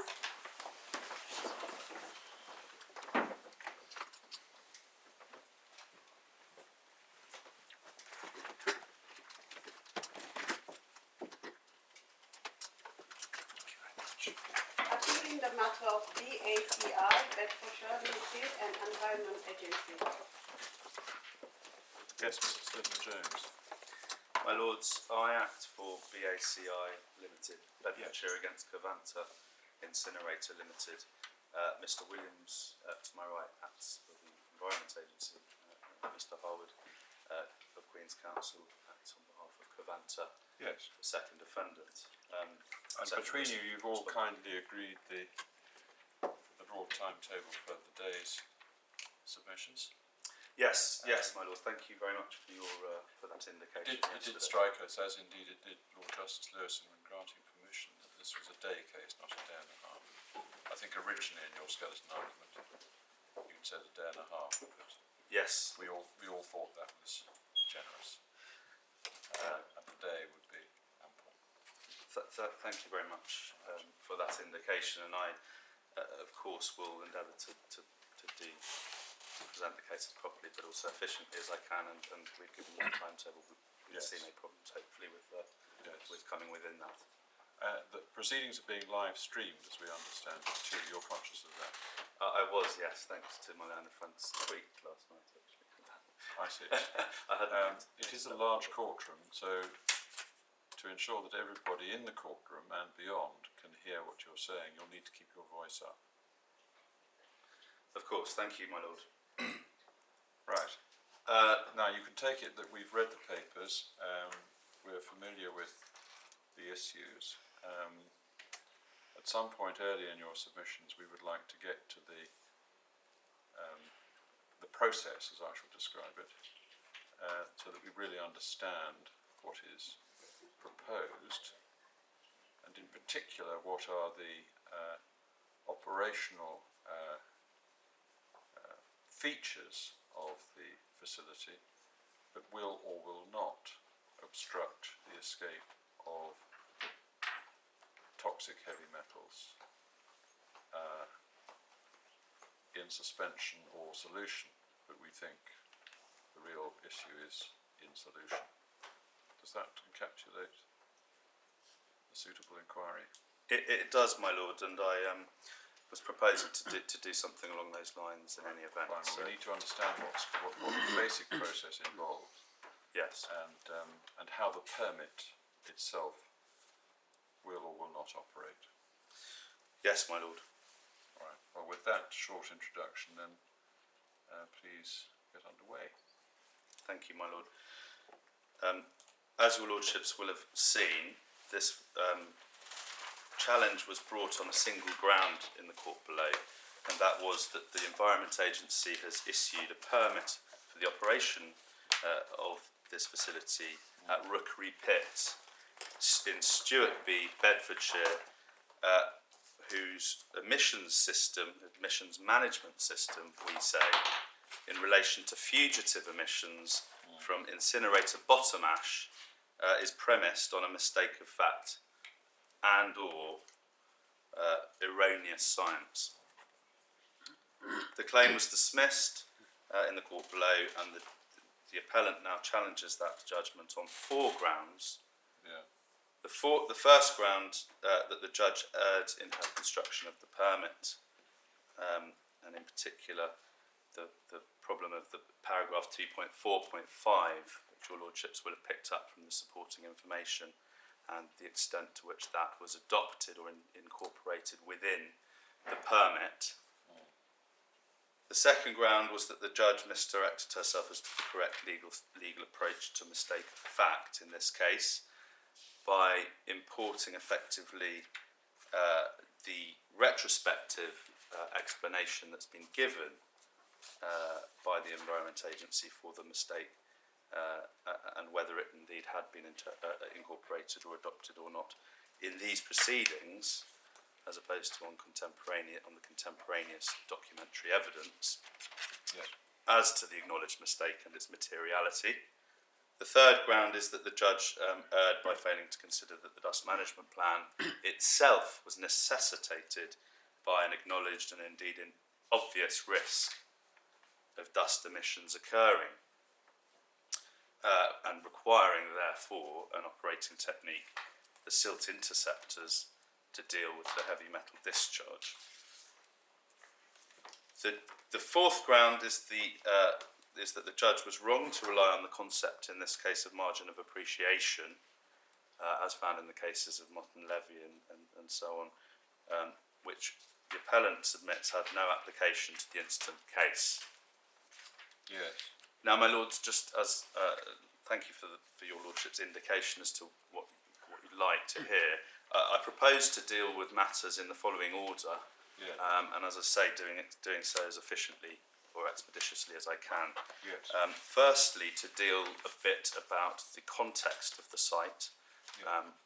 recognised. Appealing the matter of BACI, Bedfordshire Limited and Environment Agency. Yes, Mr. Lindblom. My Lords, I act for BACI Limited, Bedfordshire against Covanta Incinerator Limited. Mr. Williams, to my right, acts for the Environment Agency. Mr. Harwood of Queen's Counsel acts on behalf of Covanta, Yes. the second defendant. And between you, you've all kindly agreed the broad timetable for the day's submissions. Yes, my Lord. Thank you very much for your for that indication. It did strike us, as indeed it did Lord Justice Lewison when granting permission, that this was a day case, not a day and a half. I think originally in your skeleton argument, you said a day and a half, but yes, we all thought that was generous, and a day would be ample. Thank you very much for that indication, and I, of course, will endeavour to present the cases properly, but also efficiently as I can, and we've given you a timetable. We've seen no problems, hopefully, with coming within that. The proceedings are being live streamed, as we understand it, too. You're conscious of that? I was, yes, thanks to my learned friend's tweet last night, actually. I see. It is a large courtroom, so to ensure that everybody in the courtroom and beyond can hear what you're saying, you'll need to keep your voice up. Of course, thank you, my Lord. Right. Now, you can take it that we've read the papers, we're familiar with the issues. At some point earlier in your submissions, we would like to get to the process, as I shall describe it, so that we really understand what is proposed, and in particular, what are the operational features of the facility that will or will not obstruct the escape of toxic heavy metals in suspension or solution, but we think the real issue is in solution. Does that encapsulate a suitable inquiry? It does, my Lord, and I was proposing to do something along those lines in any event. Fine, well, we need to understand what the basic process involves. Yes. And how the permit itself will or will not operate. Yes, my Lord. All right. Well, with that short introduction, then please get underway. Thank you, my Lord. As your Lordships will have seen, this challenge was brought on a single ground in the court below, and that was that the Environment Agency has issued a permit for the operation of this facility at Rookery Pit in Stewartby, Bedfordshire, whose emissions management system, we say, in relation to fugitive emissions from incinerator bottom ash is premised on a mistake of fact and or erroneous science. The claim was dismissed in the court below, and the appellant now challenges that judgment on 4 grounds. Yeah. The first ground that the judge erred in her construction of the permit, and in particular the problem of the paragraph 2.4.5, which your Lordships will have picked up from the supporting information, and the extent to which that was adopted or incorporated within the permit. The second ground was that the judge misdirected herself as to the correct legal approach to mistake of fact in this case by importing effectively the retrospective explanation that's been given by the Environment Agency for the mistake and whether it indeed had been incorporated or adopted or not in these proceedings, as opposed to on the contemporaneous documentary evidence. Yes. As to the acknowledged mistake and its materiality, The third ground is that the judge erred by failing to consider that the dust management plan itself was necessitated by an acknowledged and indeed an obvious risk of dust emissions occurring and requiring, therefore, an operating technique, the silt interceptors, to deal with the heavy metal discharge. The fourth ground is that the judge was wrong to rely on the concept in this case of margin of appreciation, as found in the cases of Mott and Levy and so on, which the appellant submits had no application to the incident case. Yes. Now, my lords, just as thank you for your lordship's indication as to what you'd like to hear. I propose to deal with matters in the following order, Yes. and as I say, doing so as efficiently or expeditiously as I can. Yes. Firstly, to deal a bit about the context of the site,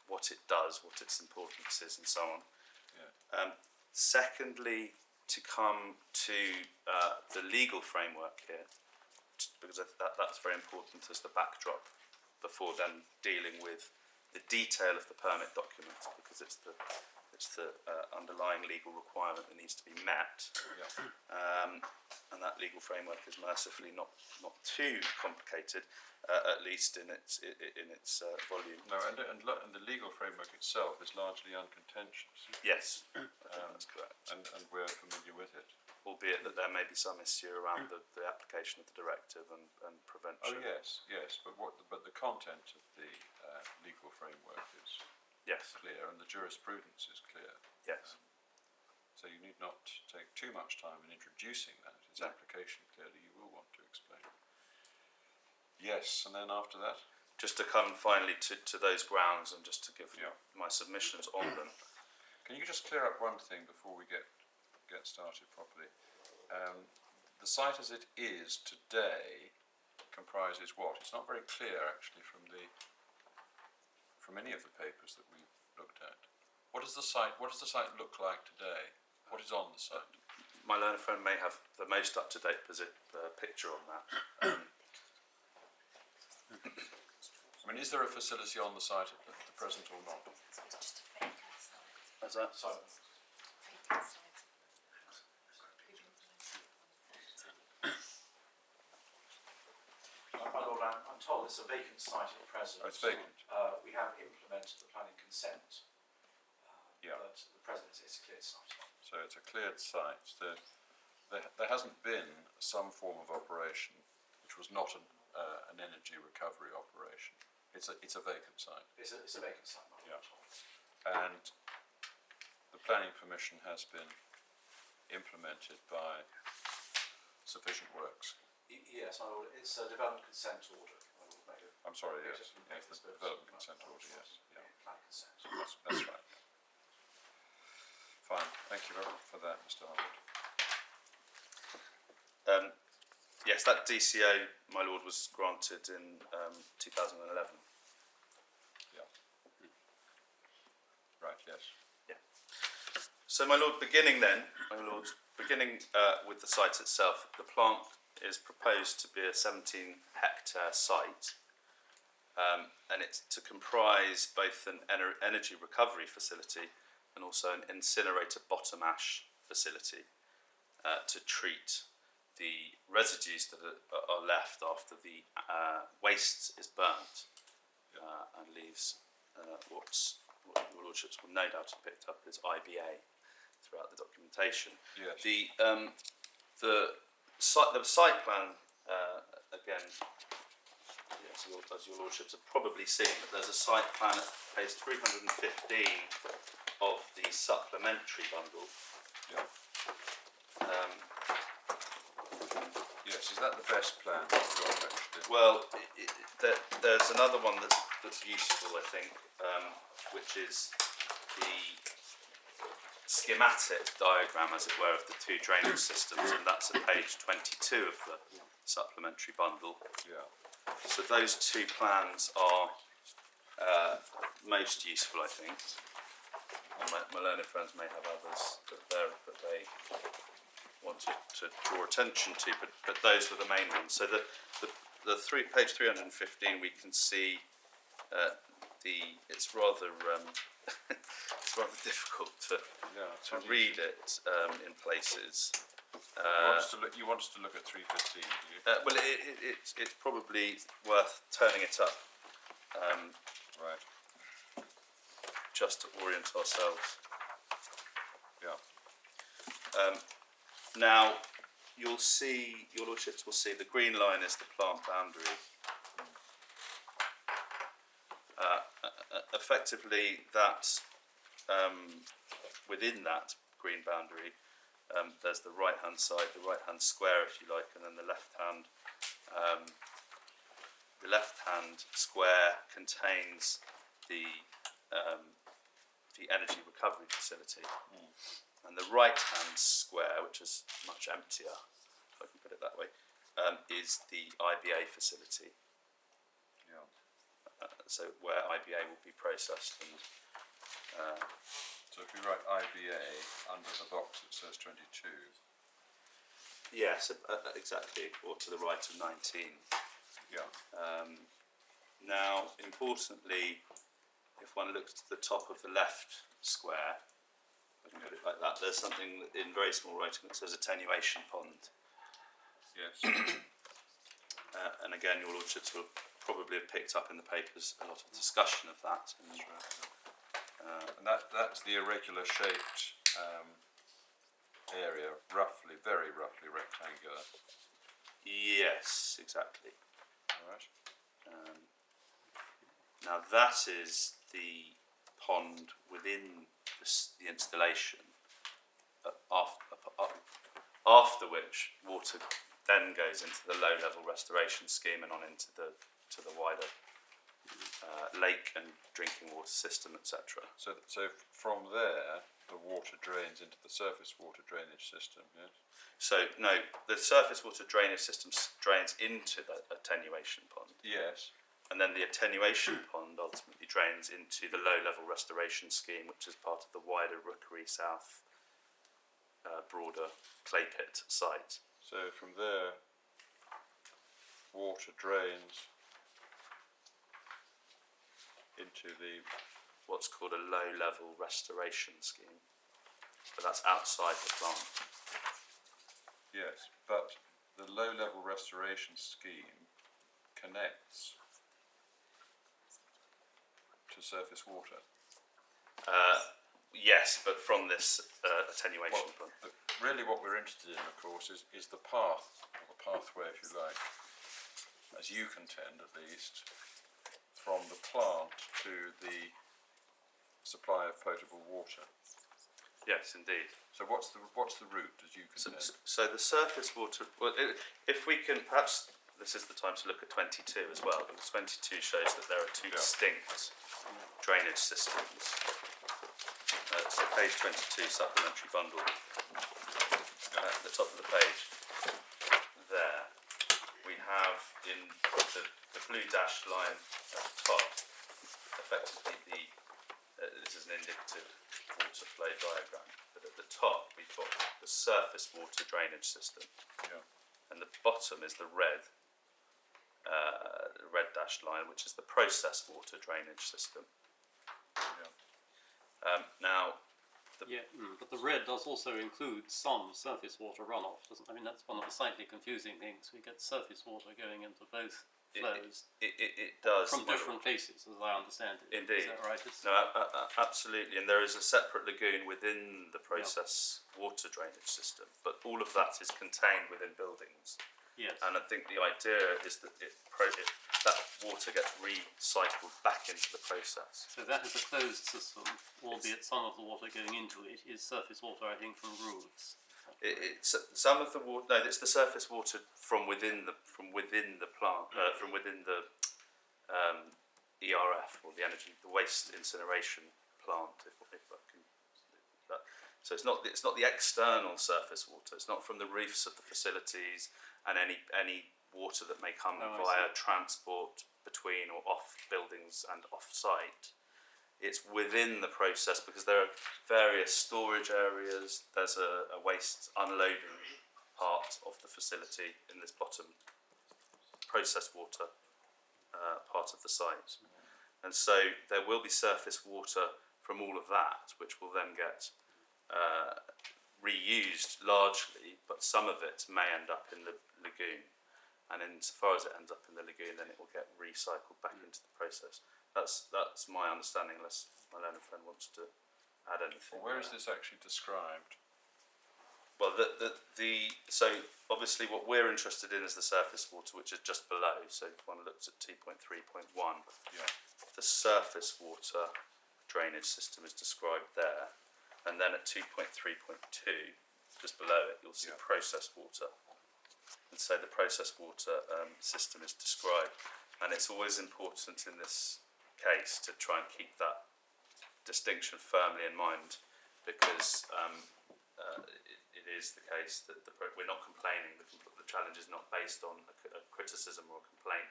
what it does, what its importance is, and so on. Yeah. Secondly, to come to the legal framework here, because that's very important as the backdrop before then dealing with the detail of the permit documents, because it's the underlying legal requirement that needs to be met. Yeah. And that legal framework is mercifully not too complicated, at least in its volume. No, and the legal framework itself is largely uncontentious. Yes, that's correct. And we're familiar with it. Albeit that there may be some issue around the application of the directive and prevention. Oh yes, but the content of the legal framework is clear, and the jurisprudence is clear. Yes. So you need not take too much time in introducing that. Its application clearly you will want to explain. Yes, and then after that? Just to come finally to those grounds and just to give my submissions on them. Can you just clear up one thing before we get started properly? The site as it is today comprises what? It's not very clear actually from any of the papers that we've looked at. What does the site look like today? What is on the site? My learned friend may have the most up-to-date picture on that. I mean, is there a facility on the site at the present or not? Is that so? My Lord, I'm told it's a vacant site at present. Oh, it's vacant. We have implemented the planning consent. But the present it's a cleared site. So it's a cleared site. There hasn't been some form of operation which was not an energy recovery operation. It's a vacant site. It's a vacant site, my Lord. And the planning permission has been implemented by sufficient works. Yes, my Lord. It's a development consent order. My Lord, may have I'm sorry, yes, Yes, the development consent order, yes. Yeah. planning consent. That's right. Fine, thank you very much for that, Mr. Harwood. Yes, that DCO, my Lord, was granted in 2011. Yeah. Right, yes. So, my Lord, beginning with the site itself, the plant is proposed to be a 17-hectare site, and it's to comprise both an energy recovery facility and also an incinerator bottom ash facility to treat the residues that are left after the waste is burnt and leaves what your lordships will no doubt have picked up as IBA throughout the documentation. Yes. The site plan, again, yes, as your lordships have probably seen, but there's a site plan at page 315 of the supplementary bundle. Yeah. Yes, is that the best plan you've got, actually? Well, there's another one that's useful, I think, which is the schematic diagram, as it were, of the two drainage systems, and that's at page 22 of the supplementary bundle. Yeah. So those two plans are most useful, I think. And my learned friends may have others that they want to draw attention to, but those were the main ones. So the page 315, we can see it's rather it's rather difficult to read it in places. You want us to look at 315, do you? Well, it's probably worth turning it up Right. just to orient ourselves. Yeah. Now, your lordships will see the green line is the plant boundary. Effectively, that within that green boundary, there's the right-hand side, the right-hand square, if you like, and then the left-hand. The left-hand square contains the energy recovery facility, and the right-hand square, which is much emptier, if I can put it that way, is the IBA facility. Yeah. So where IBA will be processed, and So if you write IBA under the box that says 22. yes, exactly, or to the right of 19. Yeah. Now, importantly, if one looks to the top of the left square, I can put it like that, there's something in very small writing that says attenuation pond. Yes. And again, your lordships will probably have picked up in the papers a lot of discussion of that. And, And that's the irregular shaped area, very roughly rectangular. yes, exactly. All right. Now that is the pond within the installation, after which water then goes into the low-level restoration scheme and on into the wider lake and drinking water system, etc. So from there, the water drains into the surface water drainage system. Yes. So no, the surface water drainage system drains into the attenuation pond. Yes. And then the attenuation pond ultimately drains into the low-level restoration scheme, which is part of the wider Rookery South broader clay pit site. So from there, water drains into the What's called a low-level restoration scheme, but that's outside the plant. yes, but the low-level restoration scheme connects to surface water. Yes, but from this attenuation pond. But really, what we're interested in, of course, is the path, or the pathway, if you like, as you contend at least, from the plant to the supply of potable water. Yes, indeed. So what's the route as you contend? So the surface water. Well, if we can, perhaps this is the time to look at 22 as well, because 22 shows that there are two distinct drainage systems. So page 22, supplementary bundle, at the top of the page, there, we have in the blue dashed line at the top, effectively this is an indicative water flow diagram, but at the top we've got the surface water drainage system, and the bottom is the red dashed line, which is the process water drainage system. Now, but the red does also include some surface water runoff, doesn't it? I mean, that's one of the slightly confusing things. We get surface water going into both flows it does. from different places, as I understand it. Indeed. Is that right? No, absolutely. And there is a separate lagoon within the process water drainage system, but all of that is contained within buildings. Yes. And I think the idea is that that water gets recycled back into the process. So that is a closed system, albeit some of the water going into it is surface water, I think, from roofs. It's some of the water. No, it's the surface water from within the plant, from within the ERF, or the waste incineration plant. If I can. So it's not the external surface water. It's not from the roofs of the facilities and any water that may come via transport between or off buildings and off site. It's within the process, because there are various storage areas. There's a waste unloading part of the facility in this bottom processed water part of the site. And so there will be surface water from all of that, which will then get reused largely, but some of it may end up in the lagoon. And insofar as it ends up in the lagoon, then it will get recycled back into the process. That's my understanding, unless my learned friend wants to add anything. Well, where is this actually described? Well, so obviously what we're interested in is the surface water, which is just below. So if one looks at 2.3.1, Yeah. the surface water drainage system is described there. And then at 2.3.2, just below it, you'll see Yeah. processed water. And so the processed water system is described. And it's always important in this case to try and keep that distinction firmly in mind, because it is the case that we're not complaining. The challenge is not based on a criticism or a complaint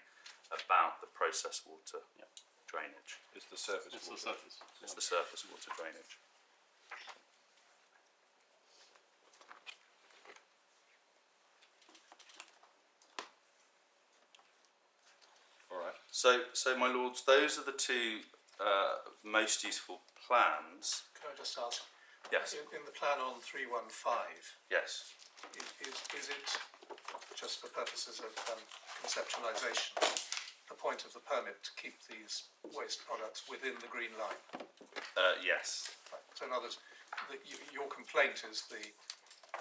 about the process water drainage. It's the surface It's water. the surface. It's the surface water drainage. All right. So my lords, those are the two most useful plans. Can I just ask, Yes, in the plan on 315, yes. is it, just for purposes of conceptualisation, the point of the permit to keep these waste products within the green line? Yes, Right. So in other words, your complaint is the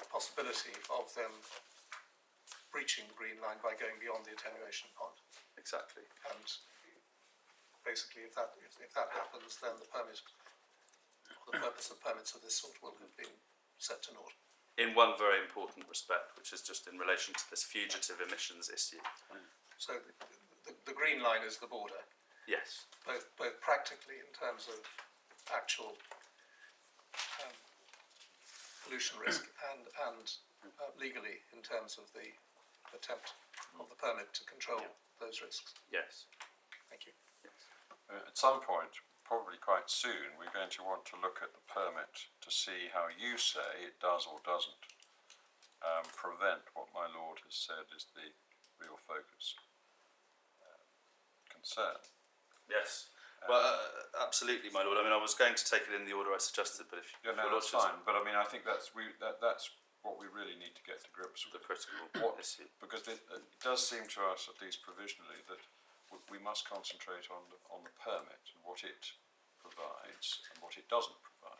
possibility of them breaching the green line by going beyond the attenuation pond. exactly. And basically, if that happens, then the permit, the purpose of permits of this sort will have been set to naught. In one very important respect, which is just in relation to this fugitive emissions issue. So the green line is the border, Yes, both practically in terms of actual pollution risk and legally in terms of the attempt of the permit to control those risks. yes, Thank you. At some point, probably quite soon, we're going to want to look at the permit to see how you say it does or doesn't prevent what my lord has said is the real focus concern. yes. Well, absolutely, my lord. I mean, I was going to take it in the order I suggested, but if Yeah, no, your that's lordship's fine. But I mean, I think that's what we really need to get to grips the with. critical What- issue. Because it does seem to us, at least provisionally, that we must concentrate on the permit and what it provides and what it doesn't provide.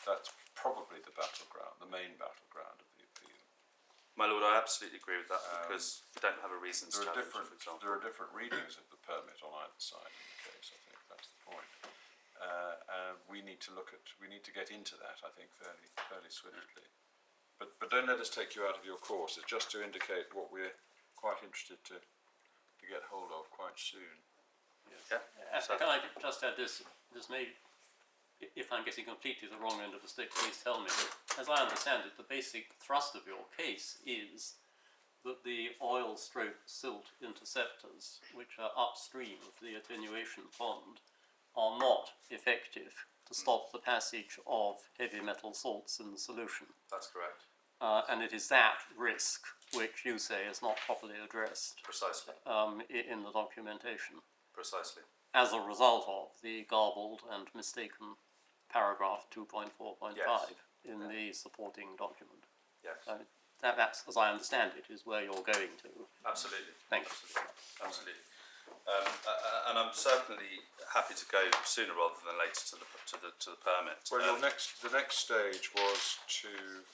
That's probably the battleground, the main battleground of the appeal. My lord, I absolutely agree with that, because we don't have a reasons There are challenge, different for example. readings of the permit on either side in the case. I think that's the point. We need to get into that, I think, fairly swiftly. But don't let us take you out of your course. It's just to indicate what we're quite interested to get hold of quite soon. Yeah. So- Can I just add this? This may, if I'm getting completely the wrong end of the stick, please tell me. But as I understand it, the basic thrust of your case is that the oil/silt interceptors, which are upstream of the attenuation pond, are not effective to stop the passage of heavy metal salts in the solution. That's correct. And it is that risk which you say is not properly addressed Precisely. in the documentation, Precisely. as a result of the garbled and mistaken paragraph 2.4.5 Yes. in the supporting document. Yes. So that's, as I understand it, is where you're going to. Absolutely. Thank you. Absolutely. And I'm certainly happy to go sooner rather than later to the permit. Well, the next stage was to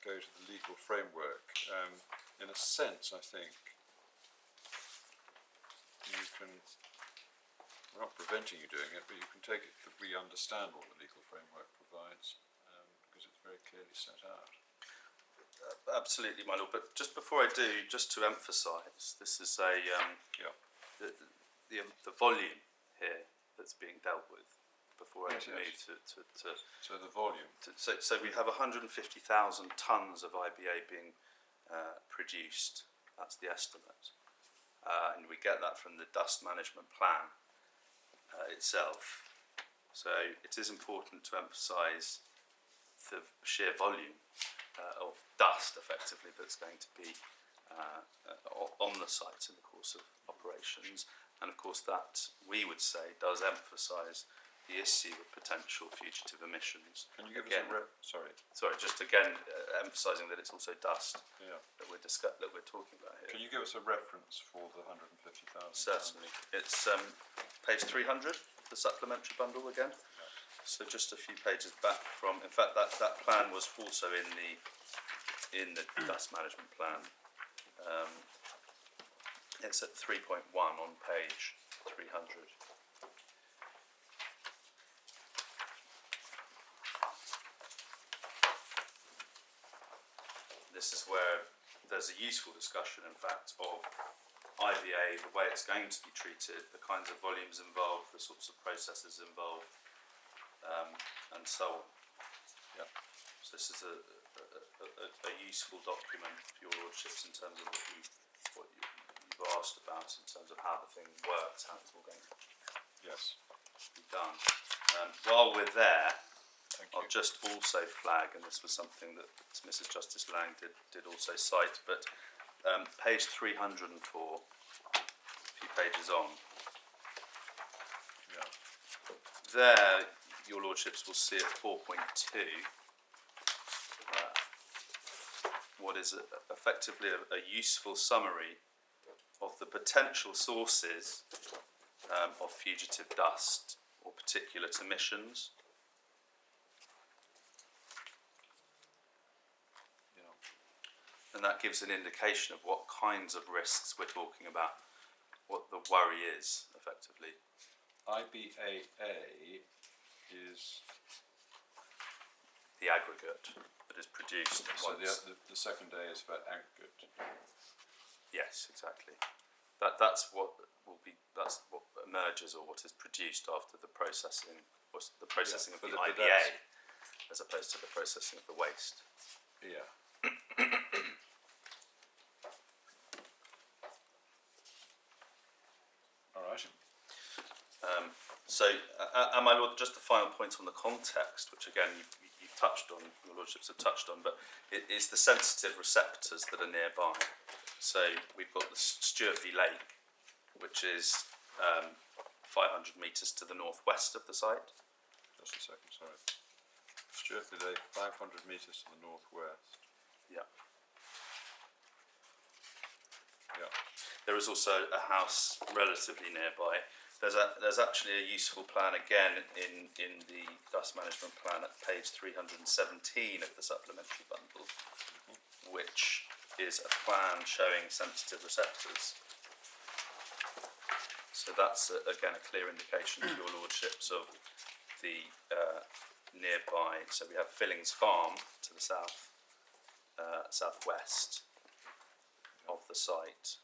go to the legal framework. In a sense, I think you can. We're not preventing you doing it, but you can take it that we understand what the legal framework provides because it's very clearly set out. Absolutely, my lord. But just before I do, just to emphasise, this is the volume here that's being dealt with. Before I Yes, move yes. to So the volume. so we have 150,000 tonnes of IBA being produced. That's the estimate, and we get that from the dust management plan itself. So it is important to emphasise the sheer volume, of dust, effectively, that's going to be on the site in the course of operations. And of course that, we would say, does emphasise the issue of potential fugitive emissions. Can you give Again, us a sorry, just again emphasising that it's also dust Yeah. that we're talking about here. Can you give us a reference for the 150,000? Certainly. It's page 300, the supplementary bundle again. So just a few pages back from, in fact, that plan was also in the dust management plan. It's at 3.1 on page 300. This is where there's a useful discussion, in fact, of IBA, the way it's going to be treated, the kinds of volumes involved, the sorts of processes involved, and so on. Yeah. So this is a useful document for your lordships in terms of what you've asked about, in terms of how the thing works, how it's all going to Yes. be done. While we're there, Thank I'll you. just also flag, and this was something that Mrs. Justice Lang did also cite, but page 304, a few pages on, Yeah. there your lordships will see at 4.2 what is effectively a useful summary of the potential sources of fugitive dust or particulate emissions. And that gives an indication of what kinds of risks we're talking about, what the worry is, effectively. IBAA is The aggregate that is produced so once. the second day is for aggregate. Yes, exactly. That's what emerges, or what is produced after the processing, or the processing of but the but IBA, that's- as opposed to the processing of the waste. Yeah. All right. So, and my lord, just a final point on the context, which again you've touched on, your lordships have touched on, but it is the sensitive receptors that are nearby. So we've got the Sturvey Lake, which is 500 metres to the northwest of the site. Just a second, sorry. Sturvey Lake, 500 metres to the northwest. Yeah. Yeah. There is also a house relatively nearby. There's actually a useful plan again in the dust management plan at page 317 of the supplementary bundle, which is a plan showing sensitive receptors. So that's again a clear indication to your lordships of the nearby. So we have Fillings Farm to the southwest of the site,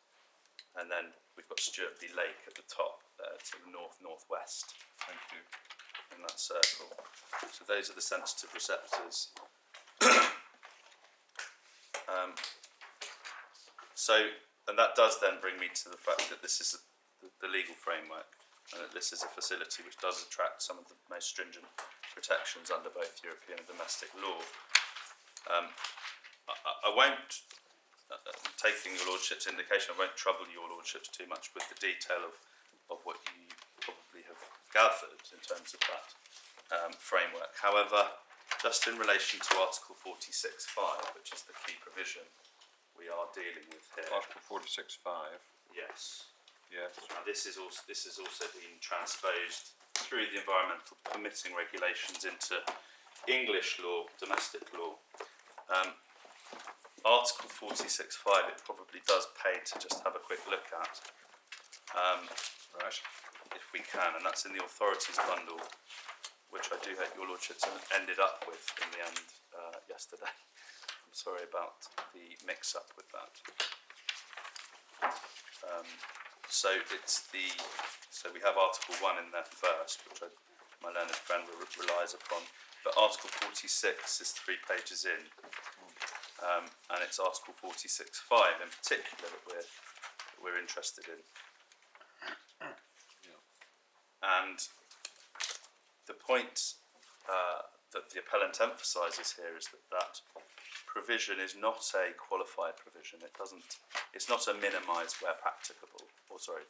and then we've got Sturvey Lake at the top, to the northwest Thank you. in that circle. So those are the sensitive receptors. And that does then bring me to the fact that this is the legal framework, and that this is a facility which does attract some of the most stringent protections under both European and domestic law. I won't, taking your lordship's indication, I won't trouble your lordships too much with the detail of what you probably have gathered in terms of that framework. However, just in relation to Article 46.5, which is the key provision we are dealing with here. Article 46.5. Yes. Yes. Now this is also being transposed through the environmental permitting regulations into English law, domestic law. Article 46.5, it probably does pay to just have a quick look at. Right. If we can, and that's in the authorities bundle, which I do hope your lordships ended up with in the end yesterday. I'm sorry about the mix-up with that. So we have Article 1 in there first, which my learned friend relies upon. But Article 46 is 3 pages in, and it's Article 46.5 in particular that we're interested in. And the point that the appellant emphasises here is that provision is not a qualified provision. It's not a minimise where practicable, or sorry,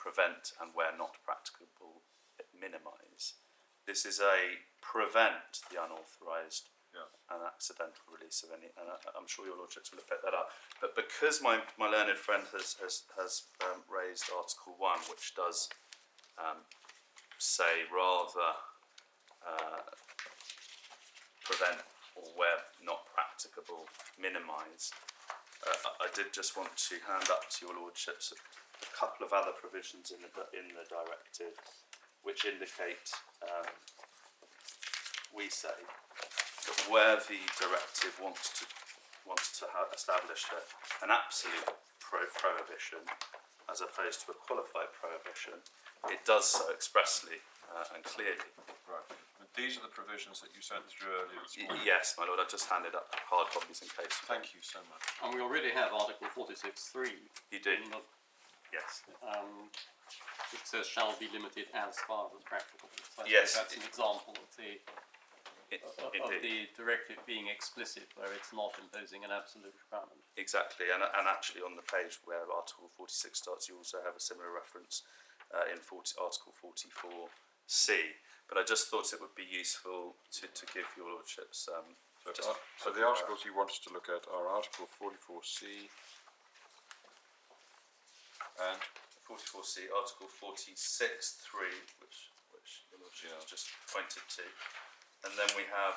prevent and where not practicable, minimise. This is a prevent the unauthorised and accidental release of any, and I'm sure your lordships will have picked that up. But because my learned friend has raised Article 1, which does say rather prevent or where not practicable, minimise, I did just want to hand up to your lordships a couple of other provisions in the directive which indicate, we say, that where the directive wants to establish an absolute prohibition as opposed to a qualified prohibition, it does so expressly and clearly. Right. But these are the provisions that you sent through earlier this morning. Yes, my lord. I've just handed up hard copies in case. Thank you so much. And we already have Article 46.3. You do. in the- Yes. It says shall be limited as far as practicable. So I think Yes, that's an example of the Indeed. directive being explicit where it's not imposing an absolute requirement. Exactly, and actually on the page where Article 46 starts, you also have a similar reference in Article 44C. But I just thought it would be useful to give your lordships. So the articles you want us to look at are Article 44C and 44C, Article 46(3), which your lordship has just pointed to, and then we have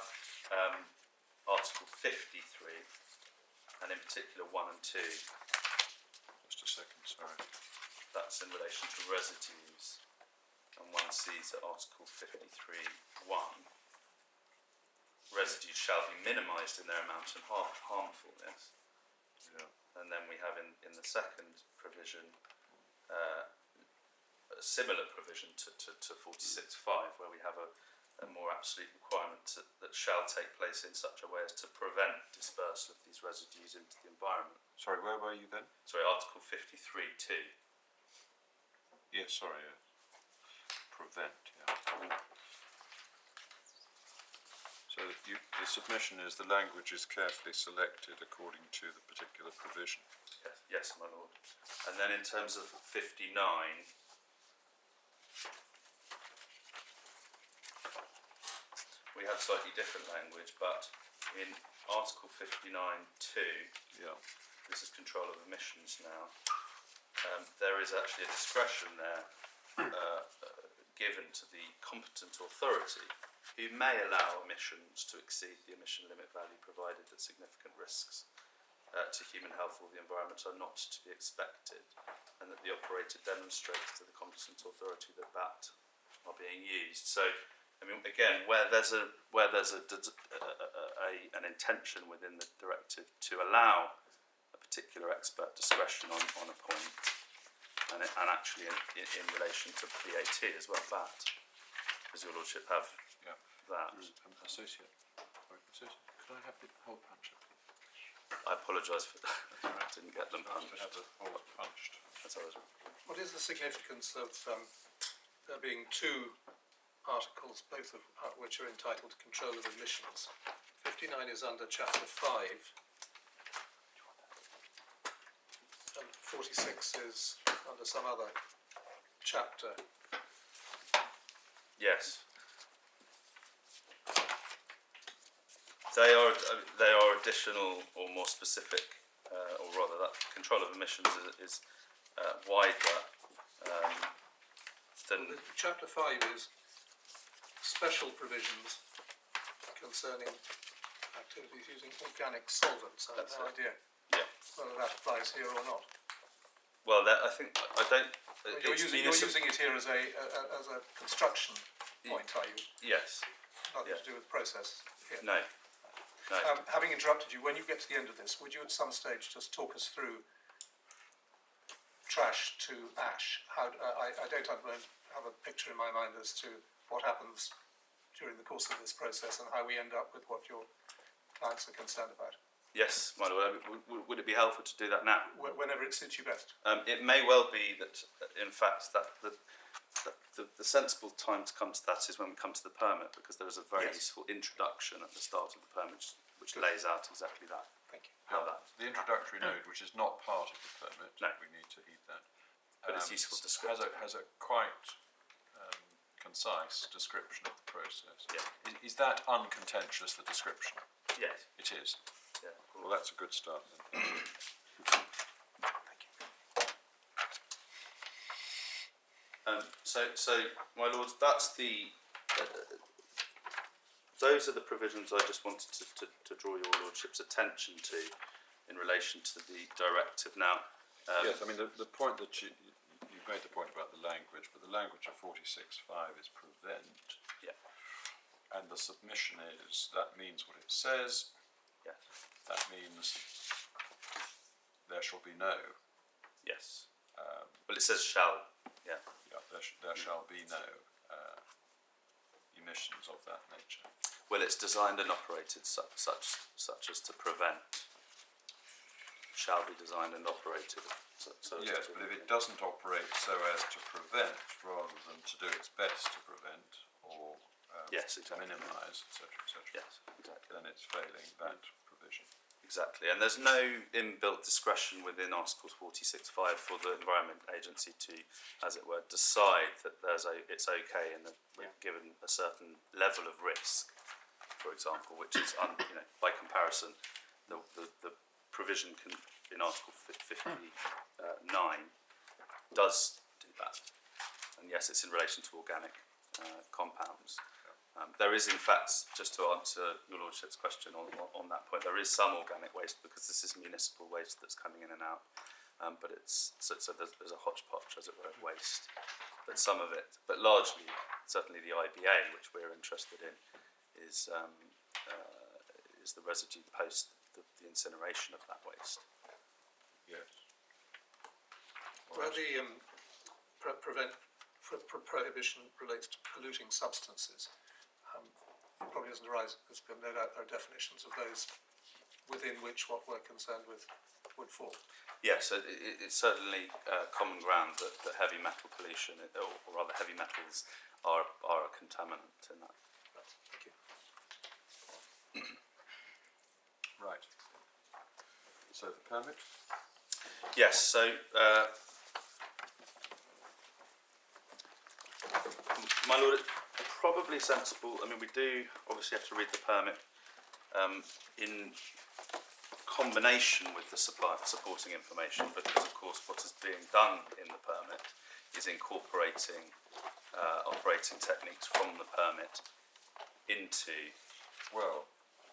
Article 53, and in particular 1 and 2. just a second, sorry. That's in relation to residues, and one sees at Article 53(1), residues shall be minimised in their amount and harmfulness. Yeah. And then we have in the second provision a similar provision to 46(5), where we have a more absolute requirement that shall take place in such a way as to prevent dispersal of these residues into the environment. Sorry, where were you then? Sorry, Article 53(2). Yes, sorry. Prevent, yeah. So the submission is the language is carefully selected according to the particular provision. Yes, my lord. And then in terms of 59, we have slightly different language, but in Article 59(2), this is control of emissions now, there is actually a discretion there given to the competent authority who may allow emissions to exceed the emission limit value provided that significant risks to human health or the environment are not to be expected, and that the operator demonstrates to the competent authority that are being used. So, I mean, again, where there's an intention within the directive to allow a particular expert discretion on a point, and actually in relation to BAT as well, VAT, as your lordship have that. Associate. Could I have the whole punch up? I apologise for that. I didn't get them punched. Have the whole punched. As I was. What is the significance of there being two articles, both of which are entitled Control of Emissions? 59 is under Chapter 5, and 46 is under some other chapter. Yes. They are additional or more specific, or rather, that control of emissions is wider than. Chapter 5 is special provisions concerning activities using organic solvents. I have no idea whether that applies here or not. Well, I think I don't. You're using it here as a construction point, are you? Yes. Nothing to do with process here. No. No. Having interrupted you, when you get to the end of this, would you at some stage just talk us through trash to ash? I don't have a picture in my mind as to what happens during the course of this process and how we end up with what your clients are concerned about. Yes, my lord. Would it be helpful to do that now? Whenever it suits you best. It may well be that, in fact, that the sensible time to come to that is when we come to the permit, because there is a very useful introduction at the start of the permit which lays out exactly that. Thank you. How that. The introductory note, which is not part of the permit, No. we need to heed that. But it's useful description. Has a quite concise description of the process. Yeah. Is that uncontentious, the description? Yes. It is. Yeah. Well, that's a good start then. So, my lords, that's the. Those are the provisions I just wanted to draw your lordship's attention to in relation to the directive. Now, yes, I mean the point that you made the point about the language, but the language of 46(5) is prevent. Yeah. And the submission is that means what it says. Yes. That means there shall be no. Yes. Well, it says shall. Yeah. Yeah. There shall be no emissions of that nature. Well, it's designed and operated such as to prevent. Shall be designed and operated. So yes, but if it doesn't operate so as to prevent, rather than to do its best to prevent or yes, to exactly. minimise, etc., Yes, exactly. then it's failing that provision. Exactly, and there's no inbuilt discretion within Article 46(5) for the Environment Agency to, as it were, decide that it's okay and given a certain level of risk, for example, which is by comparison, the provision in Article 59 does do that, and yes, it's in relation to organic compounds. There is, in fact, just to answer your lordship's question on that point, there is some organic waste because this is municipal waste that's coming in and out, but it's so there's a hodgepodge, as it were, of waste. But some of it, but largely, certainly the IBA, which we're interested in, is the residue post the incineration of that waste. Yes. Where the prohibition relates to polluting substances, it probably doesn't arise, there's no doubt there are definitions of those within which what we're concerned with would fall. Yes, it's certainly common ground that heavy metal pollution, or rather heavy metals, are a contaminant in that. Right, thank you. Right. So the permit? Yes, so my lord, it's probably sensible. I mean, we do obviously have to read the permit in combination with the supporting information, because of course what is being done in the permit is incorporating operating techniques from the permit into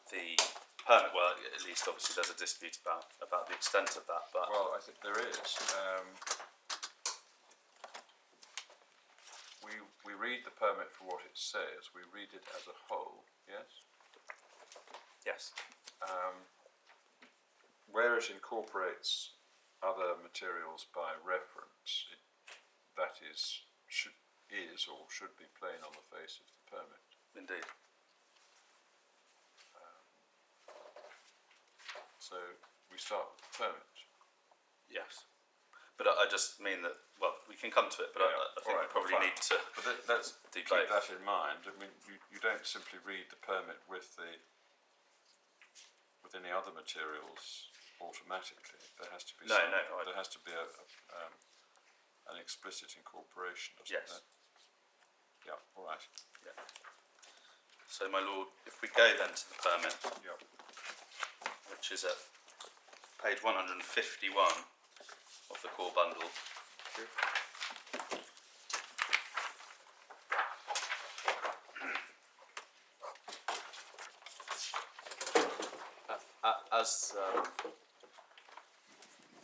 the permit. Well, at least obviously there's a dispute about the extent of that, but well, I think there is. We read the permit for what it says. We read it as a whole. Yes. yes, Where it incorporates other materials by reference, that is or should be plain on the face of the permit. indeed. So we start with the permit. Yes, but I just mean that. Well, we can come to it, but I think we probably need to. But let's do keep both. that in mind. I mean, you don't simply read the permit with any other materials automatically. There has to be there has to be an explicit incorporation, doesn't Yes. there? Yeah. All right. Yeah. So, my lord, if we go then to the permit, Yeah. which is at page 151 of the core bundle.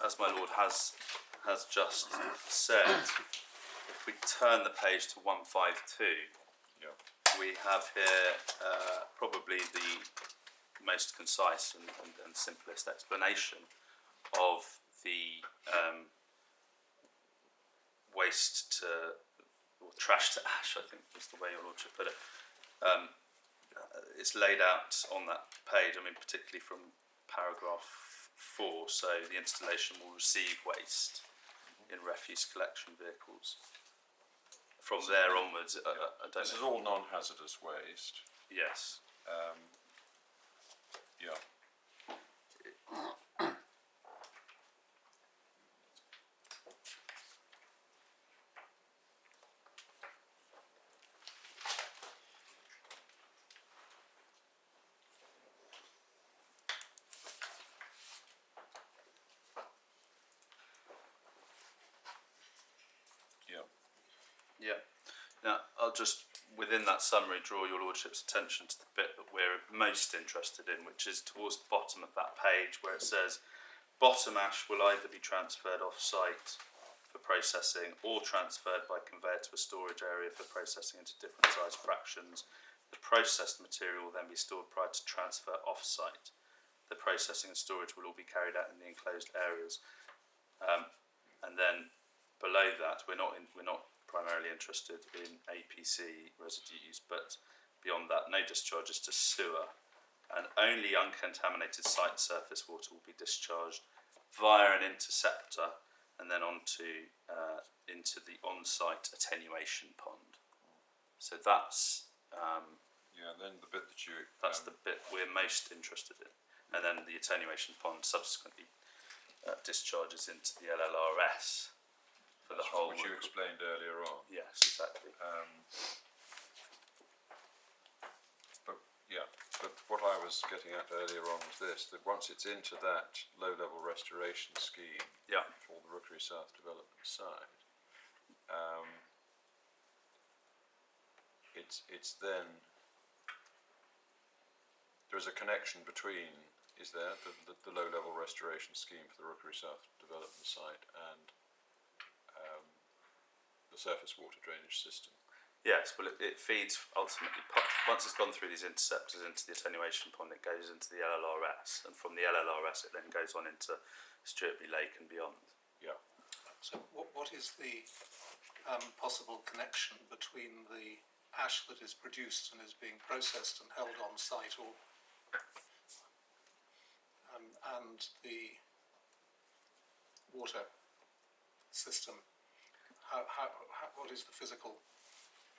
As my lord has just said, if we turn the page to 152, Yeah. we have here probably the most concise and simplest explanation of the waste to, or trash to ash, I think is the way your lordship put it. It's laid out on that page. I mean, particularly from paragraph 4, so the installation will receive waste in refuse collection vehicles. From there onwards, I don't This is know. all non-hazardous waste. Yes. Yeah. Yeah. Yeah. Now, I'll just, within that summary, draw your Lordship's attention to the bit that we're most interested in, which is towards the bottom of that page where it says, bottom ash will either be transferred off-site for processing or transferred by conveyor to a storage area for processing into different size fractions. The processed material will then be stored prior to transfer off-site. The processing and storage will all be carried out in the enclosed areas. And then below that, we're not primarily interested in APC residues, but beyond that, no discharges to sewer, and only uncontaminated site surface water will be discharged via an interceptor and then onto into the on-site attenuation pond. So that's then the bit that you the bit we're most interested in, and then the attenuation pond subsequently discharges into the LLRS for the whole. which you explained earlier on. Yes, exactly. But what I was getting at earlier on was this, that once it's into that low-level restoration scheme for the Rookery South development side, it's then, there's a connection between, is there, the low-level restoration scheme for the Rookery South development site and the surface water drainage system. Yes, well, it feeds ultimately, once it's gone through these interceptors into the attenuation pond, it goes into the LLRS, and from the LLRS it then goes on into Stuartby Lake and beyond. Yeah. So what is the possible connection between the ash that is produced and is being processed and held on site, or and the water system? What is the physical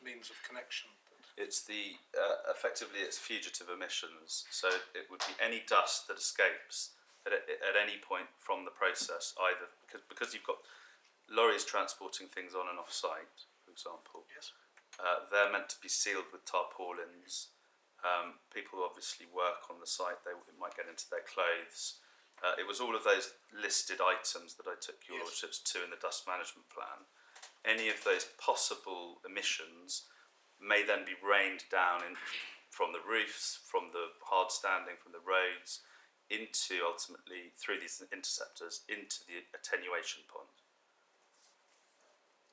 means of connection? It's the effectively it's fugitive emissions. So it would be any dust that escapes at any point from the process, either because you've got lorries transporting things on and off site, for example. Yes. They're meant to be sealed with tarpaulins. People who obviously work on the site, it might get into their clothes. It was all of those listed items that I took your Lordships to in the dust management plan. Any of those possible emissions may then be rained down from the roofs, from the hard standing, from the roads, into ultimately, through these interceptors, into the attenuation pond.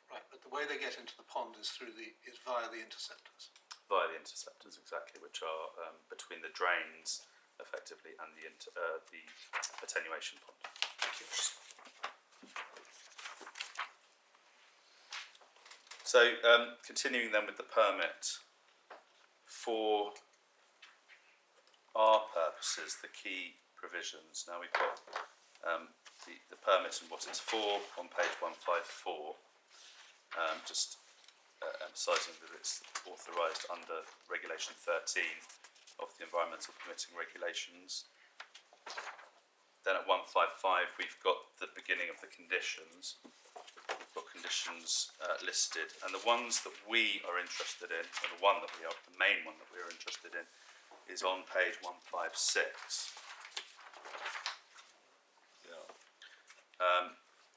Right, but the way they get into the pond is via the interceptors. Via the interceptors, exactly, which are between the drains, effectively, and the attenuation pond. Thank you. So, continuing then with the permit, for our purposes, the key provisions. Now we've got the permit and what it's for on page 154, just emphasising that it's authorised under Regulation 13 of the Environmental Permitting Regulations. Then at 155 we've got the beginning of the conditions. We've got conditions listed, and the ones that we are interested in, or the main one that we are interested in, is on page 156.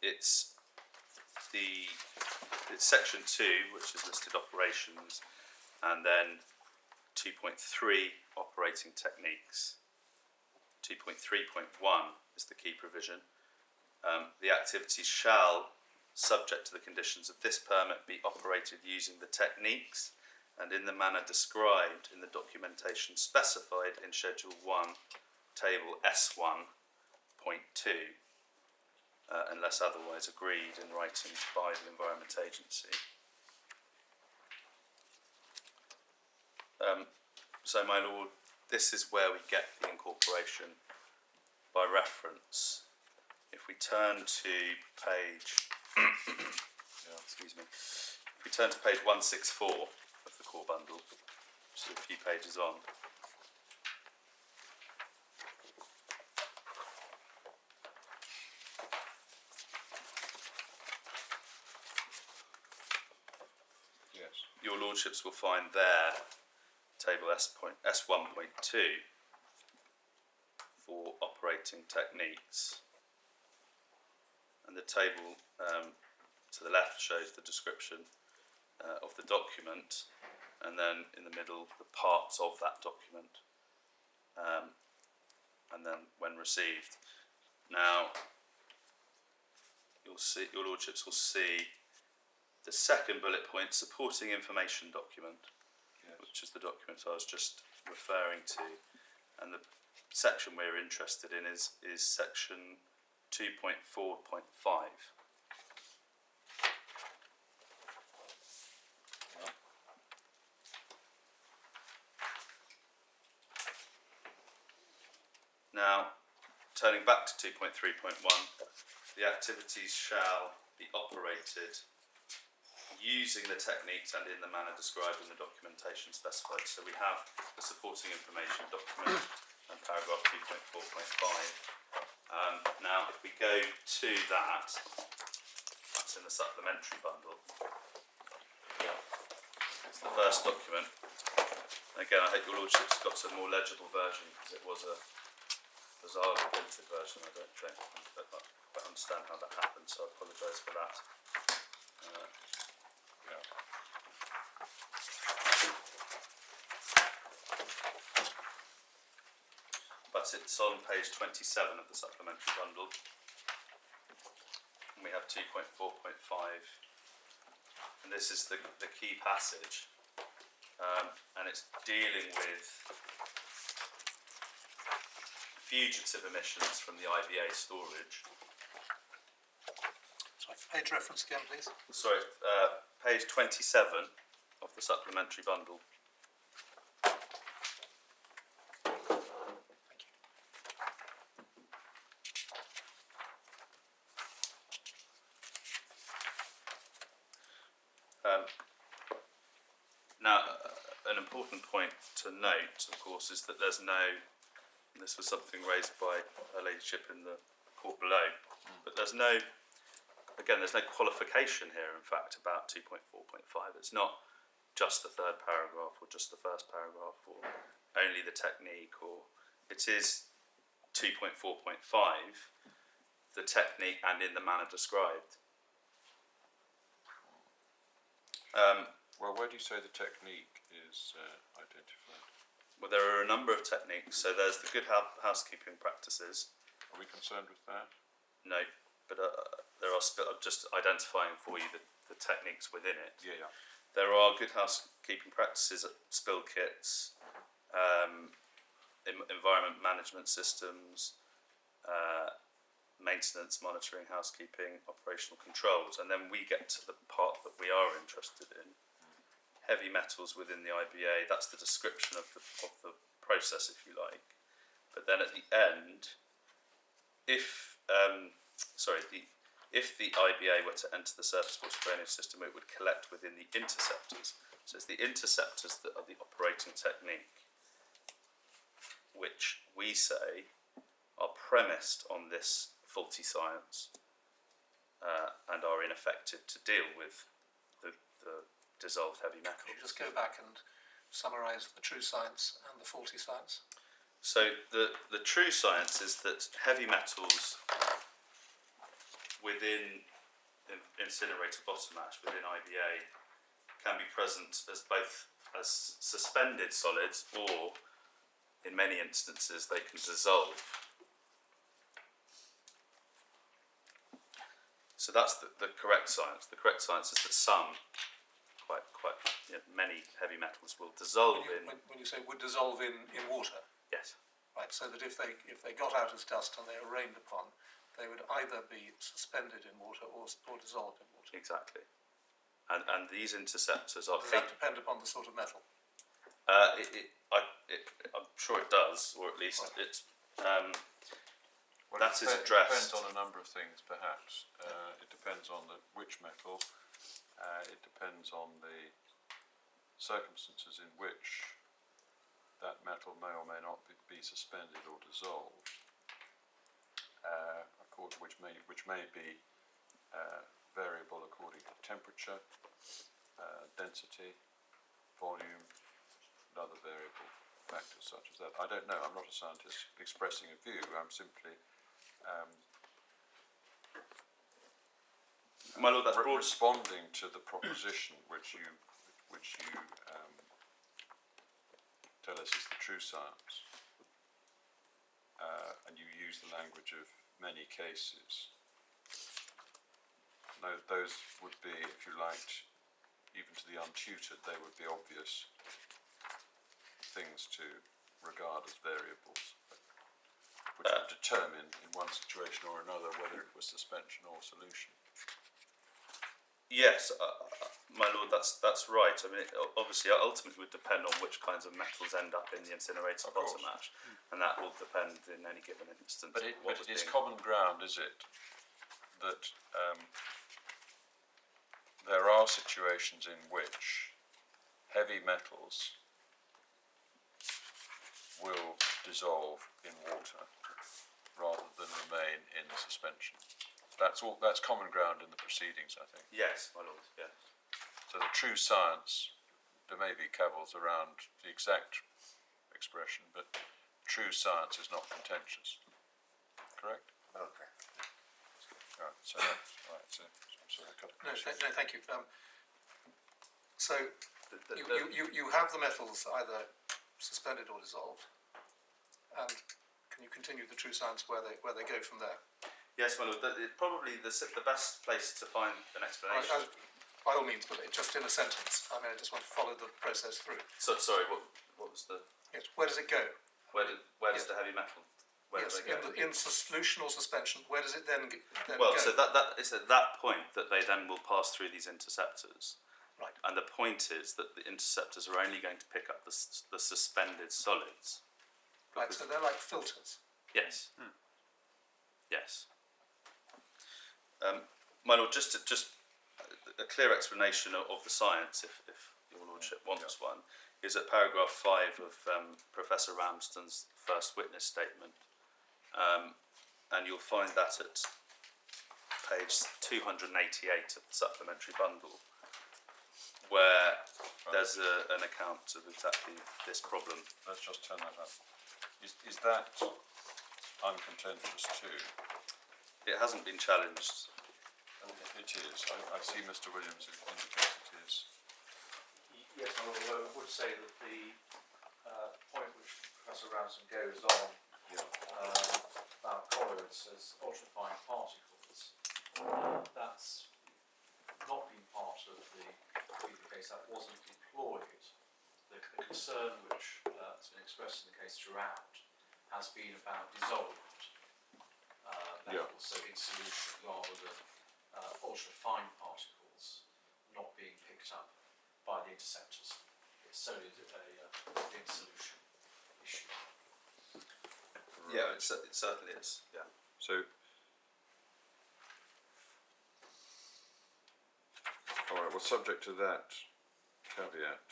It's section 2, which is listed operations, and then 2.3 operating techniques. 2.3.1 is the key provision. The activities shall, subject to the conditions of this permit, be operated using the techniques and in the manner described in the documentation specified in Schedule 1, Table S1.2, unless otherwise agreed in writing by the Environment Agency. So, my Lord, this is where we get the incorporation by reference. If we turn to page, excuse me, if we turn to page 164 of the core bundle, which is a few pages on. Yes. Your Lordships will find there table S1.2 for operating techniques, and the table to the left shows the description of the document, and then in the middle the parts of that document, and then when received. Now you'll see, your Lordships will see the second bullet point, supporting information document, Yes. which is the document I was just referring to, and the section we're interested in is section 2.4.5. Now, turning back to 2.3.1, the activities shall be operated using the techniques and in the manner described in the documentation specified. So we have the supporting information document and paragraph 2.4.5. Now, if we go to that, that's in the supplementary bundle. It's the first document. Again, I hope your Lordship's got a more legible version, because it was a bizarrely printed version, I don't think. I don't understand how that happened, so I apologise for that. But it's on page 27 of the supplementary bundle, and we have 2.4.5, and this is the key passage, and it's dealing with fugitive emissions from the IBA storage. Sorry, page reference again, please. Sorry, page 27 of the supplementary bundle. Now, an important point to note, of course, is that there's no, and this was something raised by Her Ladyship in the court below, but there's no, again, there's no qualification here, in fact, about 2.4.5. It's not just the third paragraph or just the first paragraph or only the technique, or it is 2.4.5, the technique and in the manner described. Well, where do you say the technique is identified? Well, there are a number of techniques. So there's the good housekeeping practices. Are we concerned with that? No, but there are I'm just identifying for you the techniques within it. Yeah. There are good housekeeping practices, spill kits, environment management systems, maintenance, monitoring, housekeeping, operational controls, and then we get to the part that we are interested in. Heavy metals within the IBA, that's the description of the process, if you like. But then at the end, if the IBA were to enter the surface water drainage system, it would collect within the interceptors. So it's the interceptors that are the operating technique, which we say are premised on this faulty science and are ineffective to deal with the dissolved heavy metal. Could you just go back and summarise the true science and the faulty science? So the true science is that heavy metals within incinerated bottom ash, within IBA, can be present as both as suspended solids, or in many instances they can dissolve. So that's the correct science. The correct science is that some, quite many heavy metals will dissolve when you say would dissolve in water? Yes. Right, so that if they got out as dust and they were rained upon, they would either be suspended in water or dissolved in water. Exactly. And these interceptors are... Does that depend upon the sort of metal? I'm sure it does, or at least it's... Well, that is It addressed. depends on a number of things, perhaps. It depends on which metal. It depends on the circumstances in which that metal may or may not be suspended or dissolved, which may be variable according to temperature, density, volume, and other variable factors such as that. I don't know. I'm not a scientist expressing a view. I'm simply My lord, that's broad. responding to the proposition which you tell us is the true science, and you use the language of many cases. No, those would be, if you liked, even to the untutored, they would be obvious things to regard as variables, which would determine in one situation or another whether it was suspension or solution. Yes, my lord, that's right. I mean, obviously, ultimately, would depend on which kinds of metals end up in the incinerator bottom ash, and that will depend in any given instance. But it is common ground, is it, that there are situations in which heavy metals will dissolve in water rather than remain in suspension. That's common ground in the proceedings, I think. Yes, my lord. Yes. So the true science, there may be cavils around the exact expression, but true science is not contentious. Correct? Okay. Right. So that's right. So I'm sorry, I cut across. No, thank you. So you have the metals either suspended or dissolved, and can you continue the true science where they go from there? Yes, my lord. Probably the best place to find an explanation. By all means, but just in a sentence. I mean, I just want to follow the process through. So sorry, what was the? Yes. Where does it go? Where does the heavy metal? Where does it go? In solution or suspension. Where does it then go? So that is at that point that they then will pass through these interceptors. Right. And the point is that the interceptors are only going to pick up the suspended solids. Right. So they're like filters. Yes. Yes. My lord, just a clear explanation of the science, if your lordship wants one, is at paragraph 5 of Professor Ramsden's first witness statement, and you'll find that at page 288 of the supplementary bundle, where there's an account of exactly this problem. Let's just turn that up. Is that uncontentious too? It hasn't been challenged. It is. I see Mr. Williams indicates it is. Yes, I would say that the point which Professor Ramsden goes on about colloids as ultrafine particles, that's not been part of the case. That wasn't employed. The concern which has been expressed in the case throughout has been about dissolved metals, so in solution rather than ultra-fine particles not being picked up by the interceptors. It's solely a in solution issue. Right. Yeah, it certainly is. Yeah. So, all right. Well, subject to that caveat,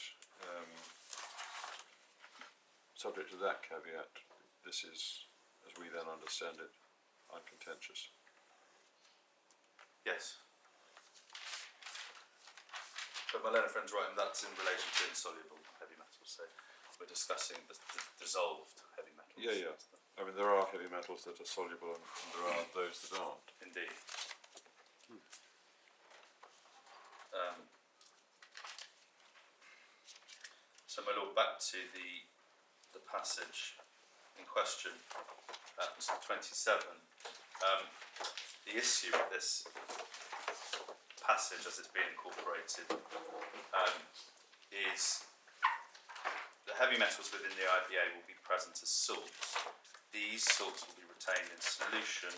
this is, as we then understand it, uncontentious. Yes. But my learned friend's right, and that's in relation to insoluble heavy metals. So we're discussing the dissolved heavy metals. Yeah. I mean, there are heavy metals that are soluble, and there are those that aren't. Indeed. So, my lord, back to the passage in question at 27. The issue with this passage, as it's being incorporated, is the heavy metals within the IBA will be present as salts. These salts will be retained in solution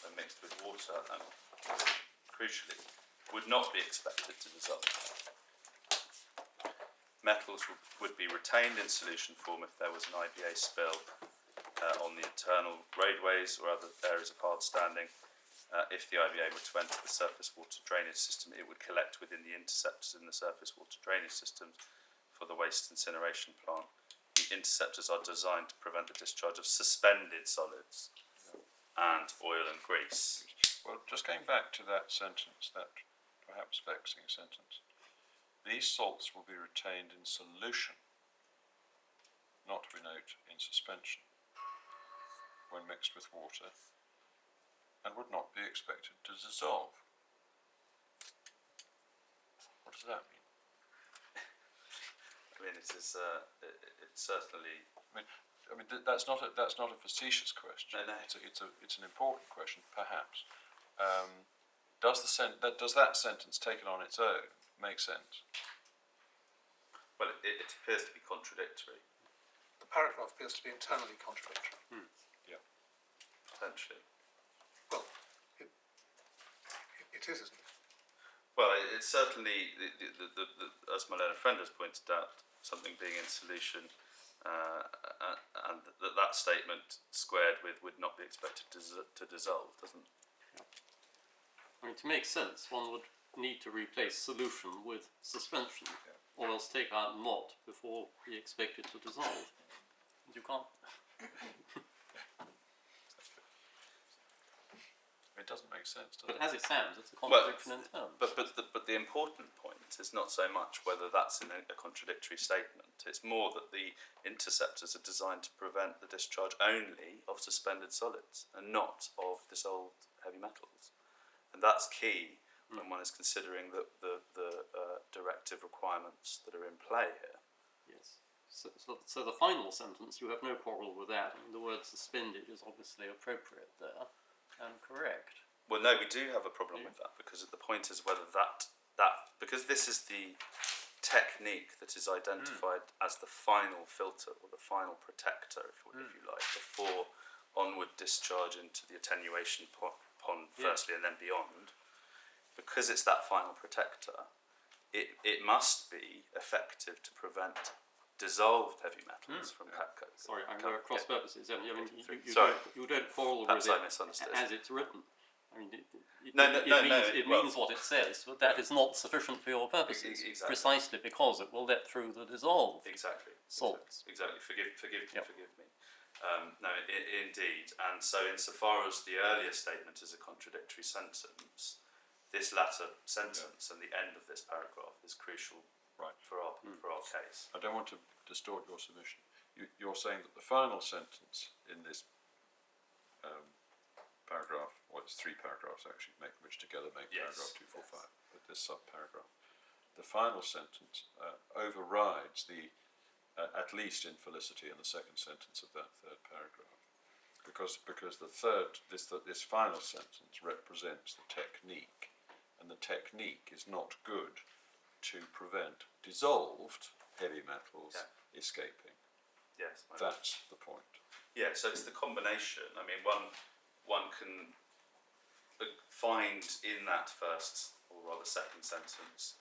when mixed with water and, crucially, would not be expected to dissolve. Metals would be retained in solution form if there was an IBA spill, on the internal roadways or other areas of hard standing. If the IBA were to enter the surface water drainage system, it would collect within the interceptors in the surface water drainage systems for the waste incineration plant. The interceptors are designed to prevent the discharge of suspended solids and oil and grease. Well, just going back to that sentence, that perhaps vexing sentence, these salts will be retained in solution, not, we note, in suspension, when mixed with water, and would not be expected to dissolve. What does that mean? I mean, it is. It's certainly. I mean, that's not a facetious question. No. It's an important question, perhaps. Does that sentence taken on its own make sense? Well, it appears to be contradictory, The paragraph appears to be internally contradictory. Yeah. potentially. Well, it is, isn't it? Well, it's certainly, as my learned friend has pointed out, something being in solution, and that statement squared with would not be expected to dissolve, doesn't it? I mean, to make sense, one would need to replace solution with suspension, or else take out not before be expected to dissolve. You can't. It doesn't make sense, does But it? as it stands, it's a contradiction in terms. But the important point is not so much whether that's in a contradictory statement. It's more that the interceptors are designed to prevent the discharge only of suspended solids and not of dissolved heavy metals, and that's key when one is considering the directive requirements that are in play here. Yes. So the final sentence, you have no quarrel with that. I mean, the word suspended is obviously appropriate there and correct. Well, no, we do have a problem with that, because the point is whether that because this is the technique that is identified as the final filter or the final protector, if you like, before onward discharge into the attenuation pond firstly and then beyond. Because it's that final protector, it must be effective to prevent dissolved heavy metals from Sorry, I'm going cross purposes. I mean, Sorry. you don't quarrel Perhaps with I it misunderstood. as it's written. I mean, it well, means what it says, but that is not sufficient for your purposes. Exactly. Precisely because it will let through the dissolved Exactly. salts. Exactly. Forgive me. No, indeed. And so, insofar as the earlier statement is a contradictory sentence, this latter sentence and the end of this paragraph is crucial, Right. for our case. I don't want to distort your submission. You're saying that the final sentence in this paragraph, well, it's three paragraphs actually, which together make Yes. paragraph 245, but this subparagraph. The final sentence overrides the, at least in felicity, in the second sentence of that third paragraph. Because this final sentence represents the technique, and the technique is not good to prevent dissolved heavy metals escaping. Yes. That's the point. Yeah, so it's the combination. I mean, one can find in that first, or rather second sentence,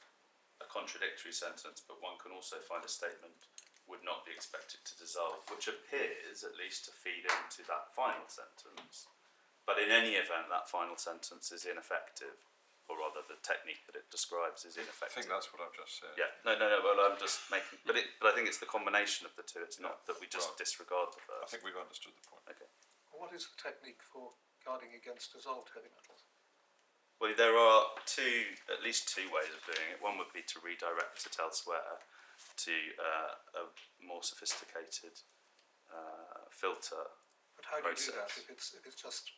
a contradictory sentence, but one can also find a statement would not be expected to dissolve, which appears at least to feed into that final sentence. But in any event, that final sentence is ineffective, or rather the technique that it describes is I ineffective. think that's what I've just said. Yeah, no, well, I'm just making, but I think it's the combination of the two. It's not that we just Right. disregard the I first. think we've understood the point. Okay. What is the technique for guarding against dissolved heavy metals? Well, there are at least two ways of doing it. One would be to redirect it elsewhere to a more sophisticated filter. But how do you do that process. if it's just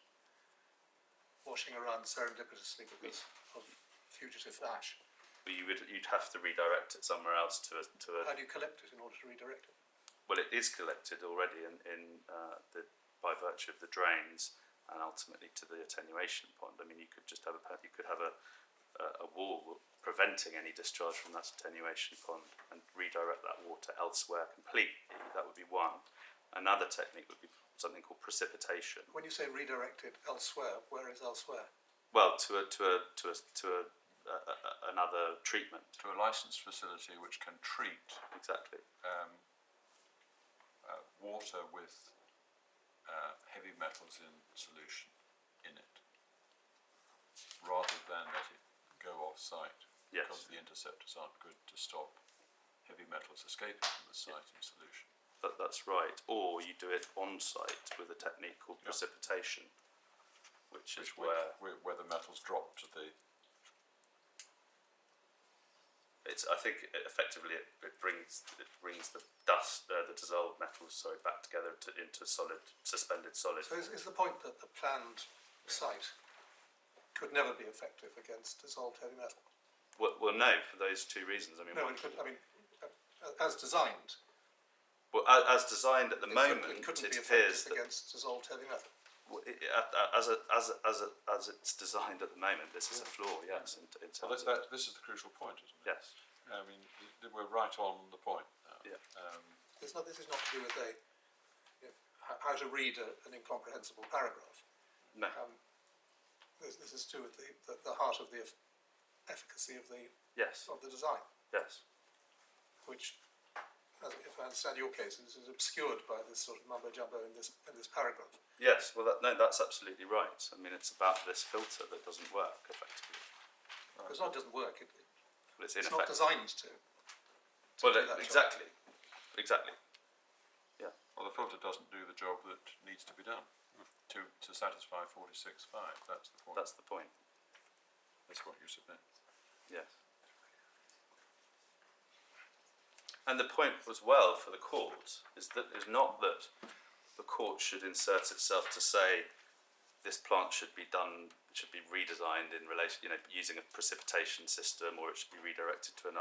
washing around serendipitously because of fugitive ash? You'd have to redirect it somewhere else to a. How do you collect it in order to redirect it? Well, it is collected already by virtue of the drains and ultimately to the attenuation pond. I mean, you could have a wall preventing any discharge from that attenuation pond and redirect that water elsewhere completely. That would be one. Another technique would be something called precipitation. When you say redirect it elsewhere, where is elsewhere? Well, to another treatment. To a licensed facility which can treat Exactly. water with heavy metals in solution in it, rather than let it go off-site, Yes. because the interceptors aren't good to stop heavy metals escaping from the site in solution. That's right. Or you do it on site with a technique called Yeah. precipitation, which is where the metals drop to the. I think effectively it brings the dust, the dissolved metals, back together into suspended solid. So is the point that the planned site could never be effective against dissolved heavy metal? Well, no, for those two reasons. I mean, No, it could, I mean, as designed, well, as designed at the moment, it couldn't be appears effective against dissolved heavy metal. as it's designed at the moment, this is a flaw. Yes, in Well, terms of, this is the crucial point, isn't it? yes, I mean, we're right on the point now. Yeah. This is not to do with how to read an incomprehensible paragraph. no, This is to do with the heart of the efficacy of the yes, design, yes, which, if I understand your case, is obscured by this sort of mumbo jumbo in this paragraph. yes. Well, that's absolutely right. I mean, it's about this filter that doesn't work effectively. It's not doesn't work. Well, it's It's not ineffective. designed to. Well, do that job. exactly. Well, the filter doesn't do the job that needs to be done to satisfy 46.5. That's the point. That's the point. That's what you submit. Yes. And the point as well for the court is not that the court should insert itself to say this plant should be redesigned in relation, using a precipitation system, or it should be redirected to an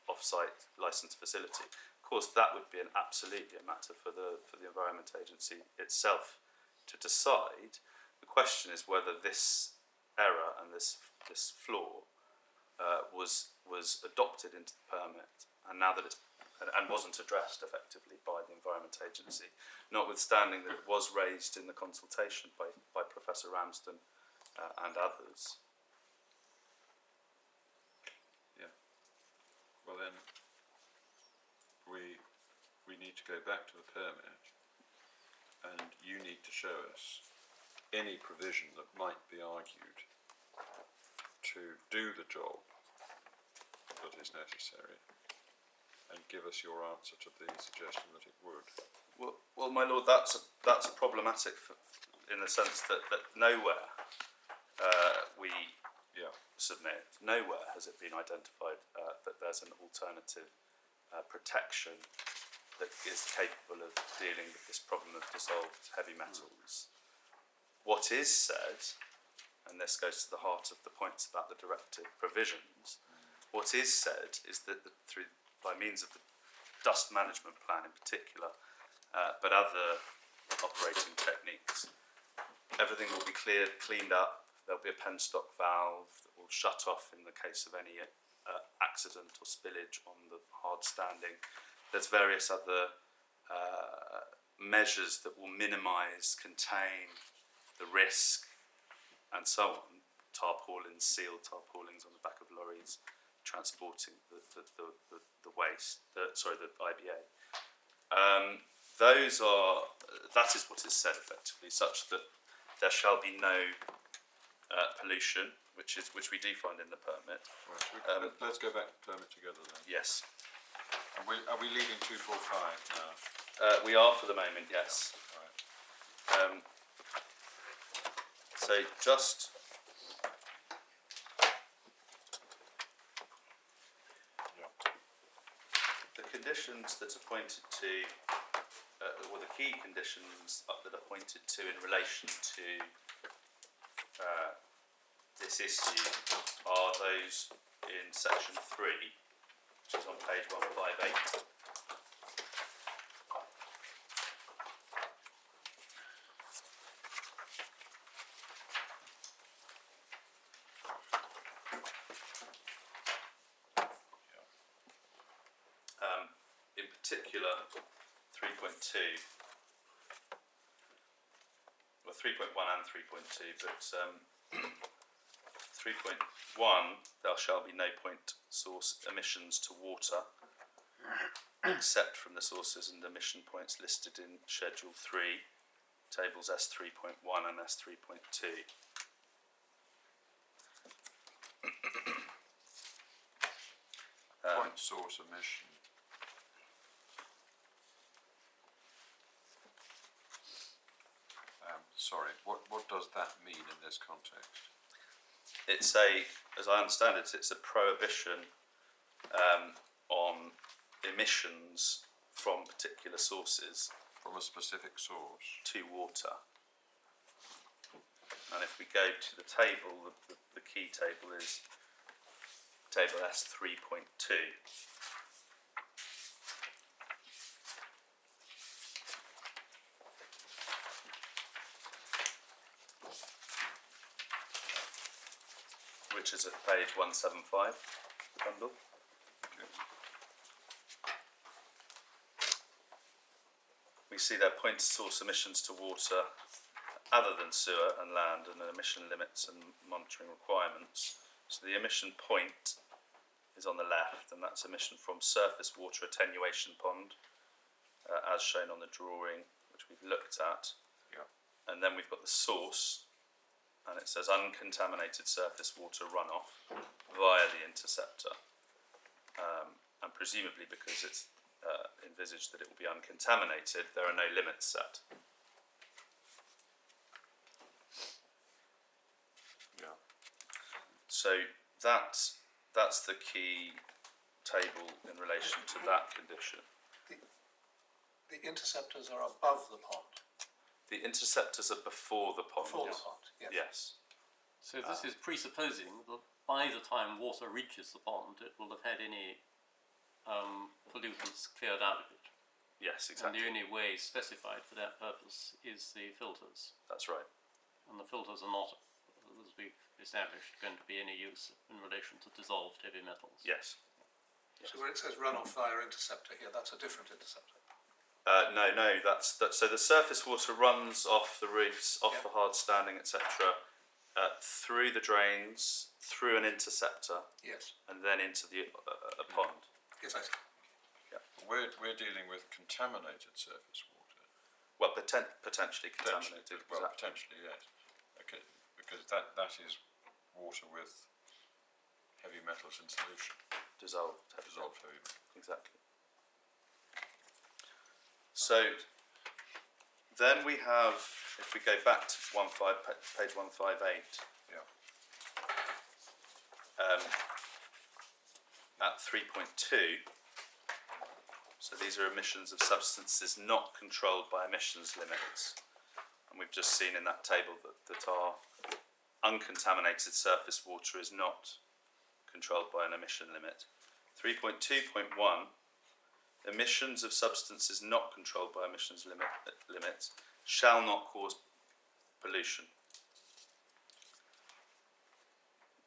off-site licensed facility. Of course, that would be absolutely a matter for the Environment Agency itself to decide. The question is whether this error and this flaw was adopted into the permit, and now that it's and wasn't addressed effectively by the Environment Agency, notwithstanding that it was raised in the consultation by Professor Ramsden and others. Yeah. Well then, we need to go back to the permit, and you need to show us any provision that might be argued to do the job that is necessary, and give us your answer to the suggestion that it would. Well, my lord, that's problematic in the sense that nowhere we submit, nowhere has it been identified that there's an alternative protection that is capable of dealing with this problem of dissolved heavy metals. What is said, and this goes to the heart of the points about the directive provisions, what is said is that by means of the dust management plan in particular, but other operating techniques, everything will be cleaned up. There'll be a penstock valve that will shut off in the case of any accident or spillage on the hard standing. There's various other measures that will minimise, contain the risk, and so on. Tarpaulins, sealed tarpaulins on the back of lorries transporting the waste, the IBA. That is what is said effectively, such that there shall be no pollution, which we do find in the permit. Right, let's go back to the permit together then. Yes, And are we leaving 245 now? we are for the moment. Yes. Right. So just the conditions that are pointed to, or the key conditions that are pointed to in relation to this issue are those in section 3, which is on page 158. In particular, 3.2, well, 3.1 and 3.2, but 3.1, there shall be no point source emissions to water, except from the sources and emission points listed in Schedule 3. tables S3.1 and S3.2. Point source emission. Sorry, what does that mean in this context? It's as I understand it, it's a prohibition on emissions from particular sources From a specific source. to water. And if we go to the table, the key table is table S3.2. Which is at page 175, the bundle. We see there point source emissions to water other than sewer and land, and emission limits and monitoring requirements. So the emission point is on the left, and that's emission from surface water attenuation pond, as shown on the drawing, which we've looked at. Yeah. And then we've got the source, and it says uncontaminated surface water runoff via the interceptor. And presumably because it's envisaged that it will be uncontaminated, there are no limits set. Yeah. So that's the key table in relation to that condition. The interceptors are above the pond. The interceptors are before the pond. Before the pond, yes. Yes. So this is presupposing that by the time water reaches the pond, it will have had any pollutants cleared out of it. Yes, And exactly. the only way specified for that purpose is the filters. That's right. And the filters are not, as we've established, going to be any use in relation to dissolved heavy metals. Yes. So where it says runoff via interceptor here, that's a different interceptor. No, that's that. So the surface water runs off the roofs, off Yep. the hard standing, etc., through the drains, through an interceptor, Yes, and then into the a pond. yes, I see. We're dealing with contaminated surface water. Well, potentially contaminated. Well, Exactly. potentially, yes. Okay, because that is water with heavy metals in solution, Dissolved. dissolved heavy metals. Exactly. So then we have, if we go back to page 158, Yeah. at 3.2, so these are emissions of substances not controlled by emissions limits. And we've just seen in that table that our uncontaminated surface water is not controlled by an emission limit. 3.2.1, emissions of substances not controlled by emissions limits shall not cause pollution.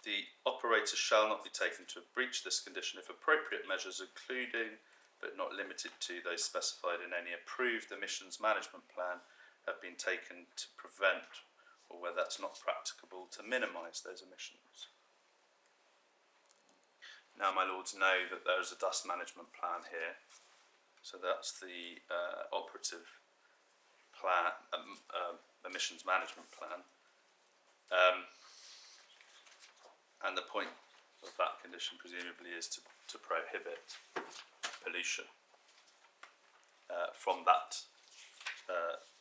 The operator shall not be taken to have breached this condition if appropriate measures, including but not limited to those specified in any approved emissions management plan, have been taken to prevent, or where that's not practicable, to minimise those emissions. Now, my lords know that there is a dust management plan here, so that's the operative plan, emissions management plan. And the point of that condition presumably is to prohibit pollution from that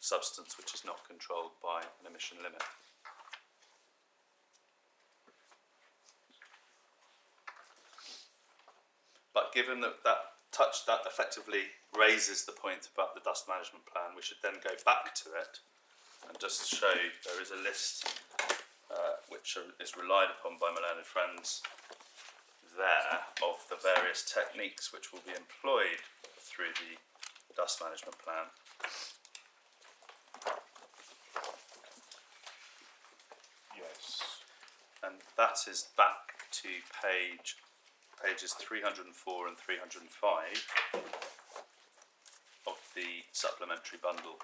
substance which is not controlled by an emission limit. But given that effectively raises the point about the dust management plan, we should then go back to it and just show there is a list which is relied upon by my learned friends there of the various techniques which will be employed through the dust management plan. Yes. And that is back to pages 304 and 305 of the supplementary bundle.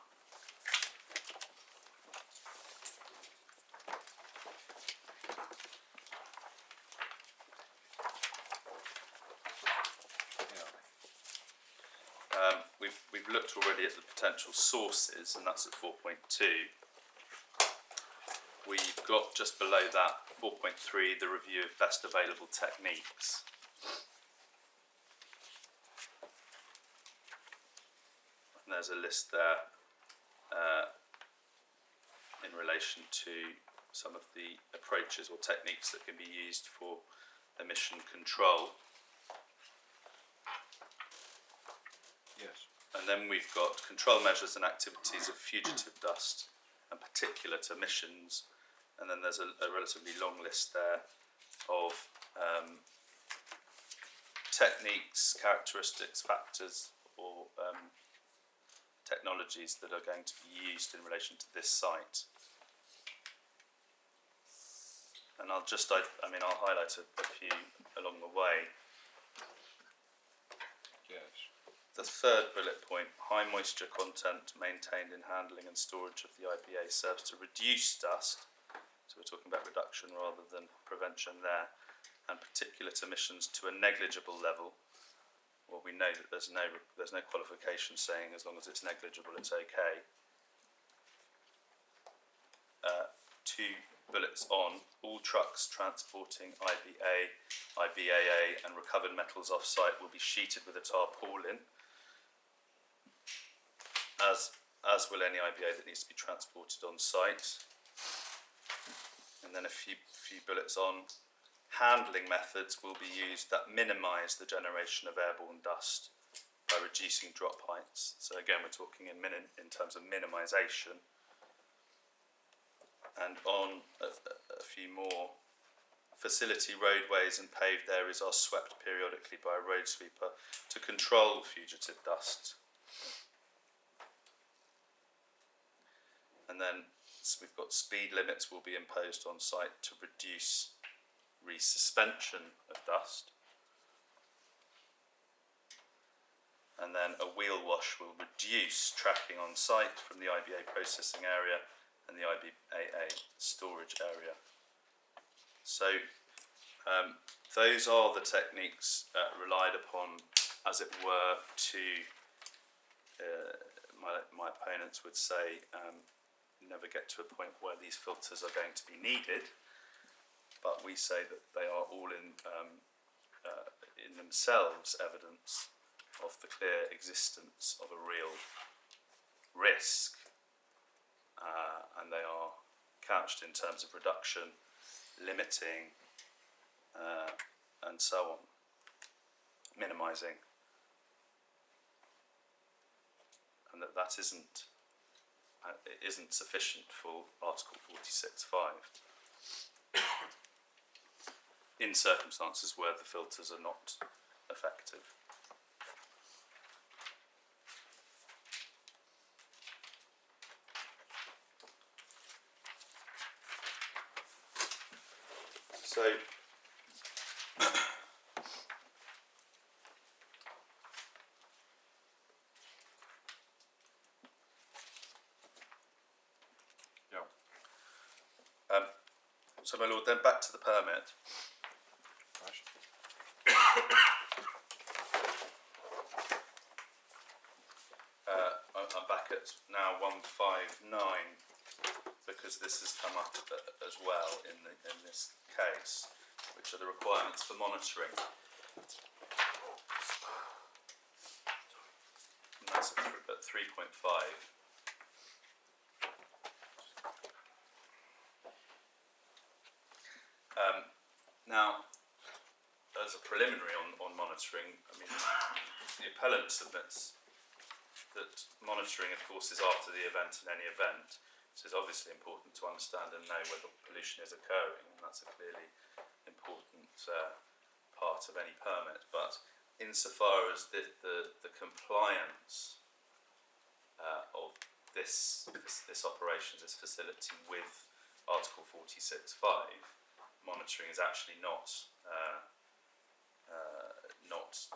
We've looked looked already at the potential sources, and that's at 4.2. We've got just below that 4.3, the review of best available techniques. And there's a list there in relation to some of the approaches or techniques that can be used for emission control. Yes. And then we've got control measures and activities of fugitive dust and particulate emissions. And then there's a relatively long list there of techniques, characteristics, factors, or technologies that are going to be used in relation to this site. And I'll highlight a few along the way. Yes. The third bullet point, high moisture content maintained in handling and storage of the IBA serves to reduce dust. So we're talking about reduction rather than prevention there, and particulate emissions to a negligible level. Well, we know that there's no qualification saying as long as it's negligible, it's okay. 2 bullets on, all trucks transporting IBA, IBAA and recovered metals off-site will be sheeted with a tarpaulin, as will any IBA that needs to be transported on site. And then a few bullets on, handling methods will be used that minimise the generation of airborne dust by reducing drop heights. So again, we're talking in terms of minimisation. And on a few more, facility roadways and paved areas are swept periodically by a road sweeper to control fugitive dust. And then we've got speed limits will be imposed on site to reduce resuspension of dust. And then a wheel wash will reduce tracking on site from the IBA processing area and the IBAA storage area. So those are the techniques relied upon, as it were, to, my opponents would say, never get to a point where these filters are going to be needed, but we say that they are all in themselves evidence of the clear existence of a real risk, and they are couched in terms of reduction, limiting, and so on, minimising, and that isn't sufficient for Article 46.5 in circumstances where the filters are not effective. So so my lord, then back to the permit. I'm back at now 159 because this has come up as well in this case, which are the requirements for monitoring. And that's at 3.5. Now, as a preliminary on monitoring, I mean, the appellant submits that monitoring, of course, is after the event in any event. So it's obviously important to understand and know whether pollution is occurring, and that's a clearly important part of any permit. But insofar as the compliance of this operation, this facility with Article 46.5, monitoring is actually not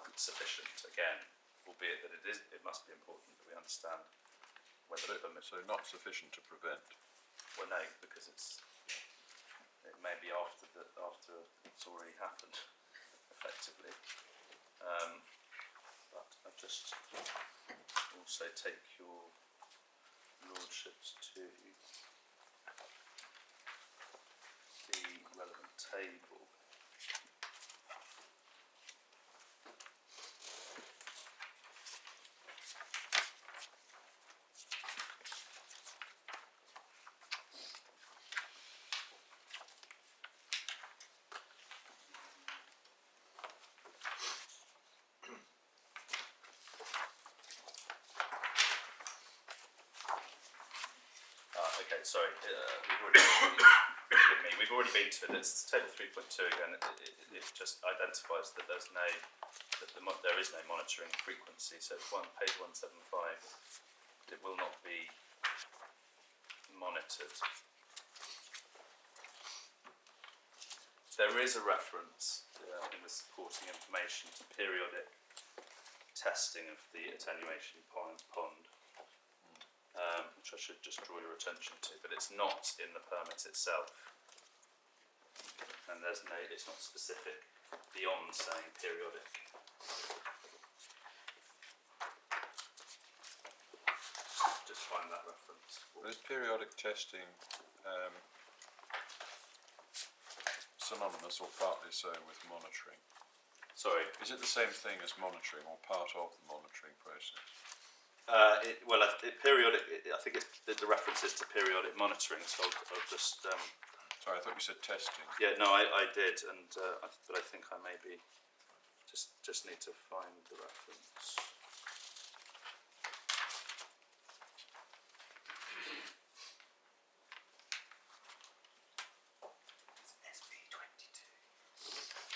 sufficient. Again, albeit that it must be important that we understand whether the permit. So not sufficient to prevent. Well, no, because it may be after it's already happened, effectively. But I'll just also take your lordships to the relevant table. Okay, sorry, we've already been to it. It's table 3.2 again. It just identifies that there is no monitoring frequency. So it's page 175. It will not be monitored. There is a reference in the supporting information to periodic testing of the attenuation pond. Which I should just draw your attention to, but it's not in the permit itself, and it's not specific beyond saying periodic. Just find that reference. Is periodic testing synonymous or partly so with monitoring? Sorry. Is it the same thing as monitoring or part of the monitoring process? Periodic. I think the reference is to periodic monitoring. So I'll just. Sorry, I thought you said testing. Yeah, no, I did, but I think I maybe just need to find the reference.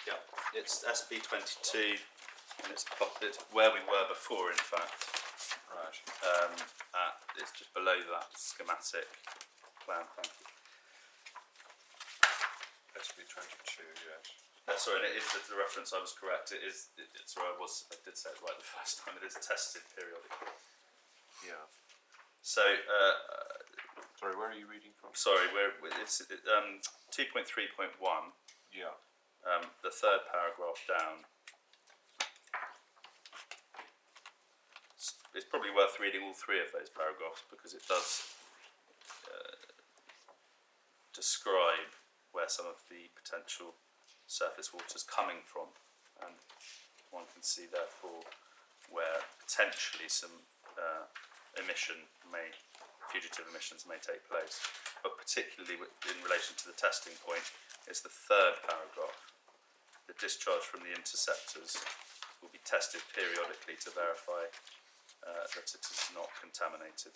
Yeah, it's SB22, and it's where we were before, in fact. Right. It's just below that schematic plan. Thank you. SB22, yes. Sorry, and it is the reference. I was correct. It's where I did say it right the first time. It is tested periodically. Yeah. So. Sorry, where are you reading from? Sorry, it's 2.3.1. Yeah. The third paragraph down. It's probably worth reading all three of those paragraphs because it does describe where some of the potential surface water is coming from, and one can see therefore where potentially some fugitive emissions may take place, but particularly in relation to the testing point is the third paragraph. The discharge from the interceptors will be tested periodically to verify that it is not contaminated.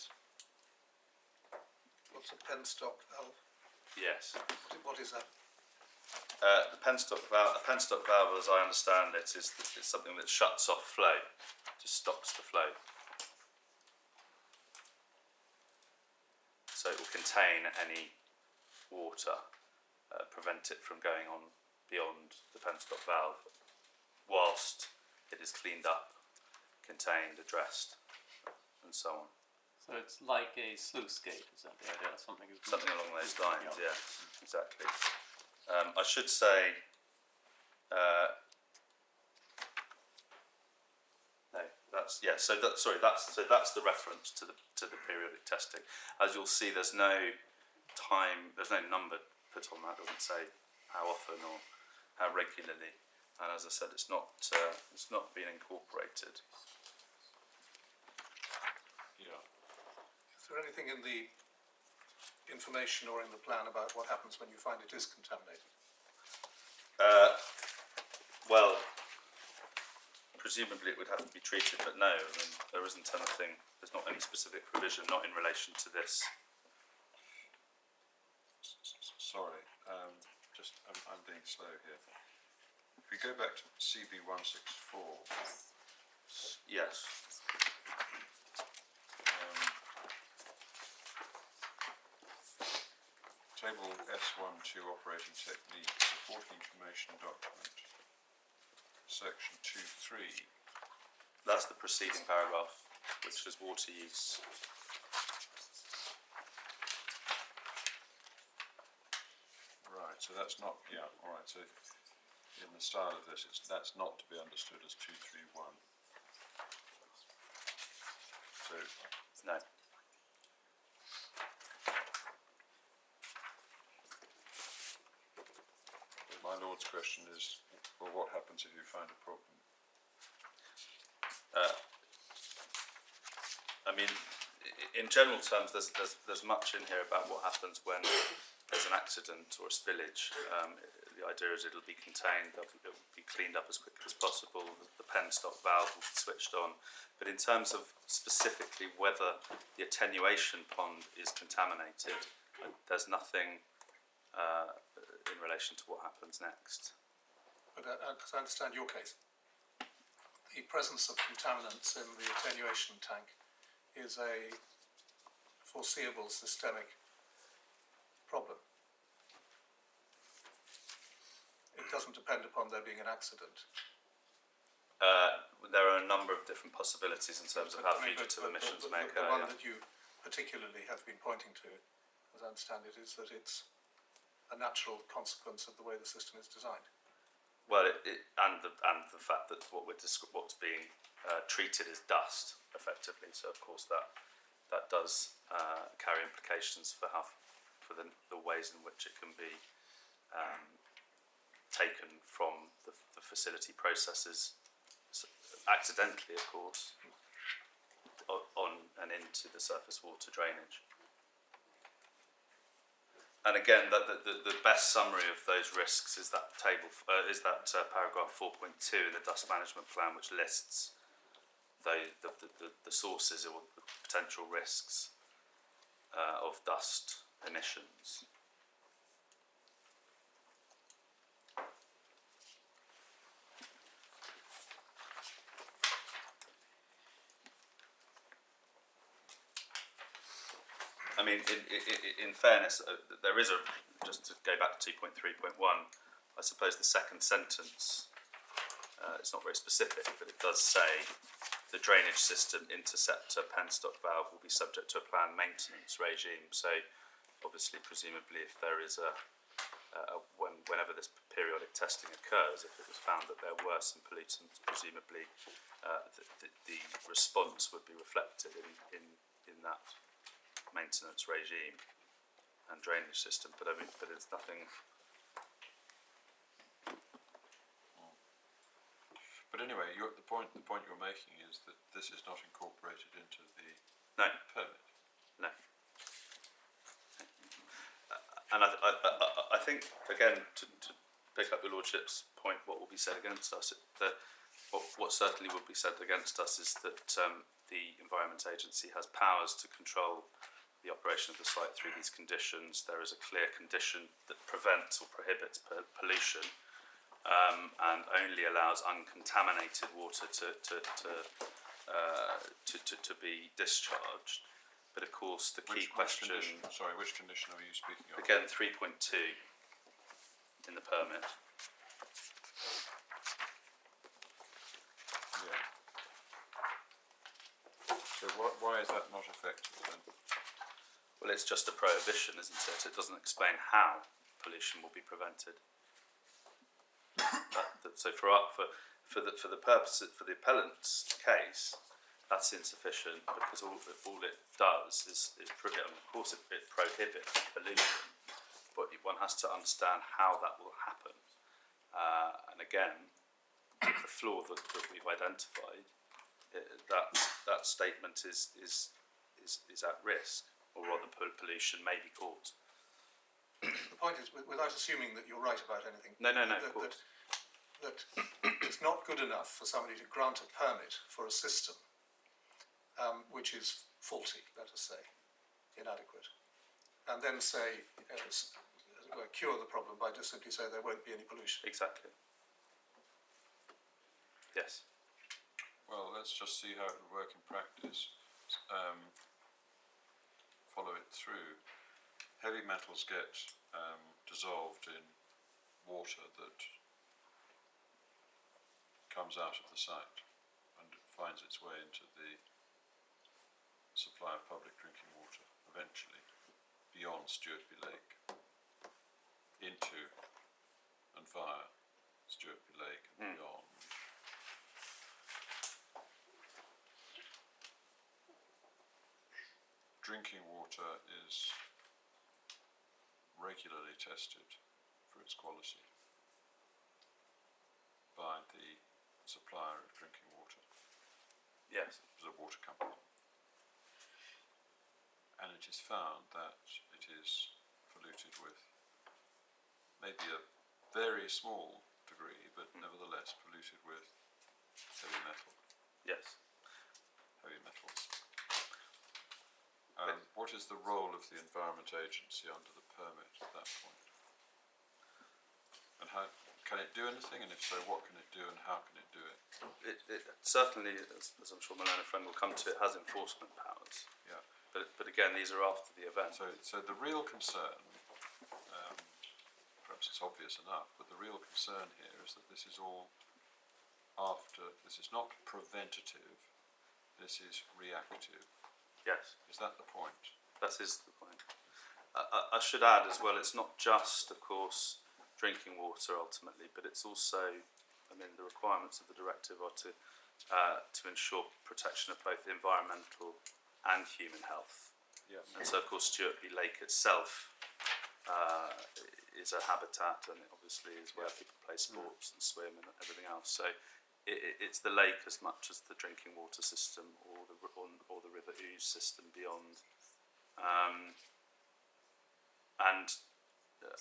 What's a penstock valve? Yes. What is that? The penstock valve, as I understand it, is something that shuts off flow, just stops the flow. So it will contain any water, prevent it from going on beyond the penstock valve, whilst it is cleaned up, contained, addressed, and so on. So it's like a sluice gate, is that the idea? Something along those lines, yeah, exactly. I should say, that's the reference to the periodic testing. As you'll see, there's no number put on that. It doesn't say how often or how regularly. And as I said, it's not been incorporated. Yeah. Is there anything in the information or in the plan about what happens when you find it is contaminated? Well, presumably it would have to be treated, but no, I mean, there isn't anything. There's not any specific provision, not in relation to this. Sorry, I'm being slow here. If we go back to CB 164. Yes. Table S12 operating technique, supporting information document, section 2.3. That's the preceding paragraph, which is water use. Right, so that's not, yeah, alright, so in the style of this, that's not to be understood as 231. So, No. my Lord's question is, well, what happens if you find a problem? I mean, in general terms, there's much in here about what happens when there's an accident or a spillage. The idea is it'll be contained, it'll be cleaned up as quickly as possible, the penstock valve will be switched on. But in terms of specifically whether the attenuation pond is contaminated, there's nothing in relation to what happens next. But as I understand your case, the presence of contaminants in the attenuation tank is a foreseeable systemic problem. It doesn't depend upon there being an accident. There are a number of different possibilities in terms of how fugitive emissions may occur. The one that you particularly have been pointing to, as I understand it, is that it's a natural consequence of the way the system is designed. Well, and the fact that what's being treated is dust, effectively. So, of course, that does carry implications for the ways in which it can be taken from the facility processes, accidentally, of course, on and into the surface water drainage. And again, the best summary of those risks is that table, paragraph 4.2 in the dust management plan, which lists the sources or the potential risks of dust emissions. I mean, in fairness, there is just to go back to 2.3.1, I suppose the second sentence, it's not very specific, but it does say the drainage system interceptor penstock valve will be subject to a planned maintenance regime. So, obviously, presumably, if there is whenever this periodic testing occurs, if it was found that there were some pollutants, presumably the response would be reflected in that maintenance regime and drainage system, but it's nothing. But anyway, the point you're making is that this is not incorporated into the permit. No. And I think, again, to pick up your Lordship's point, what will be said against us, what certainly would be said against us is that the Environment Agency has powers to control the operation of the site through these conditions. There is a clear condition that prevents or prohibits pollution and only allows uncontaminated water to be discharged. But of course, the key question. Which condition are you speaking of? Again, 3.2 in the permit. Yeah. So why is that not effective then? Well, it's just a prohibition, isn't it? It doesn't explain how pollution will be prevented. So for the purpose for the appellant's case, that's insufficient because all it does is of course it prohibits pollution, but one has to understand how that will happen. And again, the flaw that we've identified, that statement is at risk, or rather pollution may be caused. The point is, without assuming that you're right about anything, No, of course. That it's not good enough for somebody to grant a permit for a system which is faulty, let us say, inadequate, and then say, cure the problem by just simply saying there won't be any pollution. Exactly. Yes. Well, let's just see how it would work in practice. Follow it through. Heavy metals get dissolved in water that comes out of the site and finds its way into the supply of public drinking water eventually, beyond Stuartby Lake, into and via Stuartby Lake and beyond. water is regularly tested for its quality by the supplier of drinking water, Yes. the water company. And it is found that it is polluted with maybe a very small degree, but nevertheless polluted with heavy metal, Yes. heavy metals. What is the role of the Environment Agency under the permit at that point? And how can it do anything? And if so, what can it do, and how can it do it? It certainly, as I'm sure my learned friend will come to, it has enforcement powers. Yeah. But again, these are after the event. So the real concern, perhaps it's obvious enough, but the real concern here is that this is all after. This is not preventative. This is reactive. Yes. Is that the point? That is the point. I should add as well, it's not just, of course, drinking water ultimately, but it's also, I mean, the requirements of the directive are to ensure protection of both environmental and human health. Yeah. And so, of course, Stuartby Lake itself is a habitat, and it obviously is where people play sports and swim and everything else. So it's the lake as much as the drinking water system or the River Ouse system beyond. And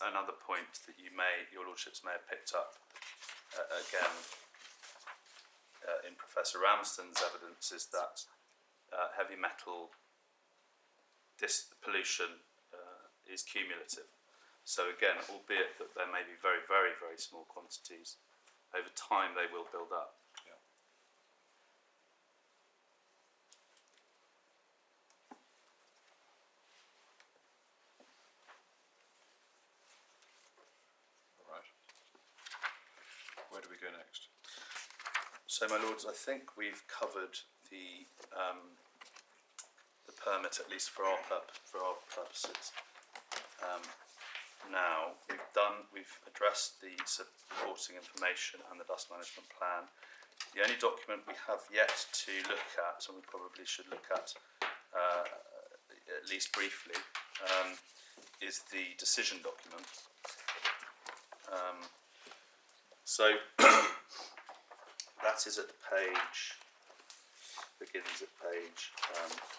another point that your lordships may have picked up again in Professor Ramsden's evidence is that heavy metal pollution is cumulative. So again, albeit that there may be very, very, very small quantities, over time they will build up. Yeah. All right. Where do we go next? So, my lords, I think we've covered the permit, at least for our purposes. Now we've addressed the supporting information and the dust management plan. The only document we have yet to look at, and we probably should look at least briefly, is the decision document. So that is at begins at page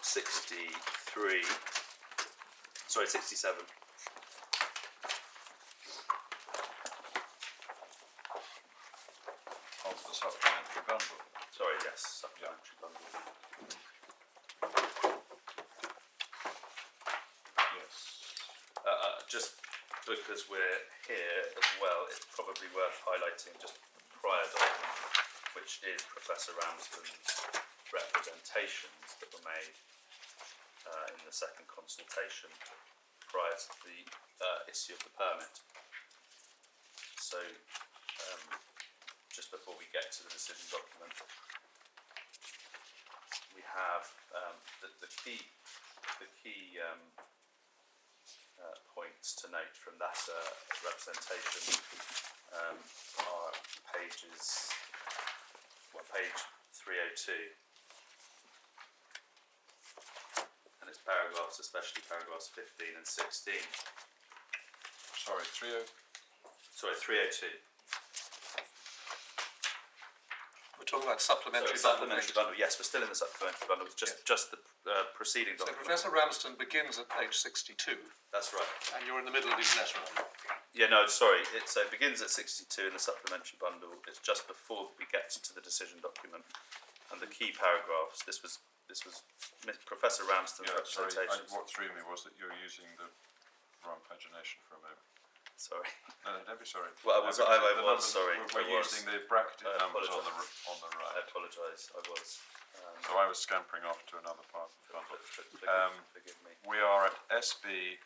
67. Of the supplementary bundle. Sorry, yes, supplementary bundle. Yes. Just because we're here as well, it's probably worth highlighting just the prior document, which is Professor Ramsden's representations that were made in the second consultation prior to the issue of the permit. So, just before we get to the decision document, we have the key points to note from that representation are page 302, and it's paragraphs, especially paragraphs 15 and 16. Sorry, 302. We're talking about supplementary Supplementary bundle. Yes, we're still in the supplementary bundle. It's just the preceding So document. Professor Ramsden begins at page 62, That's right. and you're in the middle of his letter. Yeah, no, sorry. So it begins at 62 in the supplementary bundle. It's just before we get to the decision document and the key paragraphs. This was Professor Ramsden's representation. What threw me was that you were using the wrong pagination for a moment. Sorry. No, don't be sorry. Well, I was sorry. We're using the bracketed numbers on the I right. apologise. I was. So I was scampering off to another part of the bundle. Forgive me. We are at SB.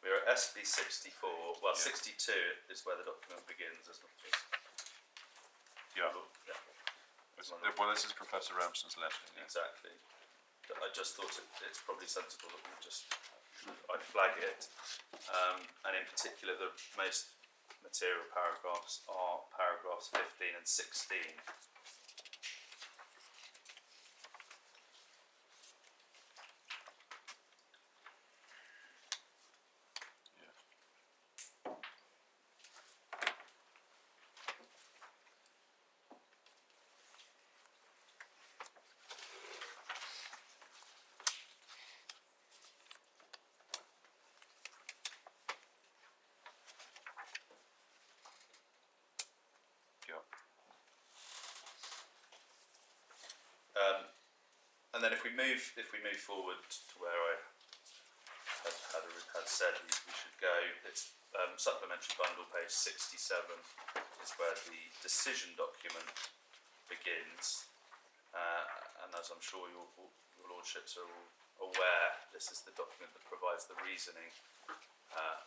We're at SB 64. Well, Yeah. 62 is where the document begins, isn't it? Yeah. Yeah. Well, this is Professor Ramsden's letter. Yeah. Exactly. I just thought it's probably sensible that I flag it, and in particular the most material paragraphs are paragraphs 15 and 16. And then if we move forward to where I had said we should go, it's supplementary bundle page 67 is where the decision document begins, and as I'm sure your lordships are all aware, this is the document that provides the reasoning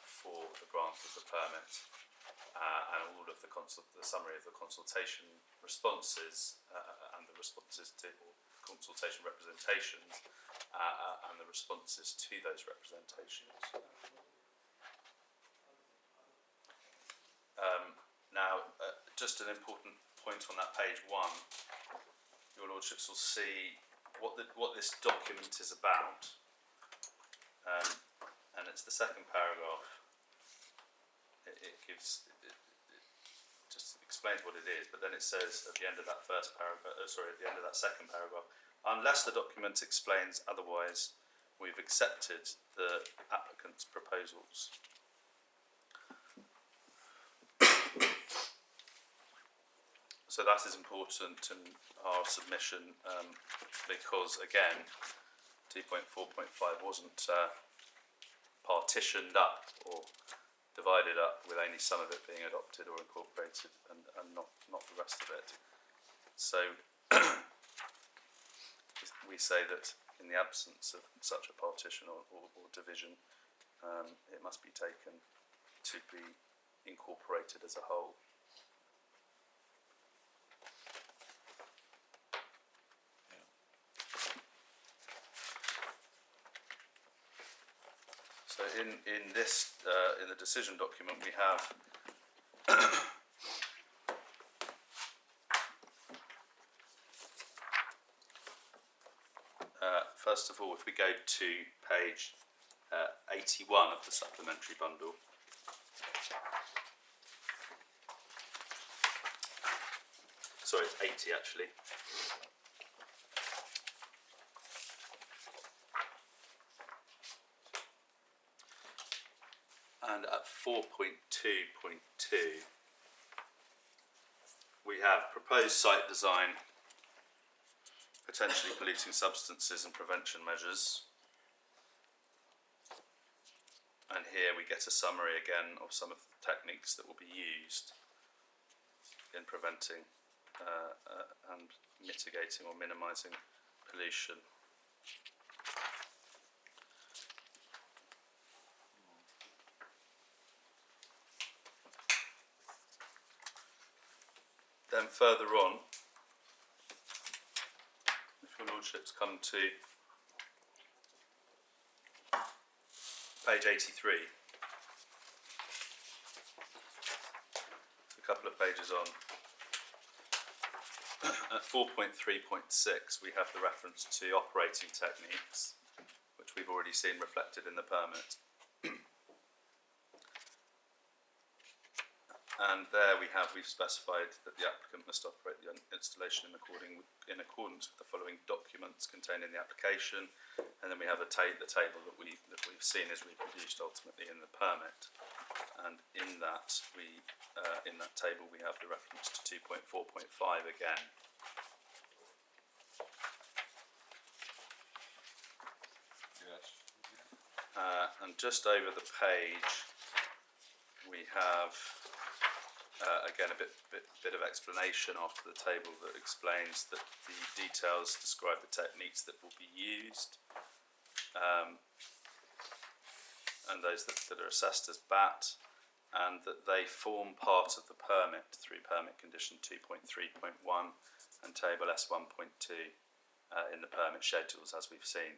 for the grant of the permit, and all of the summary of the consultation responses and the responses to consultation representations and the responses to those representations. Now, just an important point on that page 1, your lordships will see what this document is about, and it's the second paragraph. It just explains what it is, but then it says at the end of that at the end of that second paragraph, unless the document explains otherwise, we've accepted the applicant's proposals. So that is important in our submission because, again, 2.4.5 wasn't partitioned up or divided up with only some of it being adopted or incorporated and not the rest of it. So we say that in the absence of such a partition or division, it must be taken to be incorporated as a whole. So in this in the decision document we have first of all, if we go to page 81 of the supplementary bundle, sorry, it's 80 actually. And at 4.2.2, we have proposed site design, potentially polluting substances and prevention measures. And here we get a summary again of some of the techniques that will be used in preventing and mitigating or minimising pollution. Then further on, if your lordships come to page 83, a couple of pages on, at 4.3.6 we have the reference to operating techniques, which we've already seen reflected in the permit. And there we've specified that the applicant must operate the installation in accordance with the following documents contained in the application, and then we have the table that we've seen is reproduced ultimately in the permit. And in that table we have the reference to 2.4.5 again. Yes. And just over the page we have again a bit of explanation after the table that explains that the details describe the techniques that will be used, and those that are assessed as BAT, and that they form part of the permit through permit condition 2.3.1 and table S1.2 in the permit schedules, as we've seen.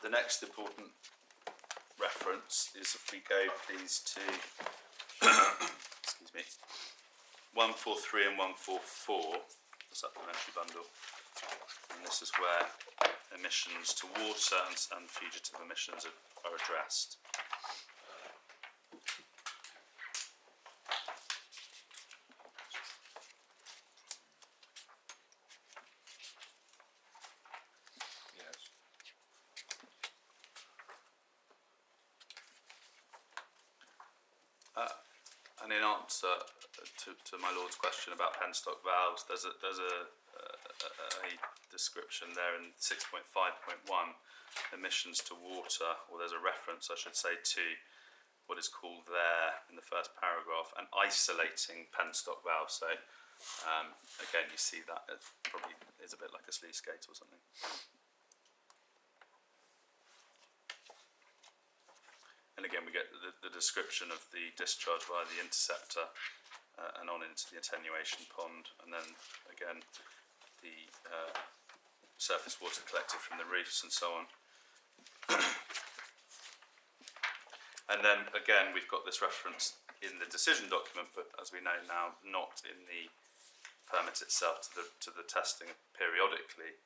The next important reference is if we go please to excuse me, 143 and 144, the supplementary bundle, and this is where emissions to water and fugitive emissions are addressed. and in answer to my lord's question about penstock valves, there's a description there in 6.5.1, emissions to water, or there's a reference, I should say, to what is called there in the first paragraph an isolating penstock valve. So again, you see that it probably is a bit like a sluice gate or something. And again, we get the description of the discharge via the interceptor and on into the attenuation pond, and then again the surface water collected from the roofs and so on. And then again, we've got this reference in the decision document, but as we know now, not in the permit itself to the testing periodically.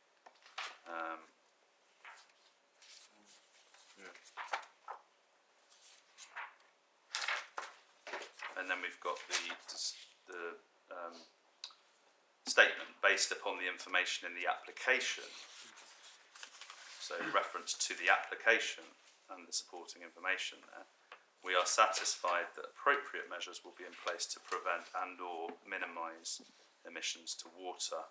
And then we've got the statement based upon the information in the application. So reference to the application and the supporting information there. We are satisfied that appropriate measures will be in place to prevent and or minimise emissions to water.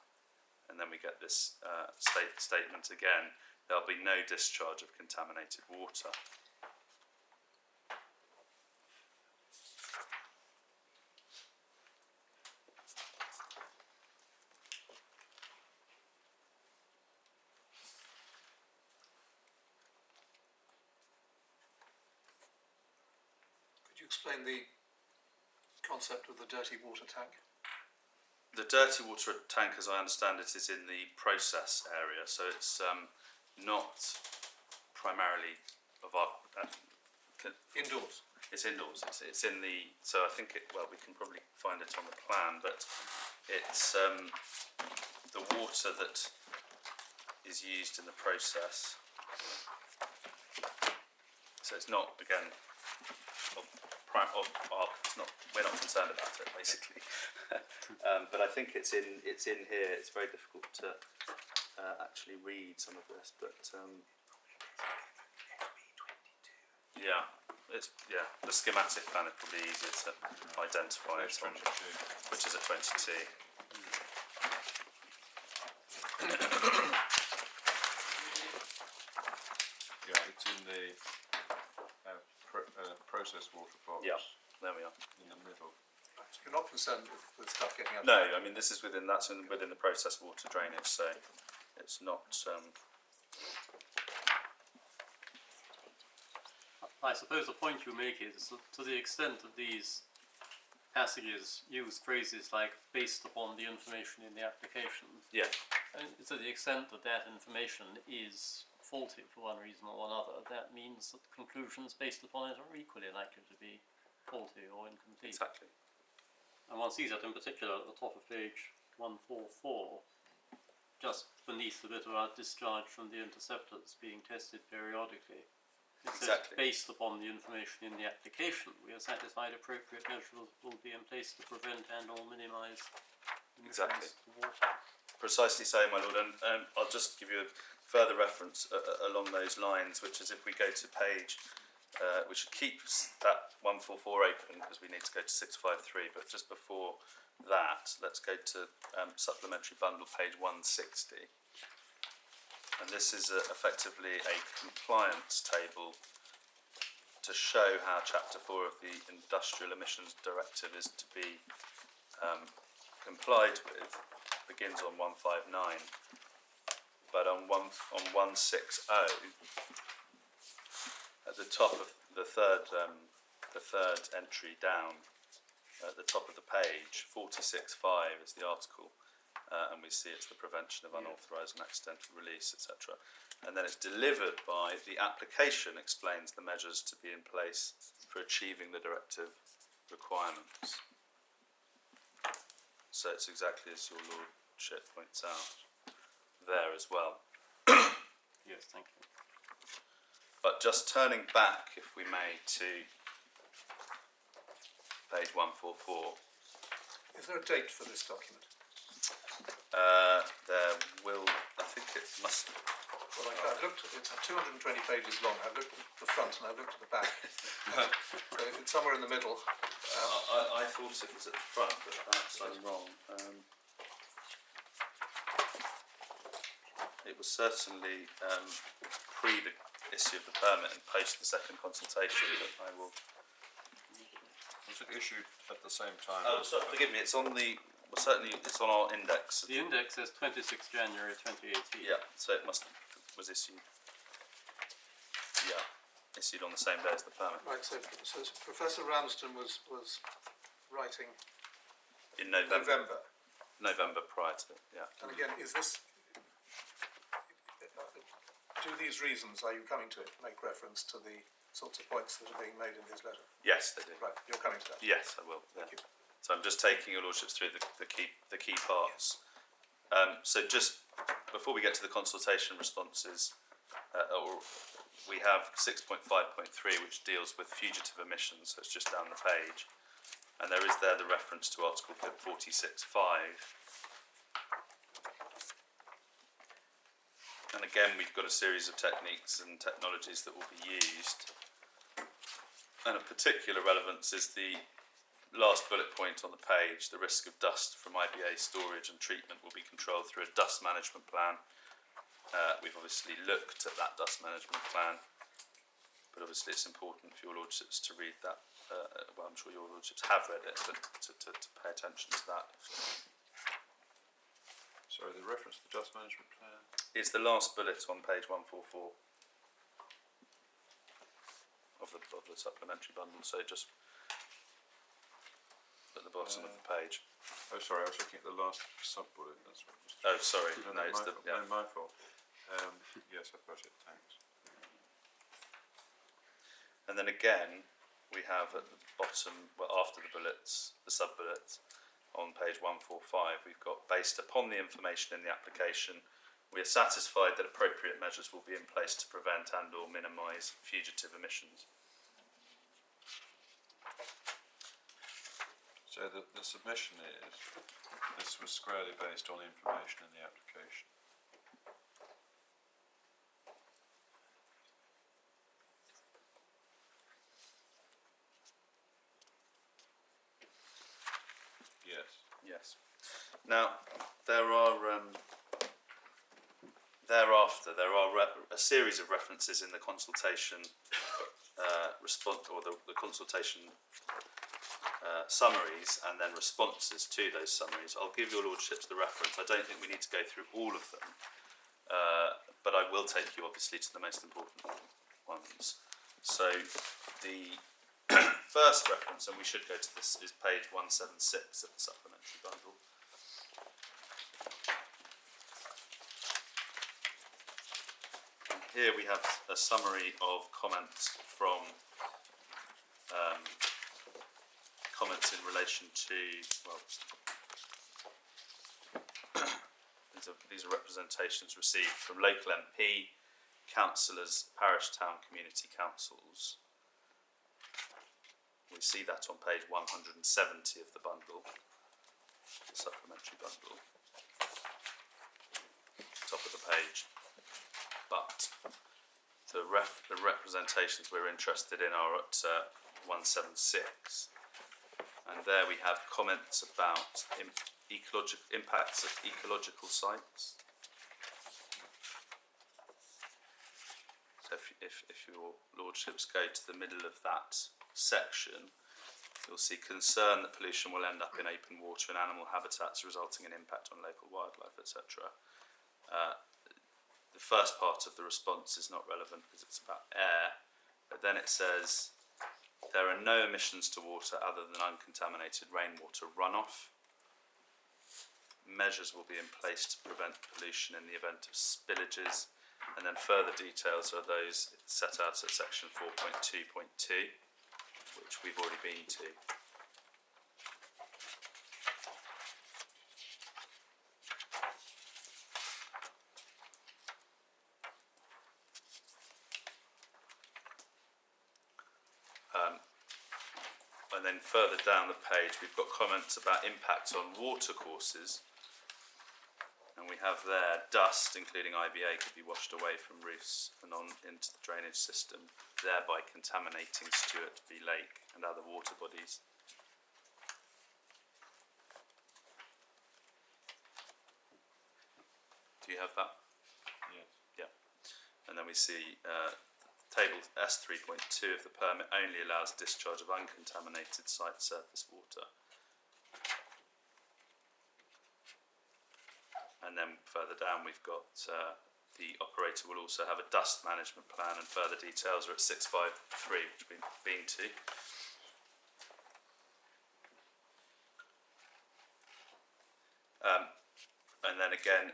And then we get this statement again, there will be no discharge of contaminated water. Explain the concept of the dirty water tank. The dirty water tank, as I understand it, is in the process area, so it's not primarily of our indoors. It's indoors. It's in the. So I think we can probably find it on the plan, but it's the water that is used in the process. So it's not again. We're not concerned about it, basically. But I think it's in here. It's very difficult to actually read some of this, but the schematic plan is probably easier to identify it on, which is at 22. Yeah, it's in the process water box. Yeah, there we are. In the middle. You're not concerned with stuff getting out? No, I mean this is within the process water drainage, so it's not. I suppose the point you make is that to the extent that these passages use phrases like based upon the information in the application, Yeah. and to the extent that that information is faulty for one reason or another, that means that the conclusions based upon it are equally likely to be faulty or incomplete. Exactly. And one sees that in particular at the top of page 144, just beneath the bit about discharge from the interceptors being tested periodically. It says, based upon the information in the application, we are satisfied appropriate measures will be in place to prevent and or minimise emissions to water. Precisely so, my lord, and I'll just give you a further reference along those lines, which is if we go to page, we should keep that 144 open because we need to go to 653, but just before that, let's go to supplementary bundle page 160. And this is effectively a compliance table to show how Chapter 4 of the Industrial Emissions Directive is to be complied with. Begins on 159, but on 160, at the top of the third entry down, at the top of the page, 46.5 is the article. And we see it's the prevention of unauthorised and accidental release, etc. And then it's delivered by the application explains the measures to be in place for achieving the directive requirements. So it's exactly as your lordship points out there as well. Yes, thank you. But just turning back, if we may, to page 144. Is there a date for this document? There will, I think it must. Well, I've looked at it. It's 220 pages long. I've looked at the front and I've looked at the back. So if it's somewhere in the middle. I thought it was at the front, but perhaps I'm wrong. It was certainly pre the issue of the permit and post the second consultation, but I will. Was it issued at the same time? Oh, sorry, forgive me. It's on the. Well, certainly, it's on our index. The index says 26 January 2018. Yeah, so it was issued. Yeah, issued on the same day as the permit. Right, so Professor Ramsden was writing In November. November prior to it, yeah. And again, is this, do these reasons, are you coming to it, make reference to the sorts of points that are being made in his letter? Yes, they do. Right, you're coming to that? Yes, I will. Yeah. Thank you. So I'm just taking your lordships through the key parts. So just before we get to the consultation responses, we have 6.5.3, which deals with fugitive emissions. So it's just down the page, and there is there the reference to Article 46.5. And again, we've got a series of techniques and technologies that will be used. And of particular relevance is the last bullet point on the page: the risk of dust from IBA storage and treatment will be controlled through a dust management plan. We've obviously looked at that dust management plan, but obviously it's important for your lordships to read that. Well, I'm sure your lordships have read it, but to pay attention to that. Sorry, the reference to the dust management plan? It's the last bullet on page 144 of the supplementary bundle, so just at the bottom of the page. Oh, sorry, I was looking at the last sub-bullet. That's what was. Oh, sorry. No, No, it's my the. fault. Yeah. No, my fault. Yes, I've got it. Thanks. And then again, we have at the bottom, well, after the bullets, the sub-bullets, on page 145, we've got, based upon the information in the application, we are satisfied that appropriate measures will be in place to prevent and or minimise fugitive emissions. So the submission is, this was squarely based on information in the application. Yes. Yes. Now, there are thereafter there are a series of references in the consultation response, or the consultation summaries, and then responses to those summaries. I'll give your lordships the reference. I don't think we need to go through all of them, but I will take you obviously to the most important ones. So the first reference, and we should go to this, is page 176 of the supplementary bundle. And here we have a summary of comments from comments in relation to, well, these are representations received from local MP, councillors, parish, town, community councils. We see that on page 170 of the bundle, the supplementary bundle, top of the page. But the representations we're interested in are at 176. And there we have comments about impacts of ecological sites. So if your lordships go to the middle of that section, you'll see concern that pollution will end up in open water and animal habitats, resulting in impact on local wildlife, etc. The first part of the response is not relevant because it's about air, but then it says there are no emissions to water other than uncontaminated rainwater runoff. Measures will be in place to prevent pollution in the event of spillages, and then further details are those set out at section 4.2.2, which we've already been to. And then further down the page, we've got comments about impact on water courses. And we have there dust, including IBA, could be washed away from roofs and on into the drainage system, thereby contaminating Stuartby Lake and other water bodies. Do you have that? Yes. Yeah. And then we see table S3.2 of the permit only allows discharge of uncontaminated site surface water. And then further down we've got the operator will also have a dust management plan, and further details are at 653, which we've been to. And then again,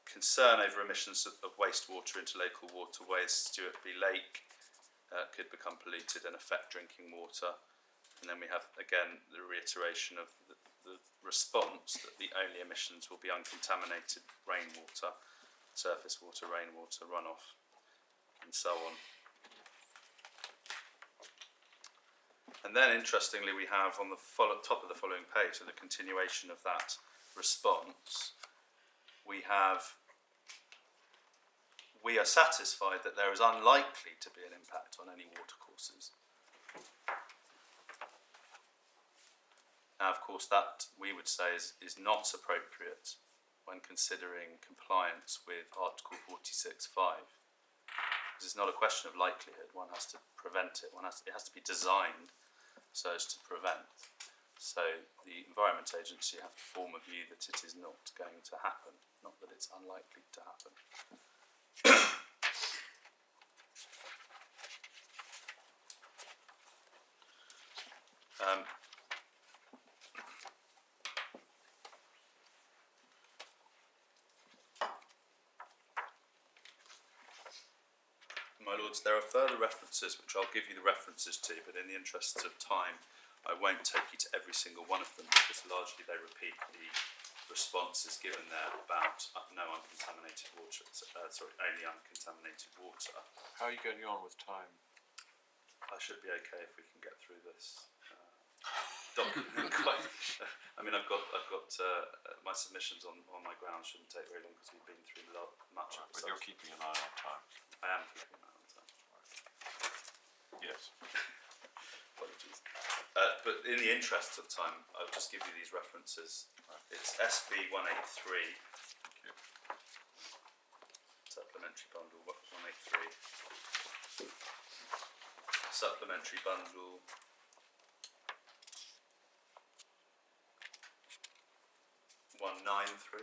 concern over emissions of wastewater into local waterways, Stuartby Lake could become polluted and affect drinking water. And then we have again the reiteration of the response that the only emissions will be uncontaminated rainwater, surface water, rainwater, runoff, and so on. And then interestingly we have on the top of the following page, so the continuation of that response, we are satisfied that there is unlikely to be an impact on any watercourses. Now, of course, that we would say is not appropriate when considering compliance with Article 46(5). This is not a question of likelihood. One has to prevent it. It has to be designed so as to prevent. So the Environment Agency have to form a view that it is not going to happen, not that it's unlikely to happen. My Lords, there are further references which I'll give you the references to, but in the interests of time I won't take you to every single one of them because largely they repeat the responses given there about no uncontaminated water, only uncontaminated water. How are you getting on with time? I should be okay if we can get through this document. I mean, I've got my submissions on my ground shouldn't take very long because we've been through much of the But you're keeping an eye on time. I am keeping an eye on time. Yes. Apologies. But in the interest of time, I'll just give you these references. It's SB 183. Thank you. Supplementary bundle 183. Supplementary bundle 193.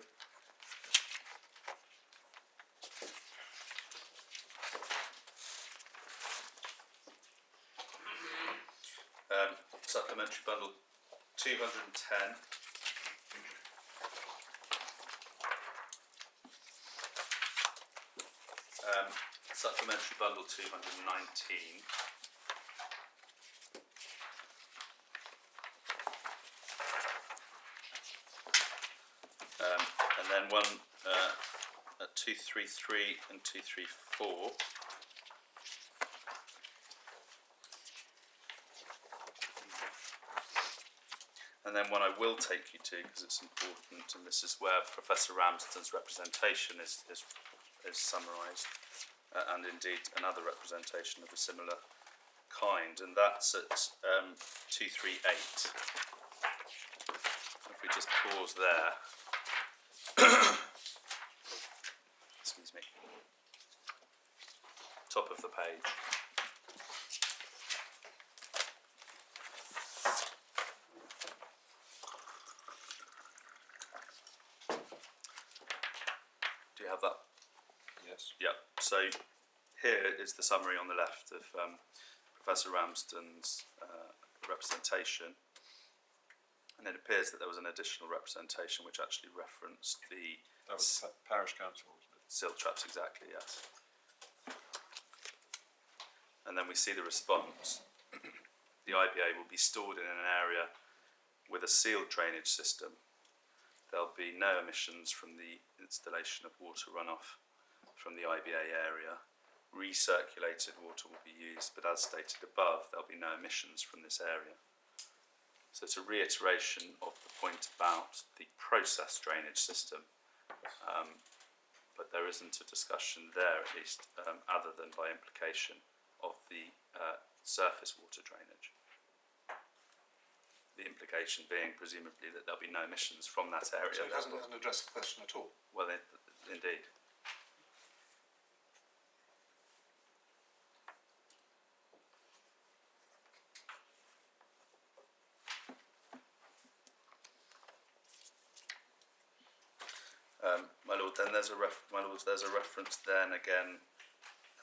Supplementary bundle 210. Supplementary bundle 219. And then one at 233 and 234. And then one I will take you to because it's important, and this is where Professor Ramsden's representation is summarised, and indeed another representation of a similar kind, and that's at 238. If we just pause there. Excuse me. Top of the page. Do you have that? Yes. Yeah. So here is the summary on the left of Professor Ramsden's representation. And it appears that there was an additional representation which actually referenced the That was Parish Council, wasn't it? silt traps, exactly, yes. And then we see the response. The IBA will be stored in an area with a sealed drainage system. There'll be no emissions from the installation of water runoff from the IBA area. Recirculated water will be used, but as stated above, there'll be no emissions from this area. So it's a reiteration of the point about the process drainage system. but there isn't a discussion there, at least, other than by implication, of the surface water drainage. The implication being, presumably, that there'll be no emissions from that area. So it hasn't addressed the question at all. Well, indeed. My lord, then there's a reference then again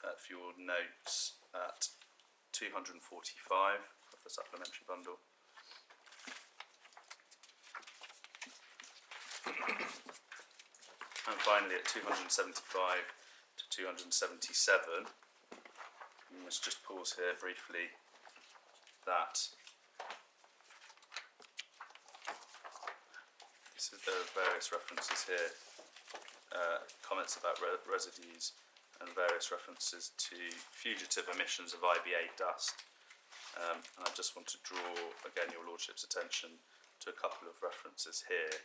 for your notes at 245 of the supplementary bundle. And finally at 275 to 277, let's just pause here briefly, that there are various references here, comments about residues and various references to fugitive emissions of IBA dust. And I just want to draw, again, your Lordship's attention to a couple of references here.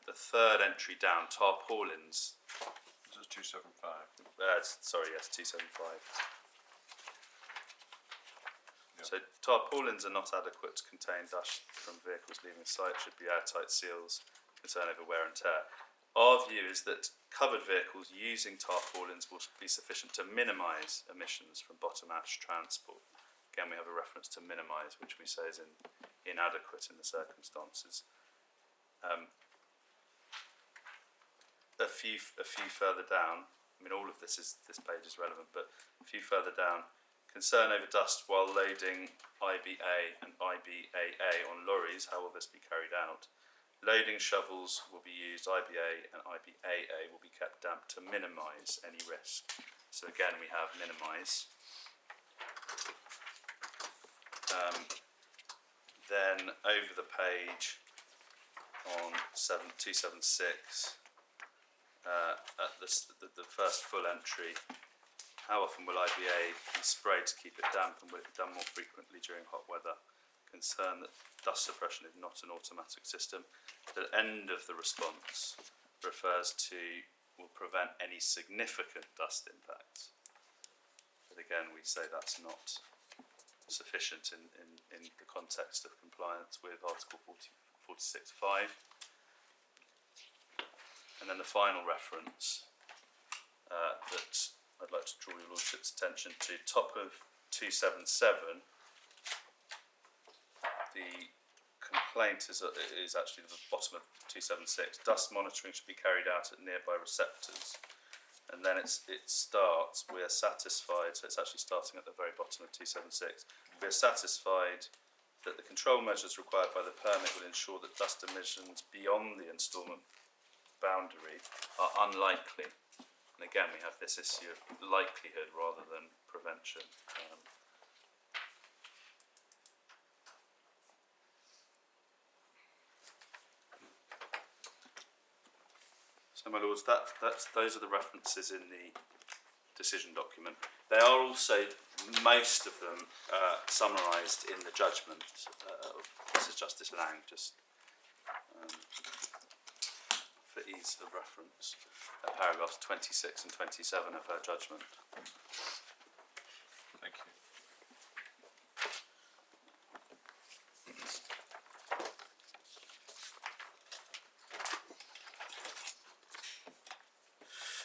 The third entry down, tarpaulins. This is 275. Sorry, yes, 275. Yep. So tarpaulins are not adequate to contain dust from vehicles leaving site, should be airtight seals, concern over wear and tear. Our view is that covered vehicles using tarpaulins will be sufficient to minimise emissions from bottom ash transport. Again, we have a reference to minimise, which we say is inadequate in the circumstances. A few further down, I mean, all of this page is relevant, but a few further down, concern over dust while loading IBA and IBAA on lorries, how will this be carried out? Loading shovels will be used, IBA and IBAA will be kept damp to minimise any risk. So again, we have minimise. Then over the page on 276, at the first full entry, how often will IBA be sprayed to keep it damp, and will it be done more frequently during hot weather? Concern that dust suppression is not an automatic system. The end of the response refers to will prevent any significant dust impacts. But again, we say that's not sufficient in the context of compliance with Article 46.5. And then the final reference that I'd like to draw your Lordship's attention to, top of 277, the complaint is actually at the bottom of 276. Dust monitoring should be carried out at nearby receptors. And then it starts, we are satisfied, so it's actually starting at the very bottom of 276. We are satisfied that the control measures required by the permit will ensure that dust emissions beyond the instalment boundary are unlikely. And again, we have this issue of likelihood rather than prevention. So, my lords, those are the references in the decision document. They are also, most of them, summarised in the judgment of Mrs. Justice Lang, just for ease of reference, paragraphs 26 and 27 of her judgment. Thank you.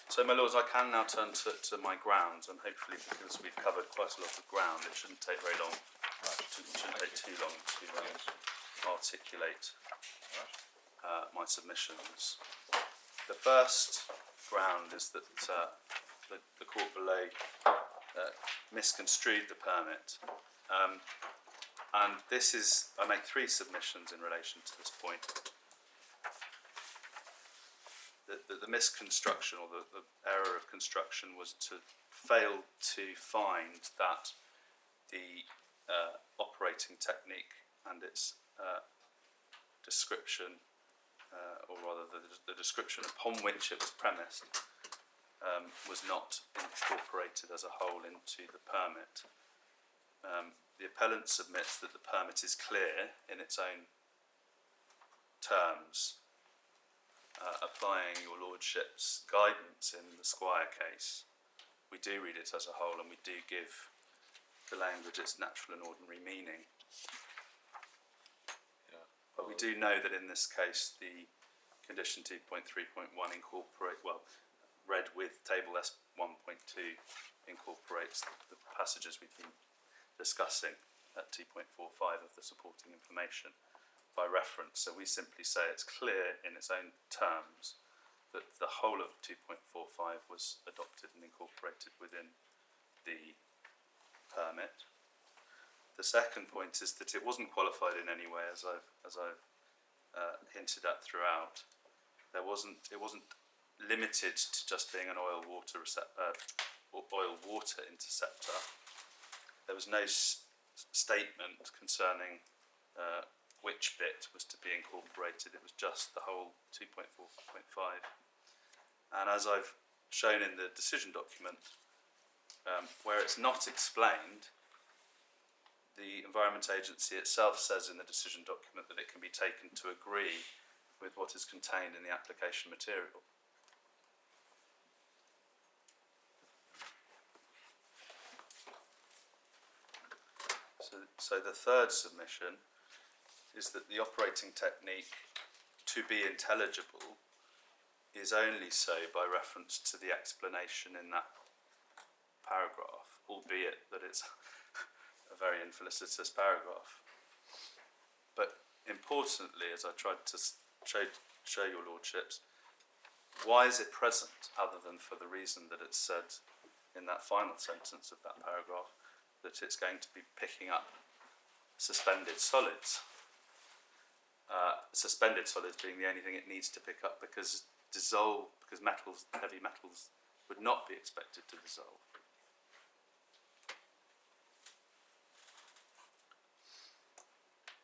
So, my lords, I can now turn to my grounds, and hopefully, because we've covered quite a lot of ground, it shouldn't take very long. It shouldn't take too long to articulate my submissions. The first ground is that the court below misconstrued the permit, and this is, I make three submissions in relation to this point. The misconstruction, or the error of construction, was to fail to find that the operating technique and its description, or rather the description upon which it was premised, was not incorporated as a whole into the permit. The appellant submits that the permit is clear in its own terms, applying your Lordship's guidance in the Squire case, we do read it as a whole, and we do give the language its natural and ordinary meaning. Yeah. But we do know that in this case, the condition 2.3.1 read with table S 1.2 incorporates the passages we've been discussing at 2.45 of the supporting information by reference. So we simply say it's clear in its own terms that the whole of 2.45 was adopted and incorporated within the permit. The second point is that it wasn't qualified in any way, as I've hinted at throughout. It wasn't limited to just being an oil water interceptor. There was no statement concerning which bit was to be incorporated. It was just the whole 2.4.5. And as I've shown in the decision document, where it's not explained, the Environment Agency itself says in the decision document that it can be taken to agree with what is contained in the application material. So the third submission is that the operating technique to be intelligible is only so by reference to the explanation in that paragraph, albeit that it's a very infelicitous paragraph. But importantly, as I tried to show your lordships, why is it present other than for the reason that it's said in that final sentence of that paragraph, that it's going to be picking up suspended solids? Suspended solids being the only thing it needs to pick up because heavy metals would not be expected to dissolve.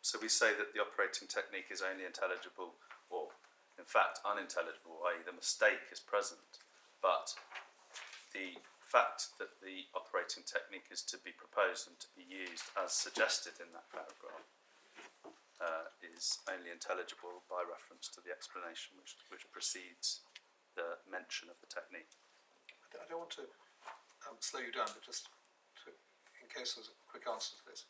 So we say that the operating technique is only intelligible, or in fact unintelligible, i.e. the mistake is present, but the fact that the operating technique is to be proposed and to be used as suggested in that paragraph is only intelligible by reference to the explanation which precedes the mention of the technique. I don't want to slow you down, but just in case there's a quick answer to this.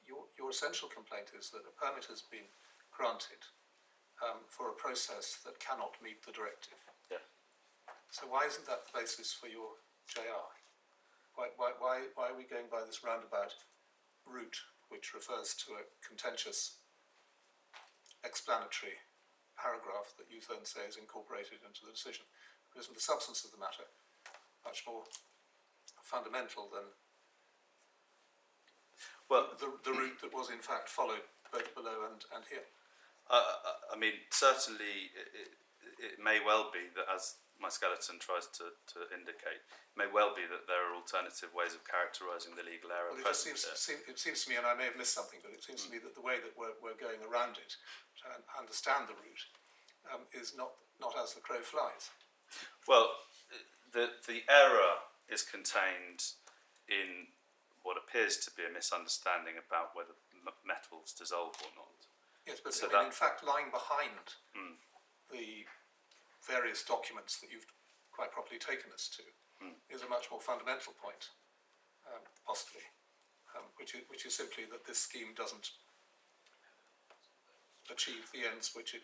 Your essential complaint is that a permit has been granted for a process that cannot meet the directive. Yeah. So why isn't that the basis for your JR? Why are we going by this roundabout route which refers to a contentious explanatory paragraph that you then say is incorporated into the decision? Isn't the substance of the matter much more fundamental than the route that was in fact followed both below and here? I mean, certainly it may well be that, as my skeleton tries to indicate, it may well be that there are alternative ways of characterising the legal error. Well, it seems to me, and I may have missed something, but it seems to me that the way that we're going around it to understand the route is not as the crow flies. Well, the error is contained in what appears to be a misunderstanding about whether metals dissolve or not. Yes, but So in fact, lying behind the various documents that you've quite properly taken us to is a much more fundamental point, possibly, which is simply that this scheme doesn't achieve the ends which is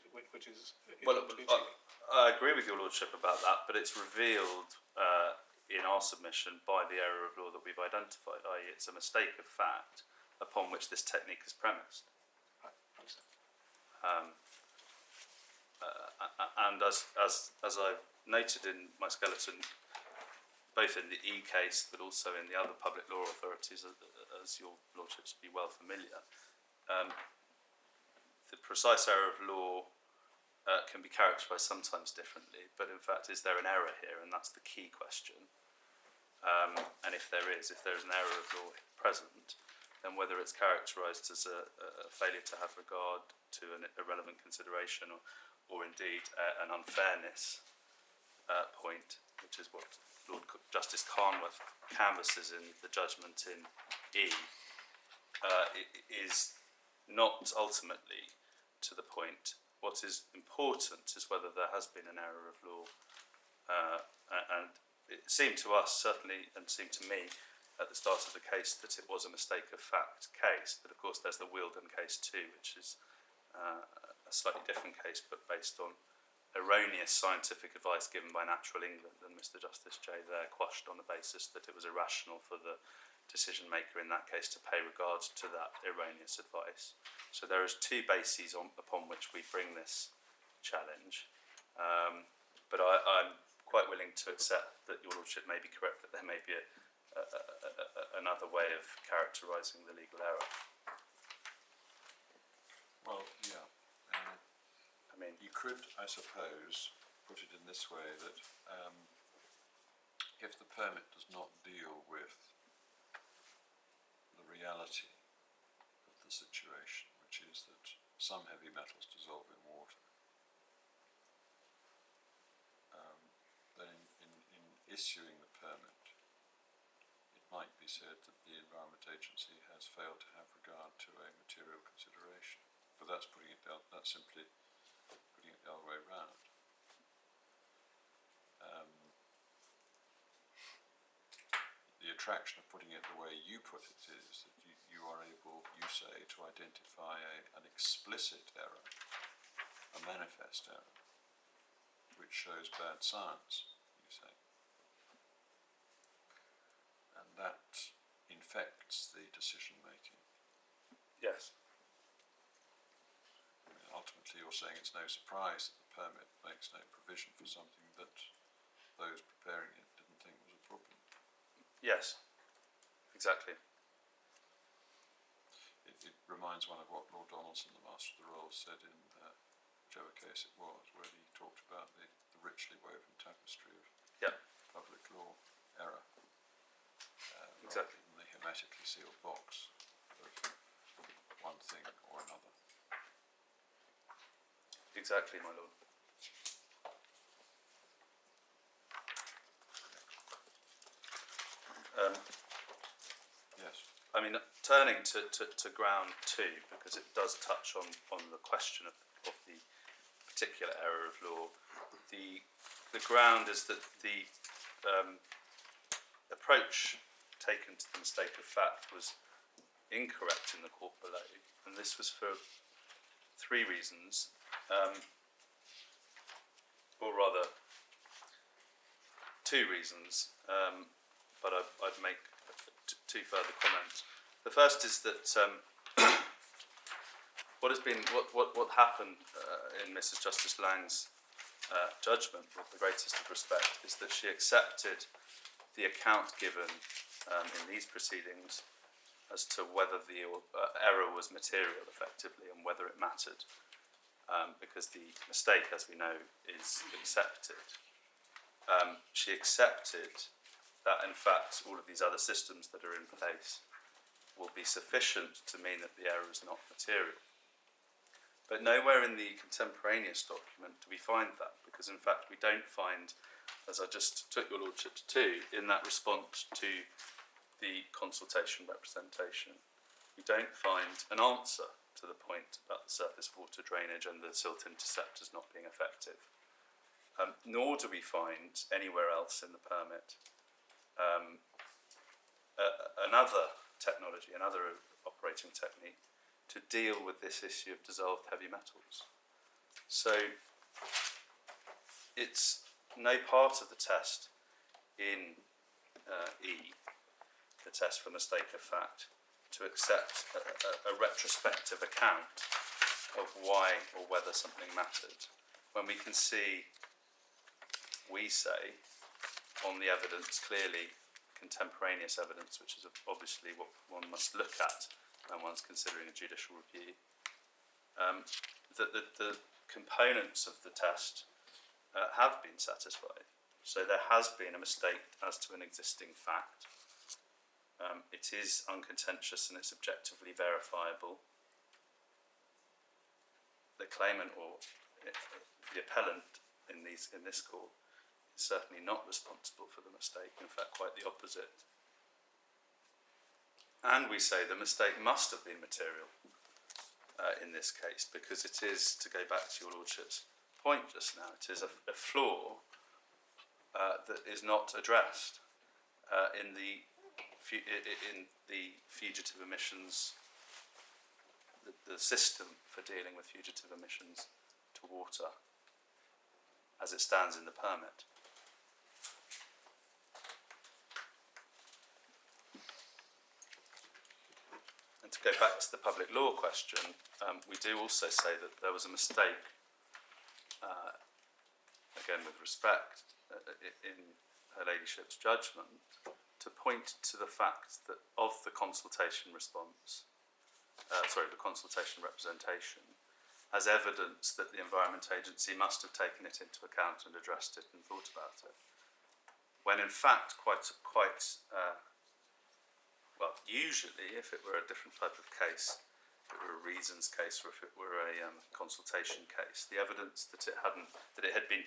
Well, to be achieving. I agree with your lordship about that, but it's revealed in our submission by the error of law that we've identified, i.e. it's a mistake of fact upon which this technique is premised. Right, understand. And as I've noted in my skeleton, both in the E case but also in the other public law authorities, as your lordships be well familiar, the precise error of law can be characterised sometimes differently, but in fact is there an error here, and that's the key question. And if there is an error of law present, then whether it's characterised as a failure to have regard to an irrelevant consideration or indeed an unfairness point, which is what Lord Justice Carnworth canvasses in the judgment in E, is not ultimately to the point what is important is whether there has been an error of law, and it seemed to us, certainly, and seemed to me at the start of the case, that it was a mistake of fact case. But of course there's the Wealdon case too, which is a slightly different case, but based on erroneous scientific advice given by Natural England, and Mr. Justice J there quashed on the basis that it was irrational for the decision maker in that case to pay regard to that erroneous advice. So there is two bases upon which we bring this challenge, but I'm quite willing to accept that your Lordship may be correct, that there may be another way of characterising the legal error. Well, yeah. I mean, You could, I suppose, put it in this way, that if the permit does not deal with the reality of the situation, which is that some heavy metals dissolve in water, then in issuing the permit, it might be said that the Environment Agency has failed to have regard to a material consideration. But that's simply putting it the other way round. The attraction of putting it the way you put it is that you are able, you say, to identify an explicit error, a manifest error, which shows bad science, you say. And that infects the decision making. yes. Ultimately, you're saying it's no surprise that the permit makes no provision for something that those preparing it didn't think was a problem. Yes, exactly. It reminds one of what Lord Donaldson, the Master of the Rolls, said in whichever case it was, where he talked about the richly woven tapestry of Yeah. public law error, Exactly. rather than the hermetically sealed box of one thing or another. Exactly, my lord. Yes. I mean, turning to ground two, because it does touch on the question of the particular error of law. The ground is that the approach taken to the mistake of fact was incorrect in the court below, and this was for three reasons. Or rather, two reasons, but I'd make two further comments. The first is that what happened in Mrs. Justice Lang's judgment, with the greatest of respect, is that she accepted the account given in these proceedings as to whether the error was material, effectively, and whether it mattered. Because the mistake, as we know, is accepted. She accepted that, in fact, all of these other systems that are in place will be sufficient to mean that the error is not material. But nowhere in the contemporaneous document do we find that, because, in fact, we don't find, as I just took your Lordship to, in that response to the consultation representation, we don't find an answer to the point about the surface water drainage and the silt interceptors not being effective. Nor do we find anywhere else in the permit another technology, another operating technique to deal with this issue of dissolved heavy metals. So it's no part of the test in E, the test for mistake of fact, to accept a retrospective account of why or whether something mattered, when we can see, we say, on the evidence, clearly contemporaneous evidence, which is obviously what one must look at when one's considering a judicial review, that the components of the test have been satisfied. So there has been a mistake as to an existing fact. It is uncontentious and it's objectively verifiable. The claimant or the appellant in this court is certainly not responsible for the mistake, in fact quite the opposite. And we say the mistake must have been material. in this case, because it is, to go back to your Lordship's point just now, it is a flaw that is not addressed in the fugitive emissions, the system for dealing with fugitive emissions to water as it stands in the permit. And to go back to the public law question, we do also say that there was a mistake, again with respect, in Her Ladyship's judgment, to point to the fact that of the consultation response, the consultation representation, as evidence that the Environment Agency must have taken it into account and addressed it and thought about it. When in fact, usually if it were a different type of case, if it were a reasons case or if it were a consultation case, the evidence that it had been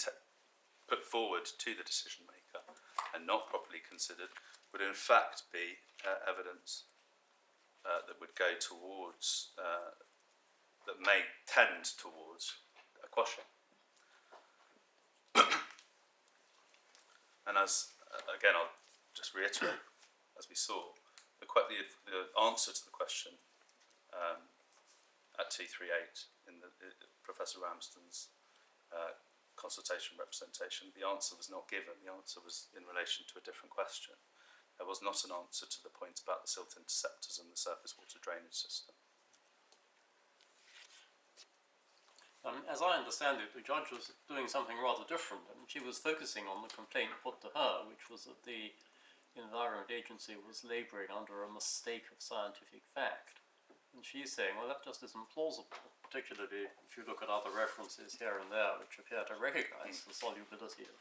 put forward to the decision maker and not properly considered would in fact be evidence that would go towards, that may tend towards a quashing. And as, again, I'll just reiterate, as we saw, the answer to the question at T38 in Professor Ramsden's consultation representation, the answer was not given. The answer was in relation to a different question. There was not an answer to the point about the silt interceptors and the surface water drainage system. As I understand it, the judge was doing something rather different, and she was focusing on the complaint put to her, which was that the Environment Agency was labouring under a mistake of scientific fact. And she's saying, well, that just isn't plausible, particularly if you look at other references here and there which appear to recognise the solubility of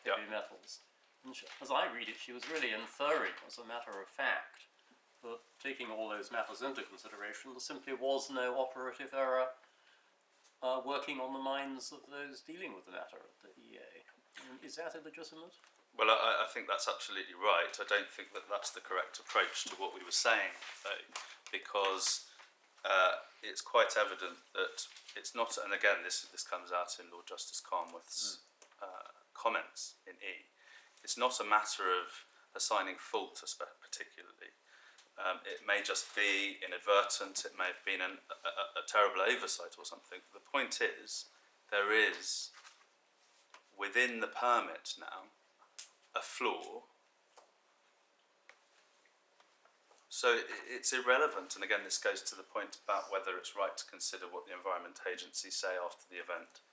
heavy metals. And she, as I read it, she was really inferring, as a matter of fact, that taking all those matters into consideration, there simply was no operative error working on the minds of those dealing with the matter at the EA. Is that illegitimate? Well, I think that's absolutely right. I don't think that that's the correct approach to what we were saying, though, because it's quite evident that it's not, and again, this comes out in Lord Justice Carnwath's comments in E. It's not a matter of assigning fault particularly. It may just be inadvertent, it may have been a terrible oversight or something. The point is, there is, within the permit now, a flaw. So it's irrelevant, and again this goes to the point about whether it's right to consider what the Environment Agency say after the event.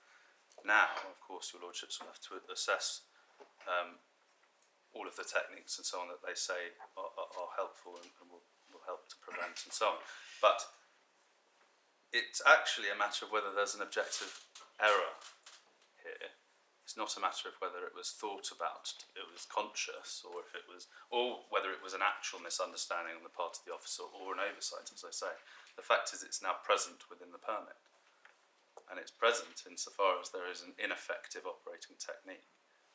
Now, of course, your Lordships will have to assess all of the techniques and so on that they say are helpful and will help to prevent and so on. But it's actually a matter of whether there's an objective error here. It's not a matter of whether it was thought about, it was conscious, or if it was, or whether it was an actual misunderstanding on the part of the officer or an oversight, as I say. The fact is it's now present within the permit. And it's present insofar as there is an ineffective operating technique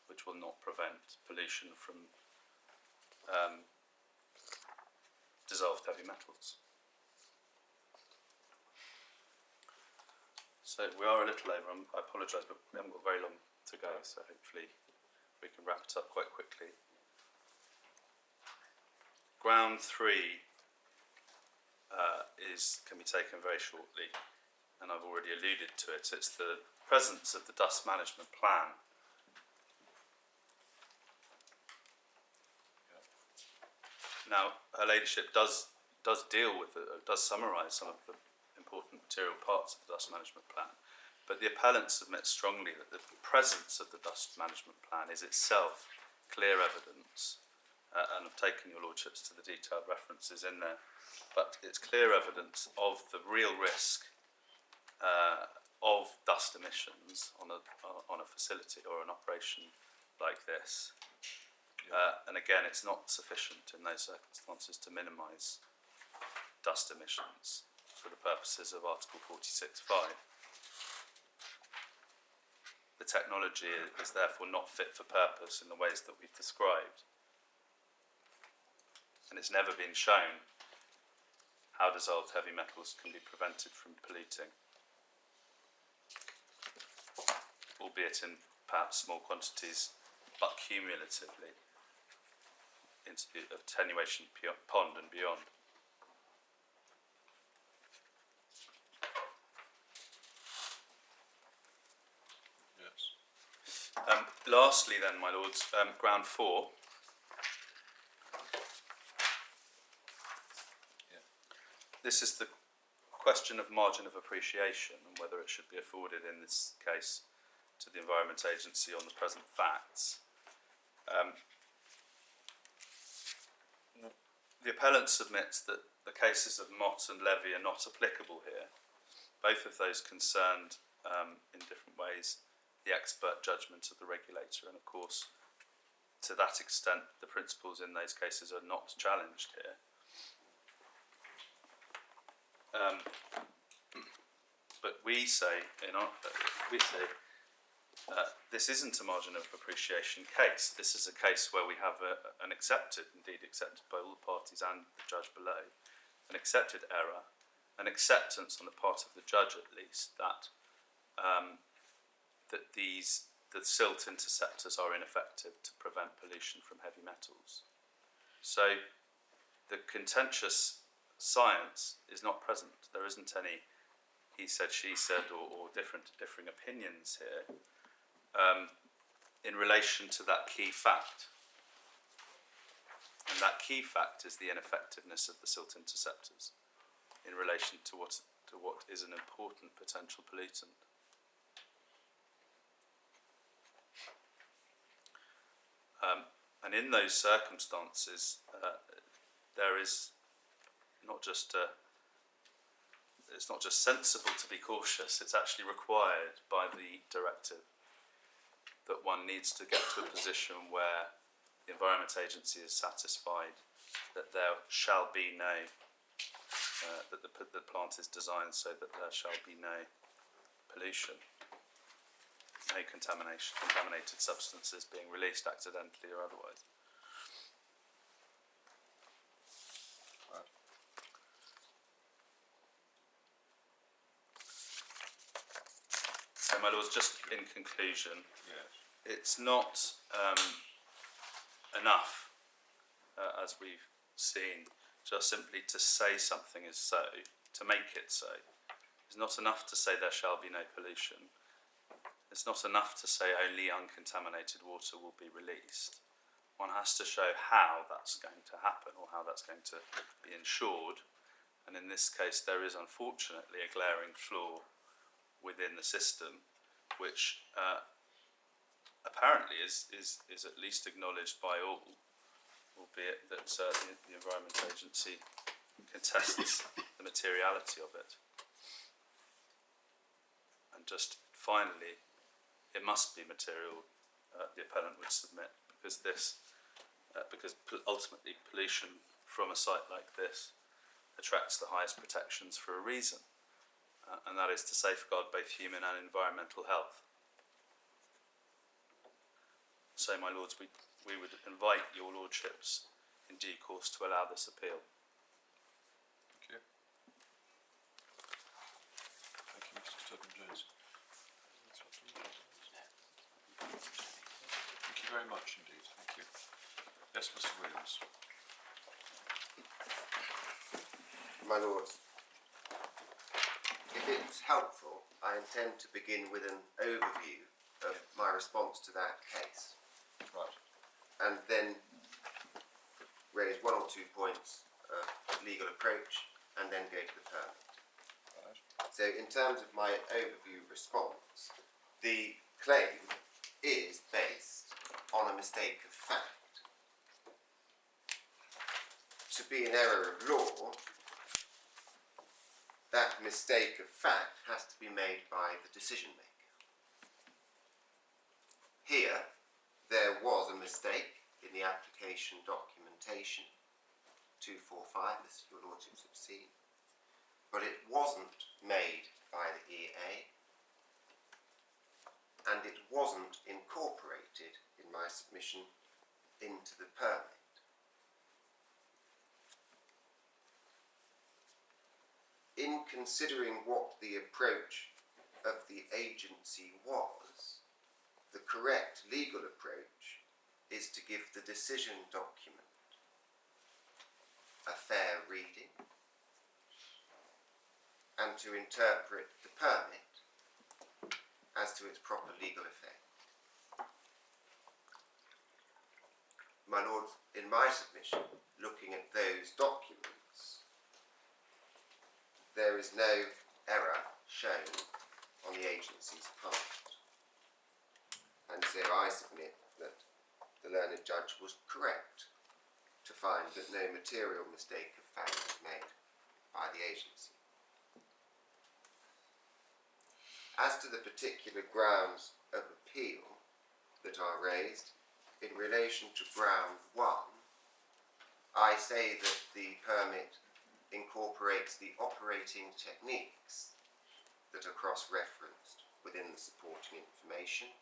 which will not prevent pollution from dissolved heavy metals. So we are a little over, I apologise, but we haven't got very long to go, so hopefully we can wrap it up quite quickly. Ground 3 can be taken very shortly, and I've already alluded to it. It's the presence of the dust management plan. Now, Her Ladyship does deal with it, does summarise some of the important material parts of the dust management plan, but the appellant submits strongly that the presence of the dust management plan is itself clear evidence, and I've taken your Lordships to the detailed references in there, but it's clear evidence of the real risk of dust emissions on a facility or an operation like this. And again, it's not sufficient in those circumstances to minimise dust emissions for the purposes of Article 46(5). The technology is therefore not fit for purpose in the ways that we've described. And it's never been shown how dissolved heavy metals can be prevented from polluting, albeit in perhaps small quantities, but cumulatively into the attenuation pond and beyond. Yes. Lastly then, my lords, ground 4. Yeah. This is the question of margin of appreciation and whether it should be afforded in this case to the Environment Agency on the present facts. The appellant submits that the cases of Mott and Levy are not applicable here. Both of those concerned, in different ways, the expert judgment of the regulator, and of course, to that extent, the principles in those cases are not challenged here. But we say, this isn't a margin of appreciation case. This is a case where we have an accepted, indeed accepted by all the parties and the judge below, an accepted error, an acceptance on the part of the judge at least that the silt interceptors are ineffective to prevent pollution from heavy metals. So the contentious science is not present. There isn't any he said, she said, or differing opinions here in relation to that key fact. And that key fact is the ineffectiveness of the silt interceptors in relation to what is an important potential pollutant. And in those circumstances, there is it's not just sensible to be cautious, it's actually required by the directive that one needs to get to a position where the Environment Agency is satisfied that there shall be no, that the plant is designed so that there shall be no pollution, no contaminated substances being released accidentally or otherwise. So, my lords, just in conclusion, Yes. it's not enough, as we've seen, just simply to say something is so, to make it so. It's not enough to say there shall be no pollution. It's not enough to say only uncontaminated water will be released. One has to show how that's going to happen or how that's going to be ensured. And in this case, there is unfortunately a glaring flaw within the system, which apparently is at least acknowledged by all, albeit that the Environment Agency contests the materiality of it. And just finally, it must be material, the appellant would submit, because ultimately pollution from a site like this attracts the highest protections for a reason, and that is to safeguard both human and environmental health. So, my lords, we would invite your lordships in due course to allow this appeal. Thank you. Thank you, Mr. Studham-Jones. Thank you very much indeed. Thank you. Yes, Mr. Williams. My lords, if it's helpful, I intend to begin with an overview of my response to that case, Right. and then raise one or two points of legal approach, and then go to the permit. Right. So, in terms of my overview response, the claim is based on a mistake of fact. To be an error of law, that mistake of fact has to be made by the decision maker. Here, there was a mistake in the application documentation 245, as your lordships have seen, but it wasn't made by the EA, and it wasn't incorporated in my submission into the permit. in considering what the approach of the agency was, the correct legal approach is to give the decision document a fair reading and to interpret the permit as to its proper legal effect. My Lord, in my submission, looking at those documents, there is no error shown on the agency's part. And so I submit that the learned judge was correct to find that no material mistake of fact was made by the agency. As to the particular grounds of appeal that are raised, in relation to ground 1, I say that the permit incorporates the operating techniques that are cross-referenced within the supporting information,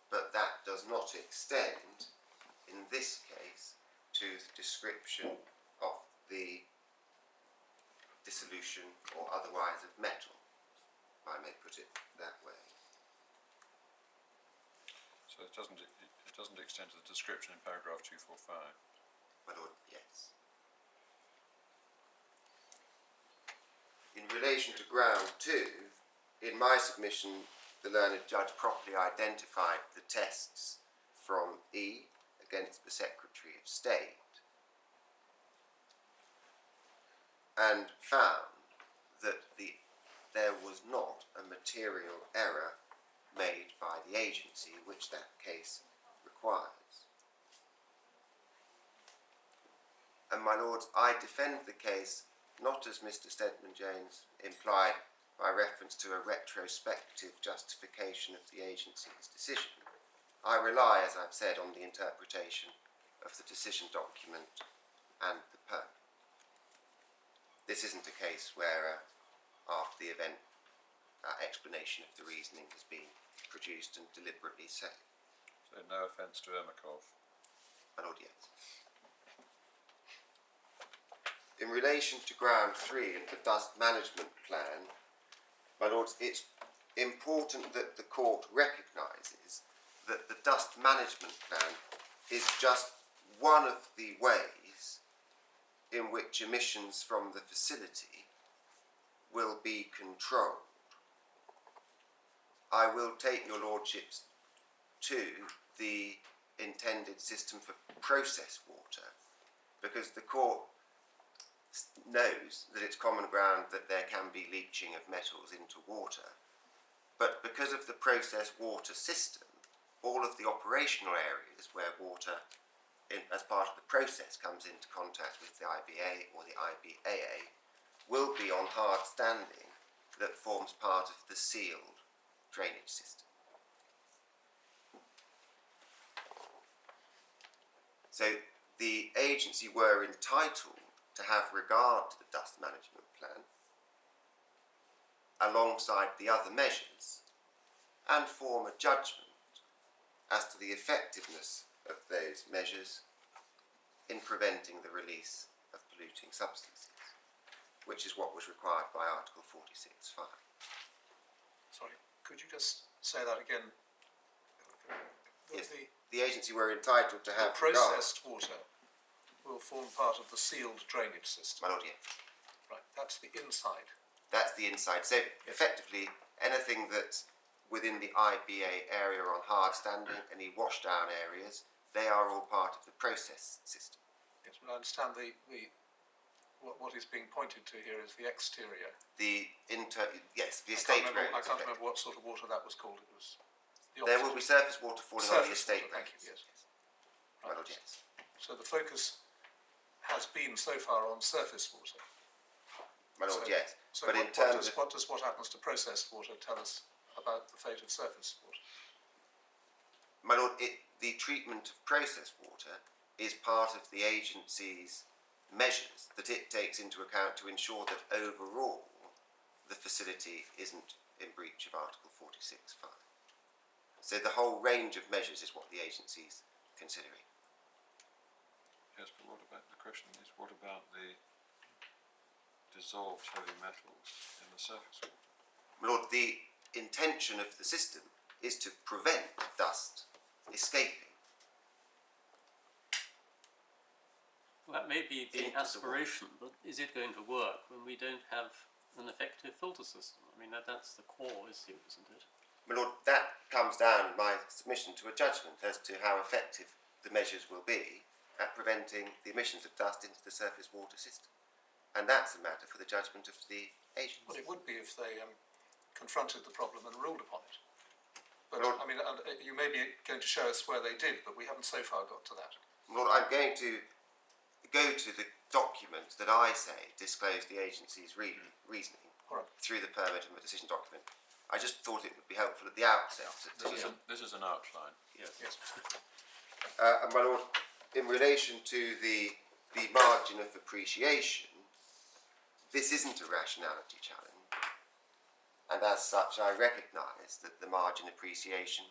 but that does not extend, in this case, to the description of the dissolution or otherwise of metal, if I may put it that way. So it doesn't extend to the description in paragraph 245. My Lord, yes. In relation to ground 2, in my submission, the learned judge properly identified the tests from E against the Secretary of State and found that there was not a material error made by the agency which that case requires. And my lords, I defend the case not as Mr. Stedman-Jones implied by reference to a retrospective justification of the agency's decision. I rely, as I've said, on the interpretation of the decision document and the permit. This isn't a case where, after the event, explanation of the reasoning has been produced and deliberately said. So no offence to Ermakov. My Lord, yes. In relation to ground 3 and the dust management plan, my lords, it's important that the court recognises that the dust management plan is just one of the ways in which emissions from the facility will be controlled. I will take your lordships to the intended system for process water, because the court knows that it's common ground that there can be leaching of metals into water, but because of the process water system, all of the operational areas where water as part of the process comes into contact with the IBA or the IBAA will be on hard standing that forms part of the sealed drainage system. So the agency were entitled to have regard to the dust management plan alongside the other measures and form a judgment as to the effectiveness of those measures in preventing the release of polluting substances, which is what was required by Article 46(5). Sorry, could you just say that again? Yes, the agency were entitled to have the processed water will form part of the sealed drainage system. My lord, yes. Right, that's the inside. That's the inside. So effectively, anything that's within the IBA area on hard standing, any washdown areas, they are all part of the process system. Yes, but I understand what is being pointed to here is the exterior. The estate road. I can't remember what sort of water that was called. It was the There will be surface water falling on the surface estate water, road. thank you, yes. My lord, yes. So the focus has been so far on surface water. My lord, yes. So But in terms of what happens to processed water tell us about the fate of surface water? my lord, the treatment of processed water is part of the agency's measures that it takes into account to ensure that overall the facility isn't in breach of Article 46(5). So the whole range of measures is what the agency's considering. Yes, but what about, the question is, what about the dissolved heavy metals in the surface water? My lord, the intention of the system is to prevent dust escaping. Well, that may be the Into the aspiration, but is it going to work when we don't have an effective filter system? I mean, that's the core issue, isn't it? My lord, that comes down in my submission to a judgment as to how effective the measures will be at preventing the emissions of dust into the surface water system. And that's a matter for the judgment of the agency. Well, it would be if they confronted the problem and ruled upon it. But, Lord- I mean, you may be going to show us where they did, but we haven't so far got to that. My lord, I'm going to go to the documents that I say disclose the agency's reasoning All right. through the permit and the decision document. I just thought it would be helpful at the outset to This is an outline. Yes. Yes. And my lord, in relation to the margin of appreciation, this isn't a rationality challenge, and as such I recognise that the margin appreciation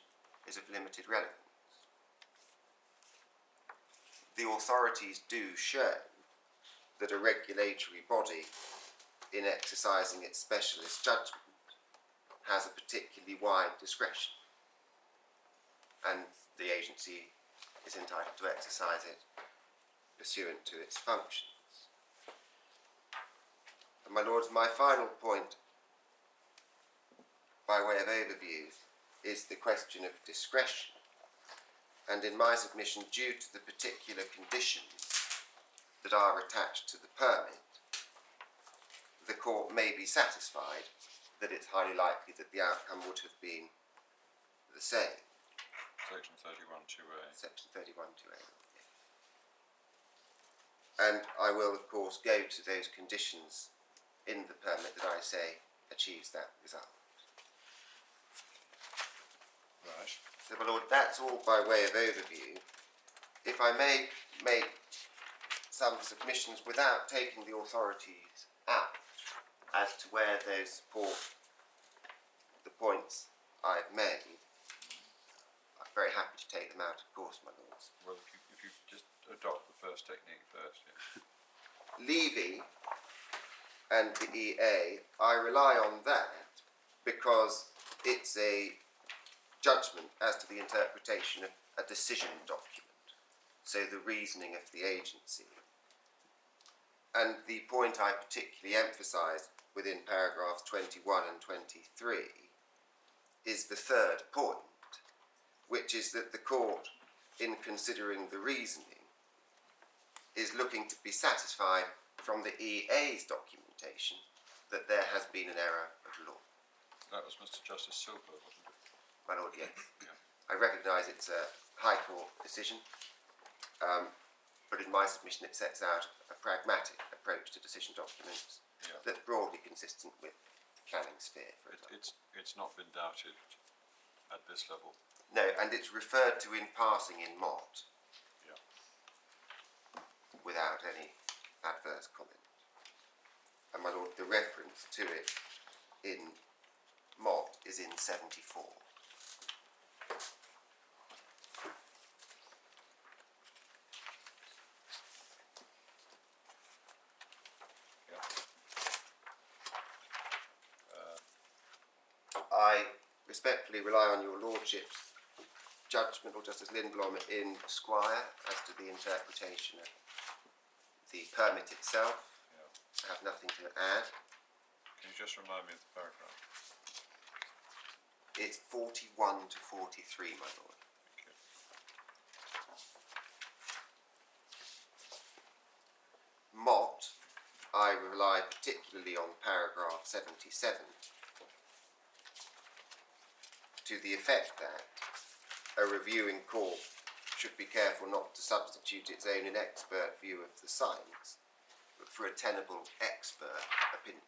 is of limited relevance. The authorities do show that a regulatory body, in exercising its specialist judgment, has a particularly wide discretion, and the agency is entitled to exercise it pursuant to its functions. And my lords, my final point, by way of overview, is the question of discretion. And in my submission, due to the particular conditions that are attached to the permit, the court may be satisfied that it's highly likely that the outcome would have been the same. Section 31(2)(a). Section 31(2)(a). And I will, of course, go to those conditions in the permit that I say achieves that result. Right. So, my lord, that's all by way of overview. If I may make some submissions without taking the authorities out as to where they support the points I've made, I'm very happy to take them out, of course, my lords. Well, if you just adopt the first technique first, yeah. Levy and the EA, I rely on that because it's a judgment as to the interpretation of a decision document, so the reasoning of the agency. And the point I particularly emphasise within paragraphs 21 and 23 is the third point, which is that the court, in considering the reasoning, is looking to be satisfied from the EA's documentation that there has been an error of law. That was Mr. Justice Silver, wasn't it? My lord, yes. Yeah. I recognise it's a High Court decision, but in my submission it sets out a pragmatic approach to decision documents Yeah. that's broadly consistent with Canning sphere, for example. It's not been doubted at this level. No, and it's referred to in passing in Mott Yeah. without any adverse comment. And my lord, the reference to it in Mott is in 74. Yeah. I respectfully rely on your lordship's judgment, or Justice Lindblom, in Squire as to the interpretation of the permit itself. Yeah. I have nothing to add. Can you just remind me of the paragraph? It's 41 to 43, my lord. Thank you. Mott, I rely particularly on paragraph 77 to the effect that a reviewing court should be careful not to substitute its own inexpert view of the science, but for a tenable expert opinion.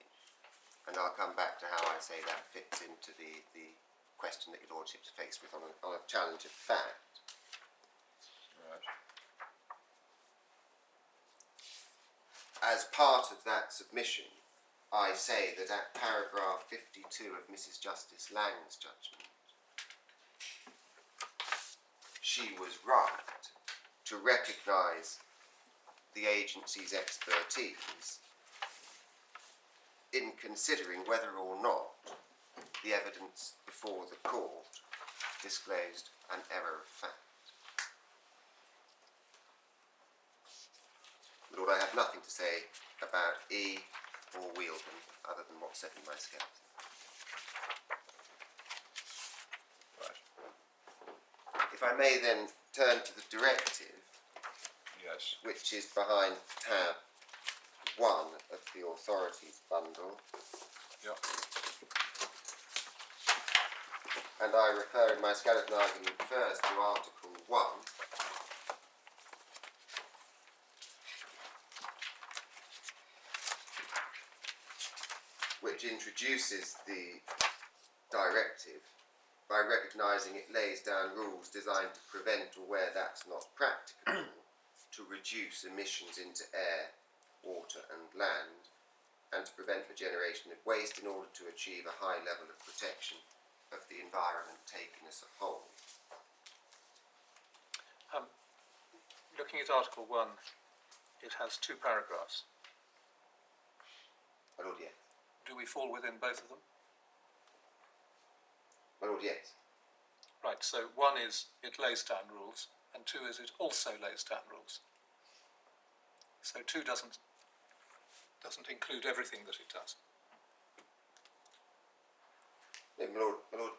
And I'll come back to how I say that fits into the question that your lordship's faced with on a challenge of fact. Right. As part of that submission, I say that at paragraph 52 of Mrs. Justice Lang's judgment, she was right to recognise the agency's expertise in considering whether or not the evidence before the court disclosed an error of fact. Lord, I have nothing to say about E or Wheeldon other than what's said in my skeleton. Right. If I may then turn to the directive, Yes. which is behind tab 1 of the authorities bundle, Yeah. and I refer in my skeleton argument first to Article 1, which introduces the directive by recognising it lays down rules designed to prevent, or where that's not practicable, to reduce emissions into air, water and land, and to prevent the generation of waste in order to achieve a high level of protection of the environment taken as a whole. Looking at Article 1, it has 2 paragraphs. My Lord, yes. Do we fall within both of them? My Lord, yes. Right, so 1 is it lays down rules, and 2 is it also lays down rules. So 2 doesn't include everything that it does. No, my Lord,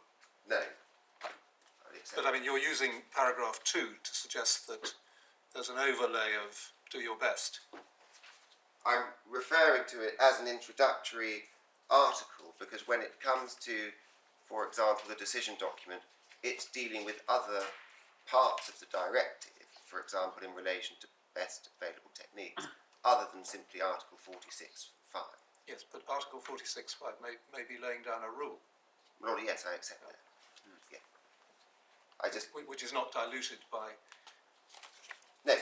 no. I'd accept But I mean, you're using paragraph 2 to suggest that there's an overlay of do your best. I'm referring to it as an introductory article because when it comes to, for example, the decision document, it's dealing with other parts of the directive, for example, in relation to best available techniques, other than simply Article 46(5). Yes, but Article 46(5) may be laying down a rule. Lord, yes, I accept that. Yeah. I just, Which is not diluted by no,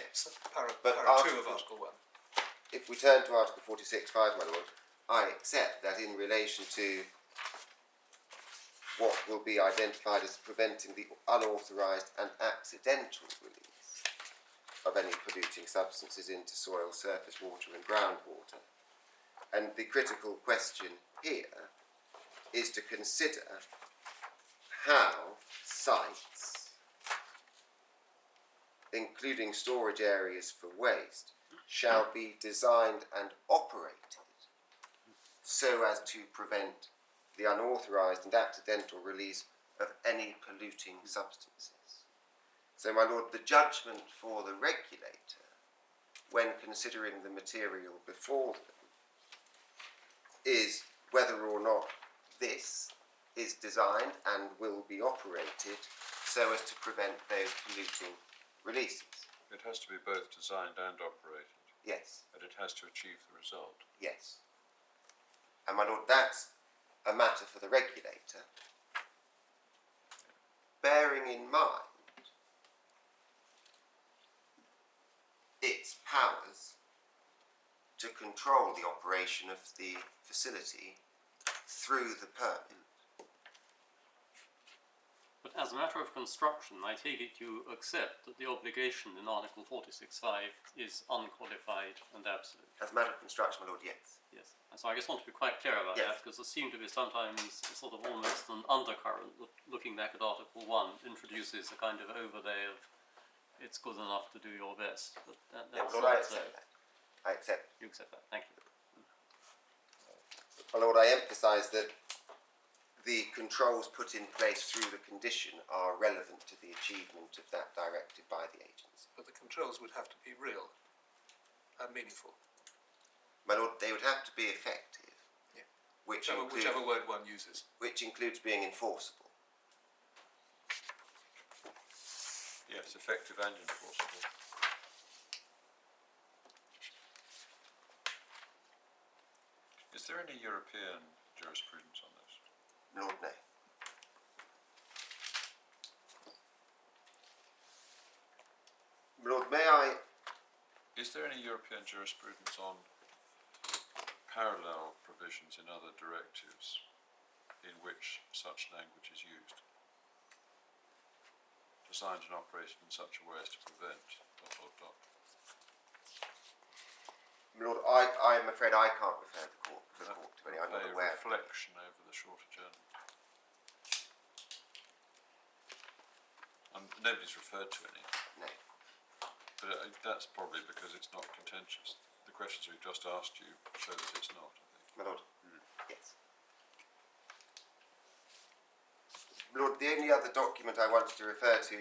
para But 2 of Article- Article 1. if we turn to Article 46(5), my Lord, I accept that in relation to what will be identified as preventing the unauthorised and accidental release of any polluting substances into soil, surface water and groundwater. And the critical question here is to consider how sites, including storage areas for waste, shall be designed and operated so as to prevent the unauthorised and accidental release of any polluting substances. So, my Lord, the judgment for the regulator, when considering the material before them, is whether or not this is designed and will be operated so as to prevent those polluting releases. It has to be both designed and operated, Yes, and it has to achieve the result. yes. And my Lord, that's a matter for the regulator, bearing in mind its powers to control the operation of the facility through the permit. But as a matter of construction, I take it you accept that the obligation in Article 46(5) is unqualified and absolute. As a matter of construction, my Lord, yes. Yes. And so I just want to be quite clear about Yes. that, because there seemed to be sometimes a sort of almost an undercurrent that, looking back at Article 1, introduces a kind of overlay of it's good enough to do your best. But that's Lord, not I so. accept that. I accept. You accept that. Thank you. My Lord, I emphasise that the controls put in place through the condition are relevant to the achievement of that directive by the agency. But the controls would have to be real and meaningful, My Lord, they would have to be effective, Yeah. which whichever word one uses. includes being enforceable. Yes, effective and enforceable. Is there any European jurisprudence on this? Lord, no. Lord, may I? Is there any European jurisprudence on parallel provisions in other directives in which such language is used? Designed and operated in such a way as to prevent ... My Lord, I'm afraid I can't refer the court to any. I'm not A aware. reflection over the short adjournment. Nobody's referred to any, No. but that's probably because it's not contentious. The questions we've just asked you show that it's not, I think. My Lord. Yes. My Lord, the only other document I wanted to refer to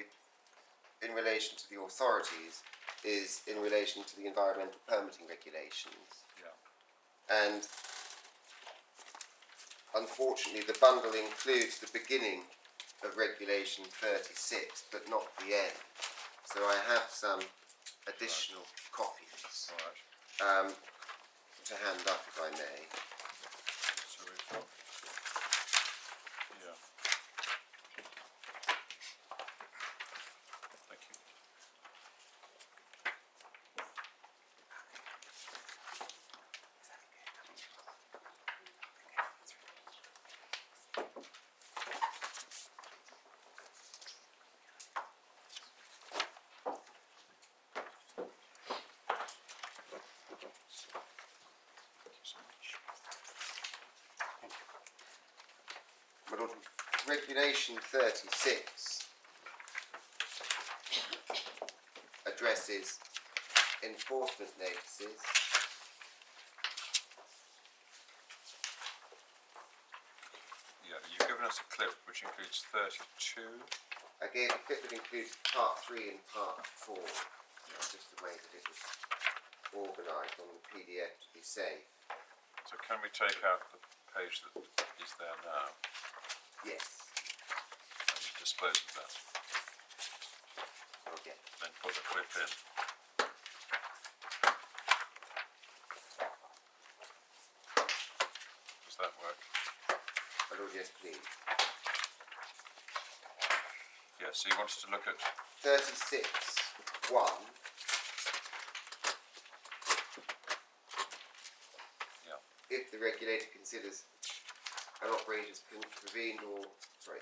in relation to the authorities is in relation to the environmental permitting regulations. Yeah. And unfortunately the bundle includes the beginning of regulation 36 but not the end. So I have some additional copies All right. to hand up if I may. So we've got, yeah. Thank you. Thank you so much. My Lord, regulation 36 addresses enforcement notices Yeah, you've given us a clip which includes 32. I gave a clip that includes part 3 and part 4. That's just the way that it was organised on the PDF to be safe. So can we take out the page that is there now Yes. and dispose of that? Okay. Then put the clip in. Does that work? My Lord, yes, please. Yes, so you wanted to look at 36(1). Yeah. If the regulator considers an operator has contravened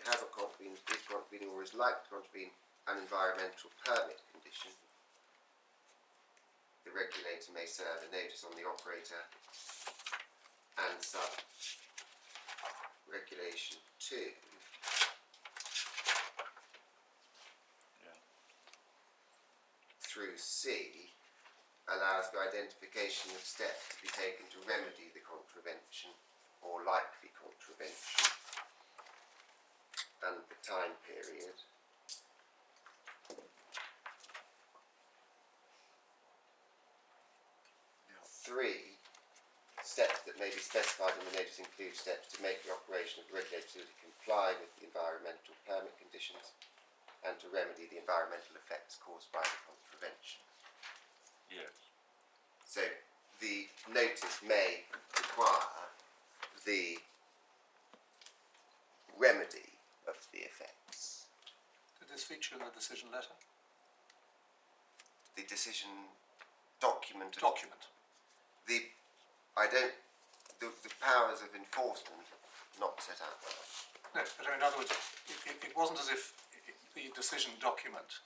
has or contravened, is contravening or is like to contravene an environmental permit condition, the regulator may serve a notice on the operator and sub regulation 2 Yeah. through C allows the identification of steps to be taken to remedy the contravention or likely contravention and the time period. Yeah. 3, steps that may be specified in the notice include steps to make the operation of the regulator comply with the environmental permit conditions and to remedy the environmental effects caused by the contravention. Yes. So the notice may require the remedy of the effects. Did this feature in the decision letter? The decision document. The powers of enforcement not set out there. No, but in other words, it wasn't as if the decision document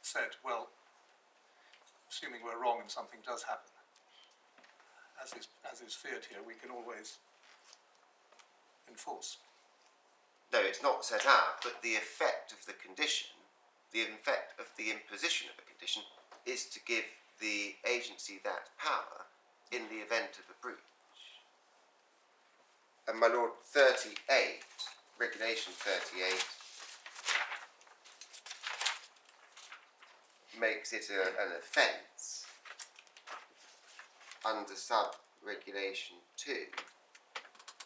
said, well, assuming we're wrong and something does happen, as is feared here, we can always enforce. No, it's not set out, but the effect of the condition, the effect of the imposition of a condition, is to give the agency that power in the event of a breach. And my Lord, 38, regulation 38, makes it an offence under sub-regulation 2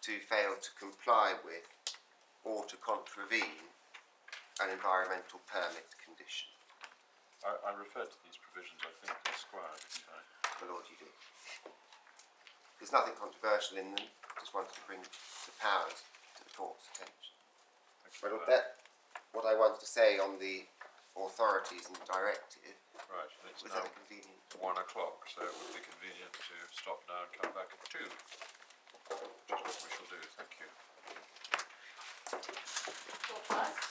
to fail to comply with or to contravene an environmental permit condition. I referred to these provisions, I think, in Squire, didn't I? My Lord, you do. There's nothing controversial in them, just wanted to bring the powers to the court's attention. Thank you My for Lord, that. what I want to say on the authorities and directive, Right, and it's was now that a convenient? 1 o'clock, so it would be convenient to stop now and come back at 2. Which is what we shall do, thank you. So fast.